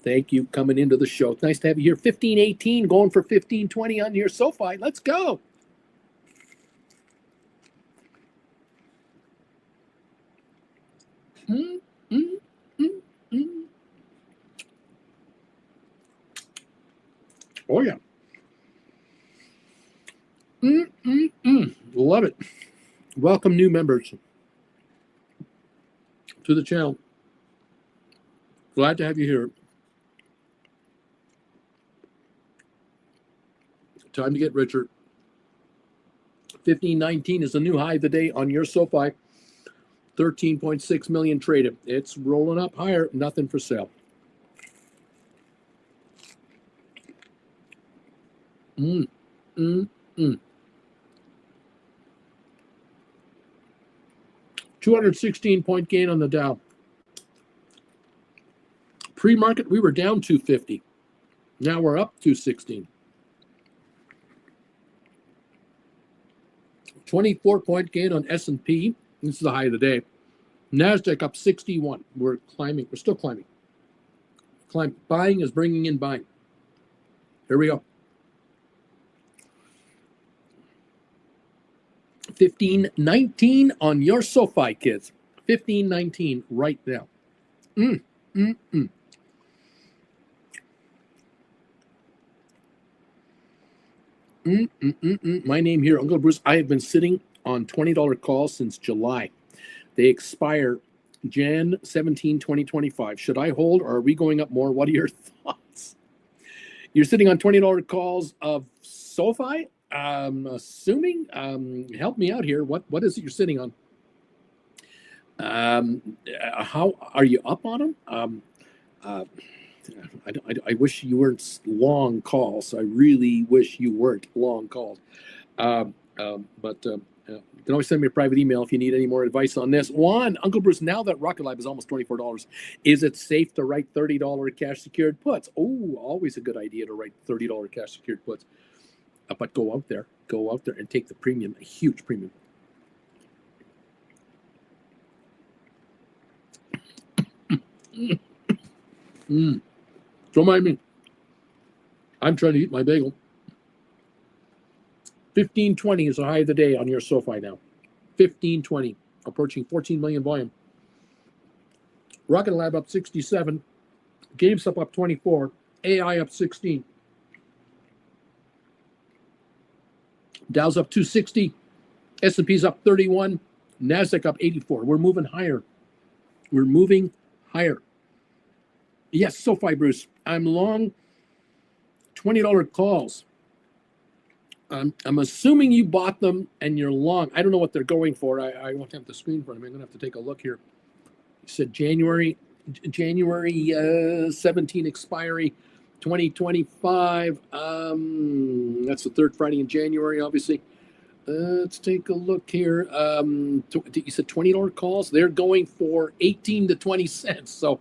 Thank you coming into the show. It's nice to have you here. 15.18, going for 15.20 on your SoFi. Let's go. Oh, yeah. Love it. Welcome, new members to the channel. Glad to have you here. Time to get richer. 15.19 is the new high of the day on your SoFi. 13.6 million traded. It's rolling up higher. Nothing for sale. Mm. 216-point gain on the Dow. Pre-market, we were down 250. Now we're up 216. 24-point gain on S&P. This is the high of the day. NASDAQ up 61. We're climbing. We're still climbing. Buying is bringing in buying. Here we go. 15.19 on your SoFi, kids. 15.19 right now. My name here, Uncle Bruce. I have been sitting on $20 calls since July. They expire Jan 17, 2025. Should I hold or are we going up more? What are your thoughts? You're sitting on $20 calls of SoFi? Assuming, help me out here. What is it you're sitting on? How are you up on them? I wish you weren't long calls. I really wish you weren't long calls. But you can always send me a private email if you need any more advice on this. One, Uncle Bruce, now that Rocket Lab is almost $24, is it safe to write $30 cash secured puts? Oh, always a good idea to write $30 cash secured puts. But go out there and take the premium, a huge premium. Don't mind me. I'm trying to eat my bagel. 15.20 is the high of the day on your SoFi now. 15.20, approaching 14 million volume. Rocket Lab up 67. GameStop up 24. AI up 16. Dow's up 260. S&P's up 31. NASDAQ up 84. We're moving higher. We're moving higher. Yes, SoFi, Bruce. I'm long $20 calls. I'm assuming you bought them and you're long. I don't know what they're going for. I won't have the screen for them. I'm going to have to take a look here. You said January 17 expiry, 2025. That's the third Friday in January, obviously. Let's take a look here. You said $20 calls. They're going for 18 to 20 cents. So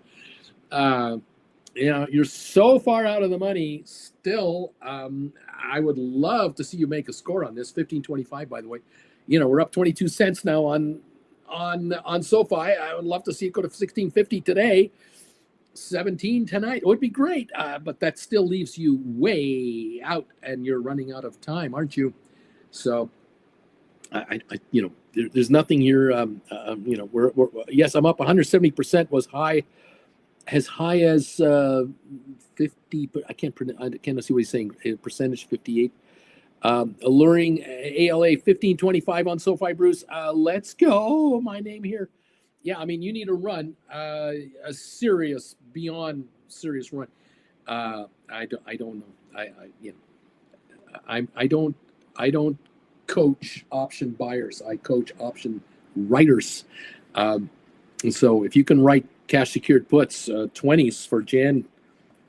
you're so far out of the money still. I would love to see you make a score on this 15.25, by the way. We're up 22 cents now on SoFi. I would love to see it go to 16.50 today, 17 tonight. It would be great, but that still leaves you way out, and you're running out of time, aren't you? So there's nothing here. We're yes, I'm up 170%. Was high, as high as 50. But I can't see what he's saying. Percentage 58. Alluring ALA 15.25 on SoFi, Bruce. Let's go. My name here. Yeah, I mean, you need to run a serious, beyond serious run. I don't know. I don't coach option buyers. I coach option writers. And so if you can write cash secured puts 20s for Jan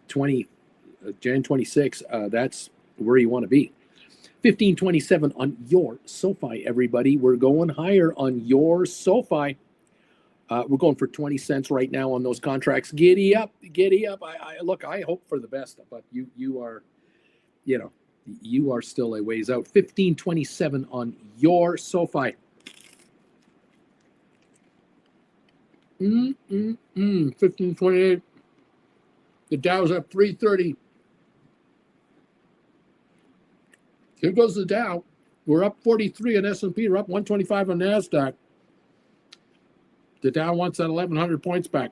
26, that's where you want to be. 15.27 on your SoFi, everybody. We're going higher on your SoFi. We're going for 20 cents right now on those contracts. Giddy up, giddy up. I hope for the best, but you are, you are still a ways out. 15.27 on your SoFi. 15.28. The Dow's up 330. Here goes the Dow. We're up 43 on S&P. We're up 125 on NASDAQ. The Dow wants that 1,100 points back.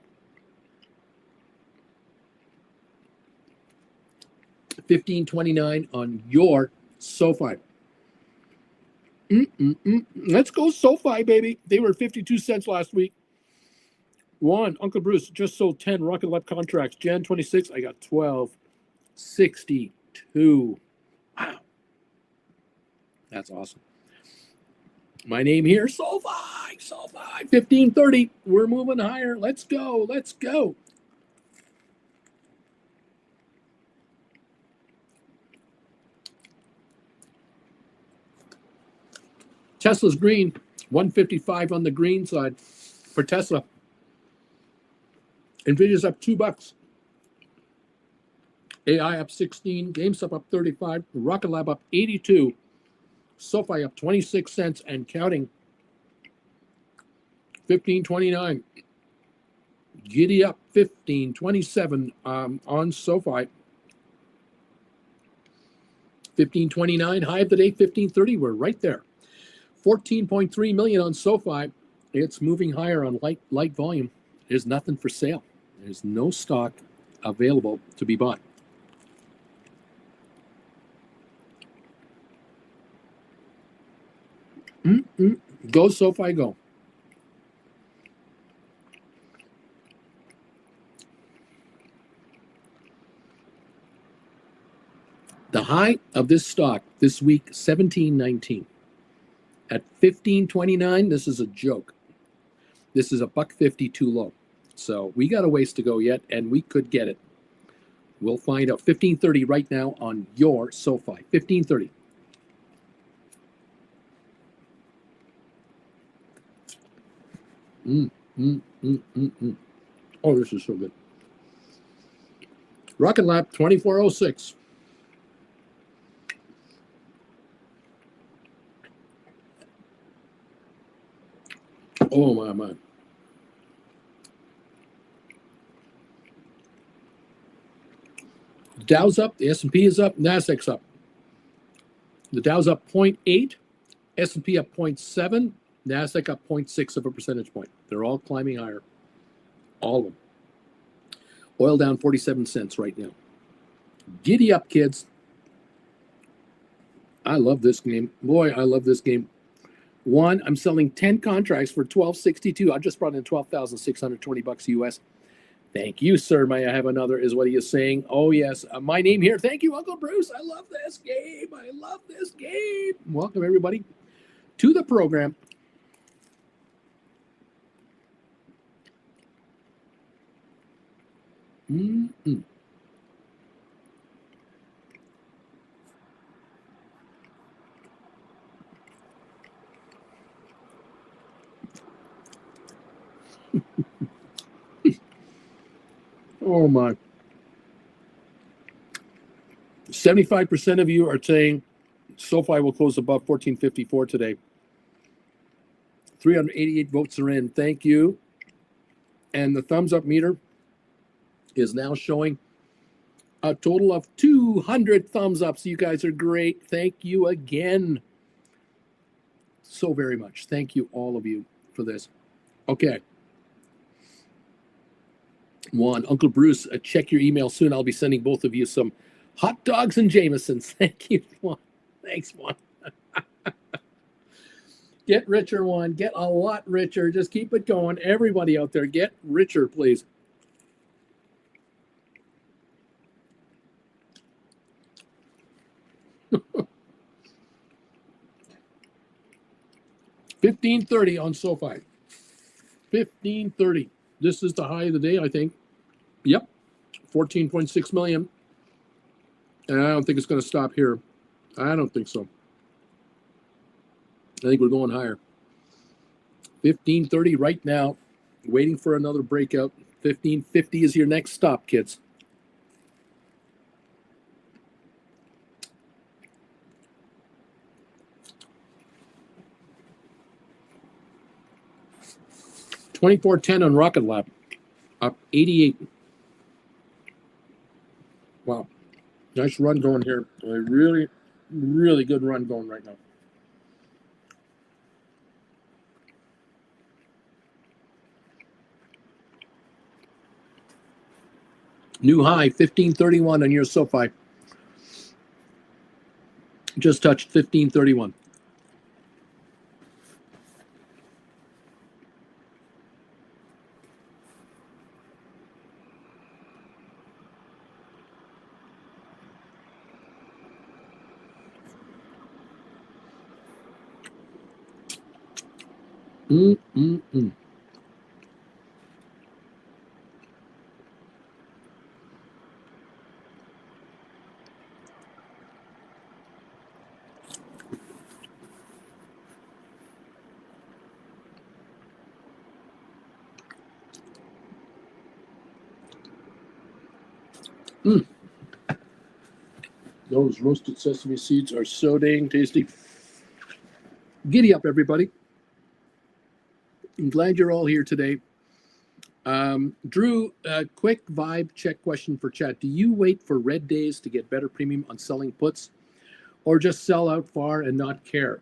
15.29 on your SoFi. Let's go SoFi, baby. They were 52 cents last week. Uncle Bruce just sold 10 Rocket Lab contracts. Jan 26, I got 12.62. Wow. That's awesome. My name here, SoFi. 15.30. We're moving higher. Let's go. Tesla's green. 155 on the green side for Tesla. Nvidia's up $2. AI up 16. GameStop up 35. Rocket Lab up 82. SoFi up 26 cents and counting. 15.29. Giddy up 15.27 on SoFi. 15.29. High of the day 15.30. We're right there. 14.3 million on SoFi. It's moving higher on light volume. There's nothing for sale. There's no stock available to be bought. Go SoFi, go. The high of this stock this week, 17.19. At 15.29, this is a joke. This is $1.50 too low. So we got a ways to go yet, and we could get it. We'll find out. 15.30 right now on your SoFi. 15.30. Oh, this is so good. Rocket Lab 2406. Oh my. Dow's up, the S&P is up, NASDAQ's up. The Dow's up 0.8, S&P up 0.7, NASDAQ up 0.6 of a percentage point. They're all climbing higher. All of them. Oil down 47 cents right now. Giddy up, kids. I love this game. Boy, I love this game. I'm selling 10 contracts for $12.62. I just brought in $12,620 US. Thank you, sir. May I have another, is what he is saying. Oh, yes. My name here. Thank you, Uncle Bruce. I love this game. Welcome, everybody, to the program. Oh, my. 75% of you are saying SoFi will close above 1454 today. 388 votes are in. Thank you. And the thumbs up meter is now showing a total of 200 thumbs up. So you guys are great. Thank you again so very much. Thank you, all of you, for this. Okay. Juan, Uncle Bruce, check your email soon. I'll be sending both of you some hot dogs and Jamesons. Thank you, Juan. Thanks, Juan. Get richer, Juan. Get a lot richer. Just keep it going. Everybody out there, get richer, please. $15.30 on SoFi. $15.30. This is the high of the day, I think. Yep. 14.6 million. And I don't think it's going to stop here. I don't think so. I think we're going higher. 15.30 right now. Waiting for another breakout. 15.50 is your next stop, kids. $24.10 on Rocket Lab, up 88. Wow, nice run going here. A really, really good run going right now. New high, 15.31 on your SoFi. Just touched 15.31. Mm-mm-mm. Mm. Those roasted sesame seeds are so dang tasty. Giddy up, everybody. I'm glad you're all here today. Drew, quick vibe check question for chat. Do you wait for red days to get better premium on selling puts, or just sell out far and not care?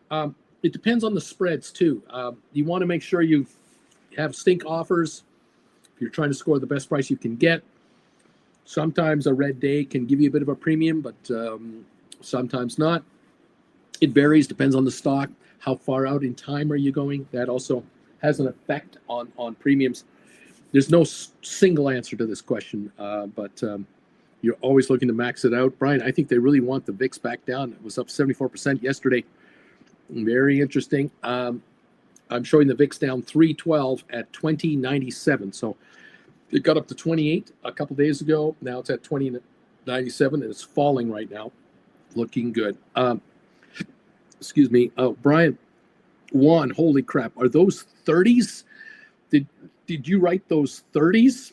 It depends on the spreads too. You want to make sure you have stink offers if you're trying to score the best price you can get. Sometimes a red day can give you a bit of a premium, but sometimes not. It varies, depends on the stock. How far out in time are you going? That also has an effect on premiums. There's no single answer to this question, but you're always looking to max it out. Brian, I think they really want the VIX back down. It was up 74% yesterday. Very interesting. I'm showing the VIX down 312 at 2097. So it got up to 28 a couple days ago. Now it's at 2097, and it's falling right now. Looking good. Excuse me. Brian, Juan, holy crap. Are those 30s? Did you write those 30s?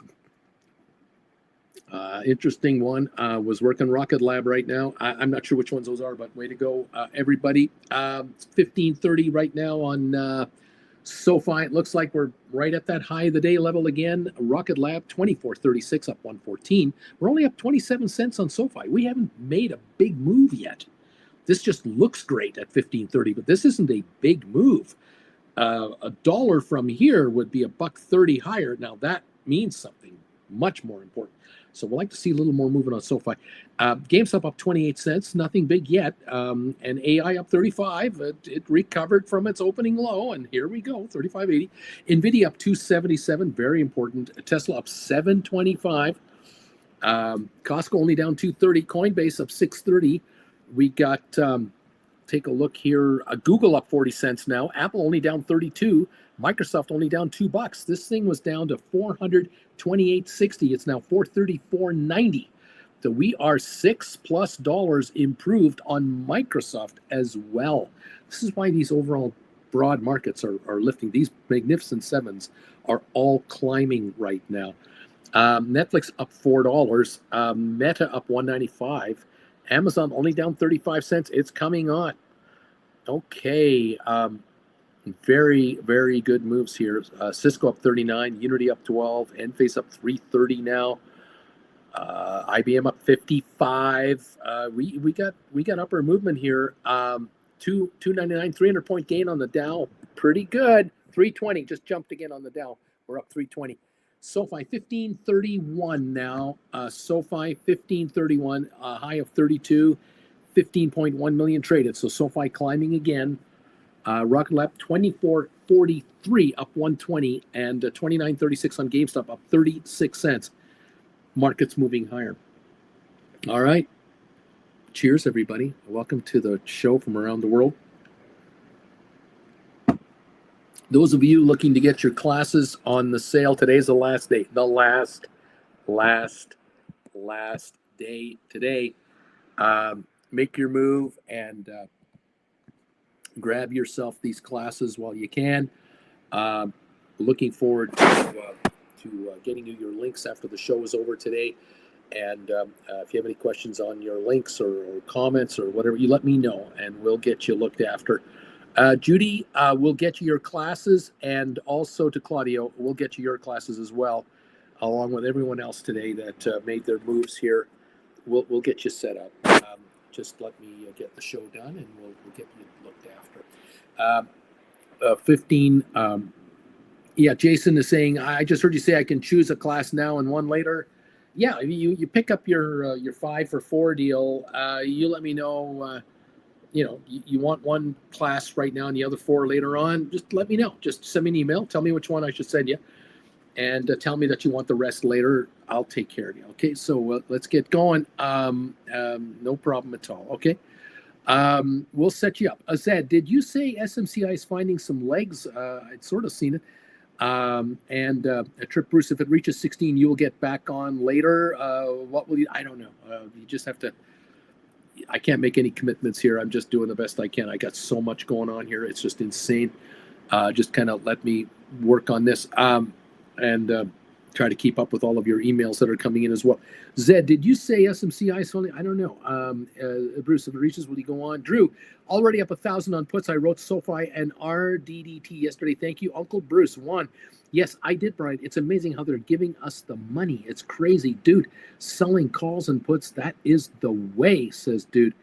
Interesting one. Was working Rocket Lab right now. I'm not sure which ones those are, but way to go, everybody. 15.30 right now on SoFi. It looks like we're right at that high of the day level again. Rocket Lab 24.36 up 114. We're only up 27 cents on SoFi. We haven't made a big move yet. This just looks great at 15.30, but this isn't a big move. $1 from here would be $1.30 higher. Now that means something much more important. So we'd like to see a little more movement on SoFi. GameStop up 28 cents, nothing big yet. And AI up 35. It recovered from its opening low, and here we go, 35.80. NVIDIA up 277, very important. Tesla up 725. Costco only down 230. Coinbase up 630. We got, take a look here, Google up 40 cents now. Apple only down 32. Microsoft only down $2. This thing was down to $428.60. It's now $434.90. So we are $6+ improved on Microsoft as well. This is why these overall broad markets are lifting. These magnificent sevens are all climbing right now. Netflix up $4. Meta up $195. Amazon only down 35 cents. It's coming on. Okay. Very, very good moves here. Cisco up 39, Unity up 12, Enphase up 330 now. IBM up 55. We got upper movement here. 299, 300-point gain on the Dow. Pretty good. 320 just jumped again on the Dow. We're up 320. SoFi 1531 now. SoFi 1531, a high of 32, 15.1 million traded. So SoFi climbing again. Rocket Lab 2443 up 120 and 2936 on GameStop up 36 cents. Markets moving higher. All right. Cheers, everybody. Welcome to the show from around the world. Those of you looking to get your classes on the sale, today's the last day. The last day today. Make your move and grab yourself these classes while you can. Looking forward to getting you your links after the show is over today. And if you have any questions on your links or comments or whatever, you let me know and we'll get you looked after. Judy, we'll get you your classes, and also to Claudio, we'll get you your classes as well, along with everyone else today that made their moves here. We'll get you set up. Just let me get the show done, and we'll get you looked after. 15. Yeah, Jason is saying, I just heard you say I can choose a class now and one later. Yeah, you pick up your 5 for 4 deal. You let me know. You want one class right now and the other 4 later on. Just let me know. Just send me an email. Tell me which one I should send you, and tell me that you want the rest later. I'll take care of you. Okay, so let's get going. No problem at all. Okay. We'll set you up. Zed, did you say SMCI is finding some legs? I'd sort of seen it. And Trip Bruce, if it reaches 16, you will get back on later. What will you? I don't know. You just have to. I can't make any commitments here. I'm just doing the best I can. I got so much going on here. It's just insane. Just kind of let me work on this and try to keep up with all of your emails that are coming in as well. Zed, did you say SMCI is only? I don't know. Bruce, if it reaches, will you go on? Drew, already up 1,000 on puts. I wrote SoFi and RDDT yesterday. Thank you, Uncle Bruce. 1. Yes, I did, Brian. It's amazing how they're giving us the money. It's crazy. Dude, selling calls and puts, that is the way, says Dude.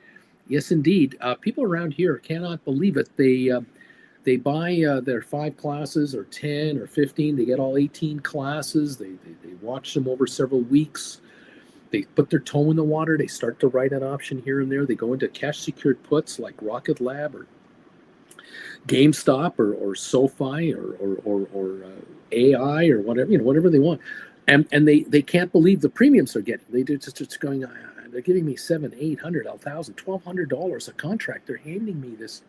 Yes, indeed. People around here cannot believe it. They buy their 5 classes or 10 or 15. They get all 18 classes. They watch them over several weeks. They put their toe in the water. They start to write an option here and there. They go into cash secured puts like Rocket Lab or GameStop or SoFi or AI or whatever, whatever they want. And they can't believe the premiums they're getting. They're just going, they're giving me $700, $800, $1,000, $1,200 a contract. They're handing me this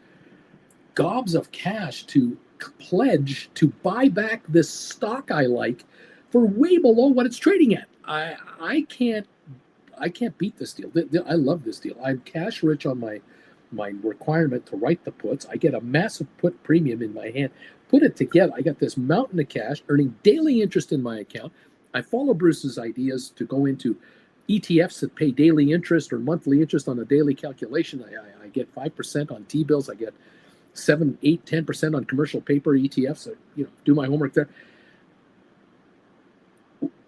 gobs of cash to pledge to buy back this stock I like for way below what it's trading at. I can't beat this deal. I love this deal. I'm cash rich on my requirement to write the puts. I get a massive put premium in my hand. Put it together, I got this mountain of cash earning daily interest in my account. I follow Bruce's ideas to go into ETFs that pay daily interest or monthly interest on a daily calculation. I get 5% on T-bills. I get 7, 8, 10% on commercial paper ETFs. So, do my homework there.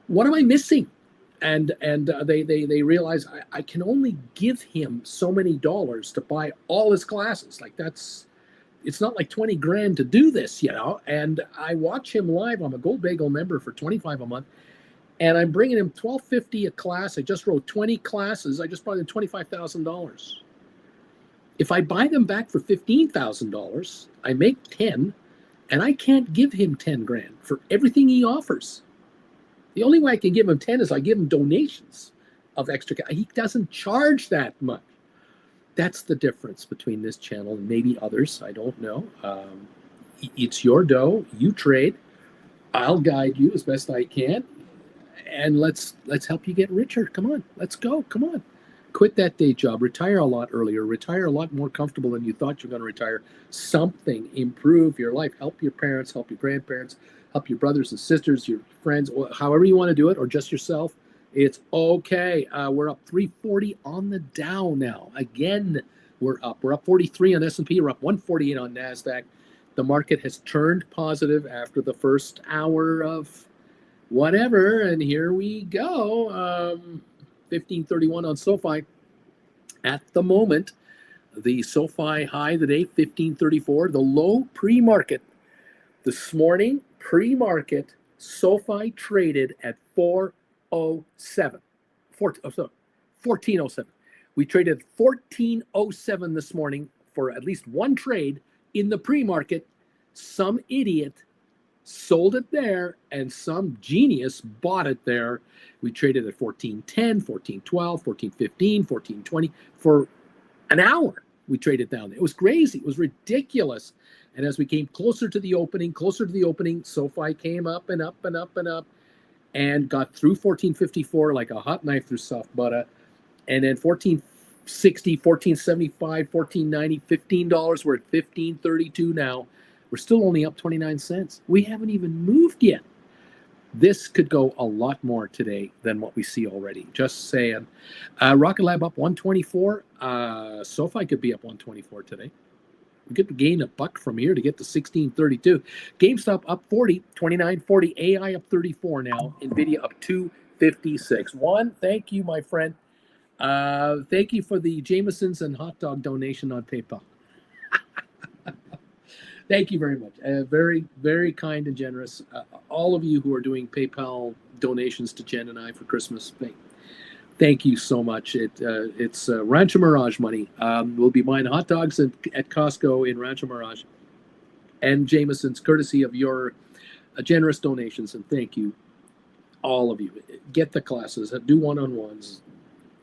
What am I missing? And they realize I can only give him so many dollars to buy all his classes. Like it's not like 20 grand to do this, And I watch him live. I'm a Gold Bagel member for $25 a month, and I'm bringing him $1,250 a class. I just wrote 20 classes. I just brought in $25,000. If I buy them back for $15,000, I make 10, and I can't give him 10 grand for everything he offers. The only way I can give him 10 is I give him donations of extra cash. He doesn't charge that much. That's the difference between this channel and maybe others. I don't know. It's your dough. You trade. I'll guide you as best I can, and let's help you get richer. Come on, let's go. Come on. Quit that day job. Retire a lot earlier. Retire a lot more comfortable than you thought you're going to retire. Something. Improve your life. Help your parents. Help your grandparents. Help your brothers and sisters, your friends, or however you want to do it, or just yourself. It's okay. We're up 340 on the Dow now. Again, we're up. We're up 43 on S&P. We're up 148 on NASDAQ. The market has turned positive after the first hour of whatever, and here we go. 1531 on Sofi. At the moment, the Sofi high today, 1534. The low pre-market this morning, pre-market, Sofi traded at 407. 1407. We traded 1407 this morning for at least one trade in the pre-market. Some idiot sold it there and some genius bought it there. We traded at 1410, 1412, 1415, 1420 for an hour. We traded down. It was crazy. It was ridiculous. And as we came closer to the opening, SoFi came up and up and up and up and got through 1454 like a hot knife through soft butter. And then 1460, 1475, 1490, $15. We're at 1532 now. We're still only up 29 cents. We haven't even moved yet. This could go a lot more today than what we see already. Just saying. Rocket Lab up 124. SoFi could be up 124 today. We could gain a buck from here to get to 1632. GameStop up 40, 29.40. AI up 34 now. NVIDIA up 256. One, thank you, my friend. Thank you for the Jamesons and hot dog donation on PayPal. Thank you very much. Very, very kind and generous. All of you who are doing PayPal donations to Jen and I for Christmas, thank you so much. It's Rancho Mirage money. We'll be buying hot dogs at Costco in Rancho Mirage and Jameson's, courtesy of your generous donations. And thank you, all of you. Get the classes, do one-on-ones,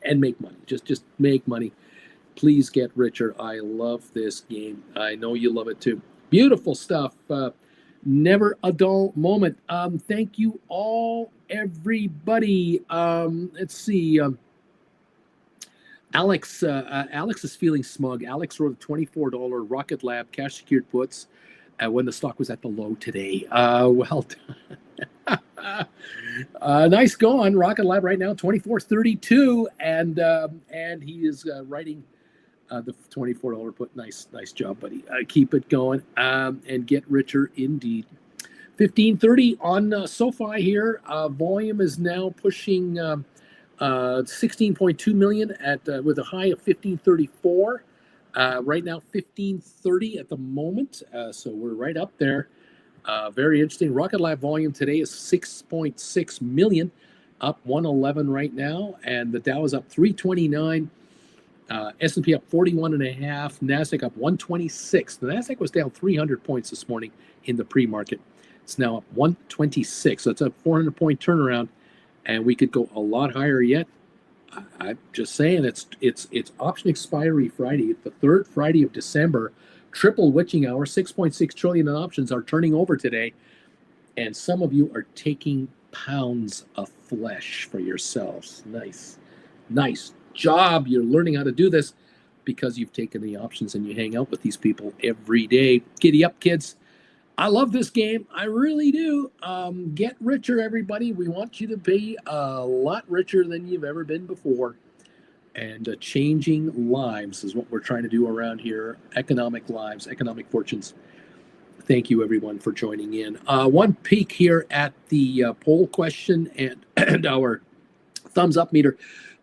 and make money. Just make money. Please get richer. I love this game. I know you love it too. Beautiful stuff. Never a dull moment. Thank you all, everybody. Let's see. Alex is feeling smug. Alex wrote a $24 Rocket Lab cash secured puts when the stock was at the low today. Well done. Nice going. Rocket Lab right now, 24.32, and he is writing the $24 put. Nice job, buddy. Keep it going and get richer indeed. 1530 on SoFi here. Volume is now pushing 16.2 million at with a high of 1534. Right now 1530 at the moment. So we're right up there. Very interesting. Rocket Lab volume today is 6.6 million, up 111 right now, and the Dow is up 329. S&P up 41.5, NASDAQ up 126. The NASDAQ was down 300 points this morning in the pre-market. It's now up 126. So it's a 400-point turnaround, and we could go a lot higher yet. I'm just saying, it's option expiry Friday, the third Friday of December, triple witching hour. 6.6 trillion in options are turning over today, and some of you are taking pounds of flesh for yourselves. Nice job. You're learning how to do this because you've taken the options and you hang out with these people every day. Giddy up, kids. I love this game. I really do. Get richer, everybody. We want you to be a lot richer than you've ever been before. And changing lives is what we're trying to do around here. Economic lives, economic fortunes. Thank you, everyone, for joining in. One peek here at the poll question and our thumbs up meter.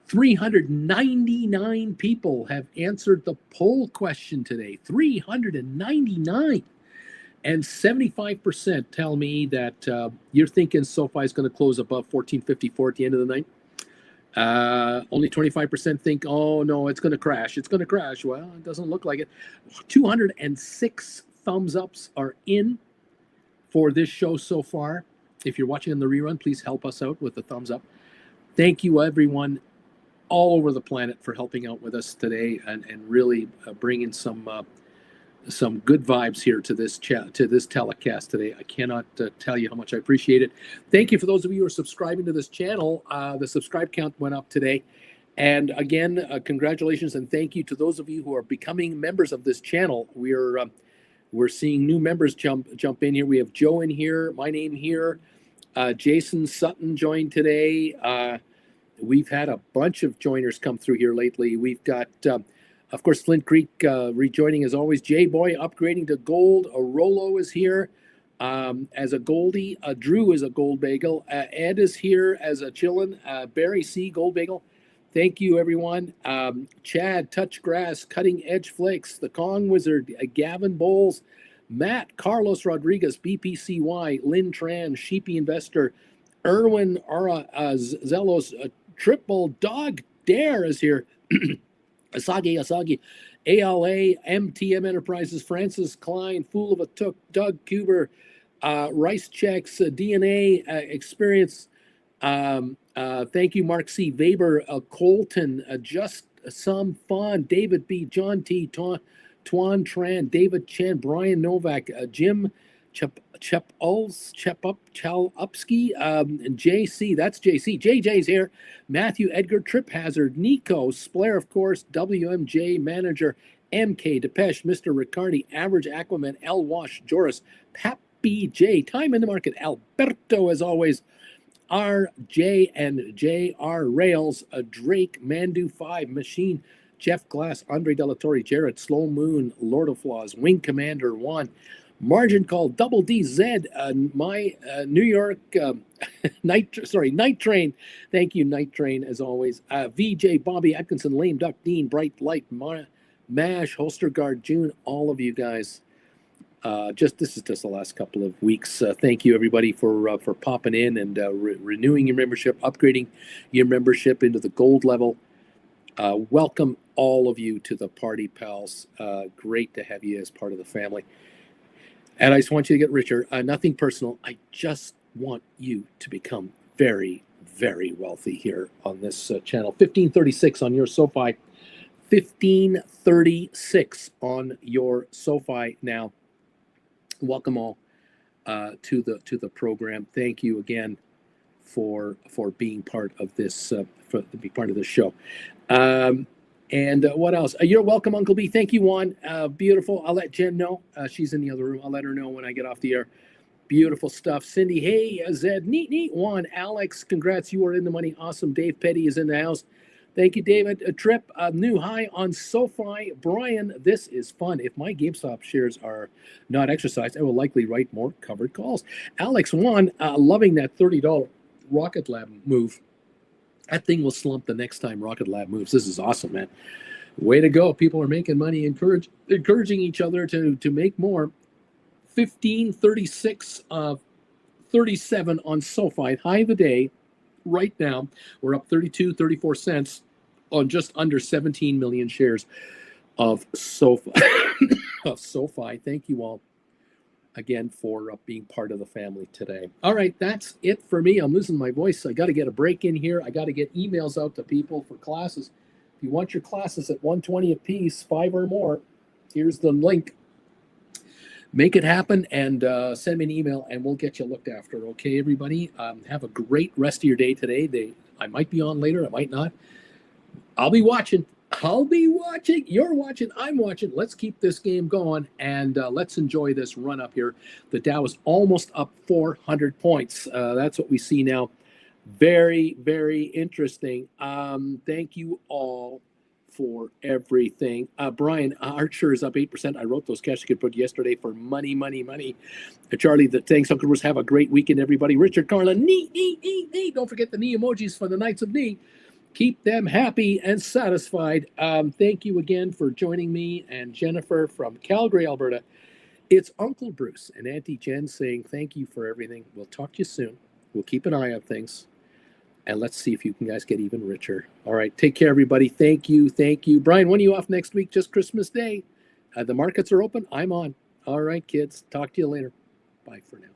399 people have answered the poll question today. 399. And 75% tell me that you're thinking SoFi is going to close above 1454 at the end of the night. Only 25% think, oh, no, it's going to crash. It's going to crash. Well, it doesn't look like it. 206 thumbs ups are in for this show so far. If you're watching on the rerun, please help us out with the thumbs up. Thank you, everyone, all over the planet for helping out with us today and really bringing some good vibes here to this telecast today. I cannot tell you how much I appreciate it. Thank you for those of you who are subscribing to this channel. The subscribe count went up today. And again, congratulations and thank you to those of you who are becoming members of this channel. We're seeing new members jump in here. We have Joe in here, my name here. Jason Sutton joined today. We've had a bunch of joiners come through here lately. We've got, of course, Flint Creek rejoining as always. J-Boy upgrading to gold. Rolo is here as a goldie. Drew is a gold bagel. Ed is here as a chillin'. Barry C, gold bagel. Thank you, everyone. Chad, Touch Grass, Cutting Edge Flakes, The Kong Wizard, Gavin Bowles, Matt, Carlos Rodriguez, BPCY, Lynn Tran, Sheepy Investor, Erwin Ara, Zelos, Triple Dog Dare is here. Asagi, ALA, MTM Enterprises, Francis Klein, Fool of a Took, Doug Kuber, Rice Checks, DNA Experience. Thank you, Mark C. Weber, Colton, Just Some Fun, David B., John T., Tuan Tran, David Chen, Brian Novak, Jim Chalupski, and JC, that's JC. JJ's here. Matthew Edgar, Trip Hazard, Nico, Splair, of course, WMJ Manager, MK Depeche, Mr. Riccardi, Average Aquaman, L. Wash, Joris, Pappy J, Time in the Market, Alberto, as always, RJ and JR Rails, Drake, Mandu 5, Machine, Jeff Glass, Andre Delatorre, Jared, Slow Moon, Lord of Flaws, Wing Commander 1, Margin Call, Double DZ, my New York Night Train. Thank you, Night Train, as always. VJ, Bobby Atkinson, Lame Duck, Dean, Bright Light, Mash, Holster Guard, June, all of you guys. This is just the last couple of weeks. Thank you, everybody, for popping in and renewing your membership, upgrading your membership into the gold level. Welcome all of you to the party, pals. Great to have you as part of the family. And I just want you to get richer. Nothing personal. I just want you to become very, very wealthy here on this channel. 1536 on your Sofi. 1536 on your Sofi now. Welcome all to the program. Thank you again for being part of this show. And what else? You're welcome, Uncle B. Thank you, Juan. Beautiful. I'll let Jen know. She's in the other room. I'll let her know when I get off the air. Beautiful stuff. Cindy, hey, Zed, neat. Juan, Alex, congrats. You are in the money. Awesome. Dave Petty is in the house. Thank you, David. A trip, new high on SoFi. Brian, this is fun. If my GameStop shares are not exercised, I will likely write more covered calls. Alex, Juan, loving that $30 Rocket Lab move. That thing will slump the next time Rocket Lab moves. This is awesome, man. Way to go. People are making money, encouraging each other to make more. 1536 37 on SoFi. High of the day. Right now, we're up 34 cents on just under 17 million shares of SoFi. Thank you all again for being part of the family today. All right, that's it for me. I'm losing my voice. I got to get a break in here. I got to get emails out to people for classes. If you want your classes at $120 a piece, 5 or more, here's the link. Make it happen and send me an email and we'll get you looked after. Okay, everybody? Have a great rest of your day today. I might be on later. I might not. I'll be watching. You're watching. I'm watching. Let's keep this game going and let's enjoy this run up here. The Dow is almost up 400 points. That's what we see now. Very, very interesting. Thank you all for everything. Brian, Archer is up 8%. I wrote those cash you could put yesterday for money. Charlie, thanks, Uncle Bruce. Have a great weekend, everybody. Richard Carlin, knee. Don't forget the knee emojis for the Knights of Knee. Keep them happy and satisfied. Thank you again for joining me and Jennifer from Calgary, Alberta. It's Uncle Bruce and Auntie Jen saying thank you for everything. We'll talk to you soon. We'll keep an eye on things. And let's see if you can guys get even richer. All right. Take care, everybody. Thank you. Brian, when are you off next week? Just Christmas Day. The markets are open. I'm on. All right, kids. Talk to you later. Bye for now.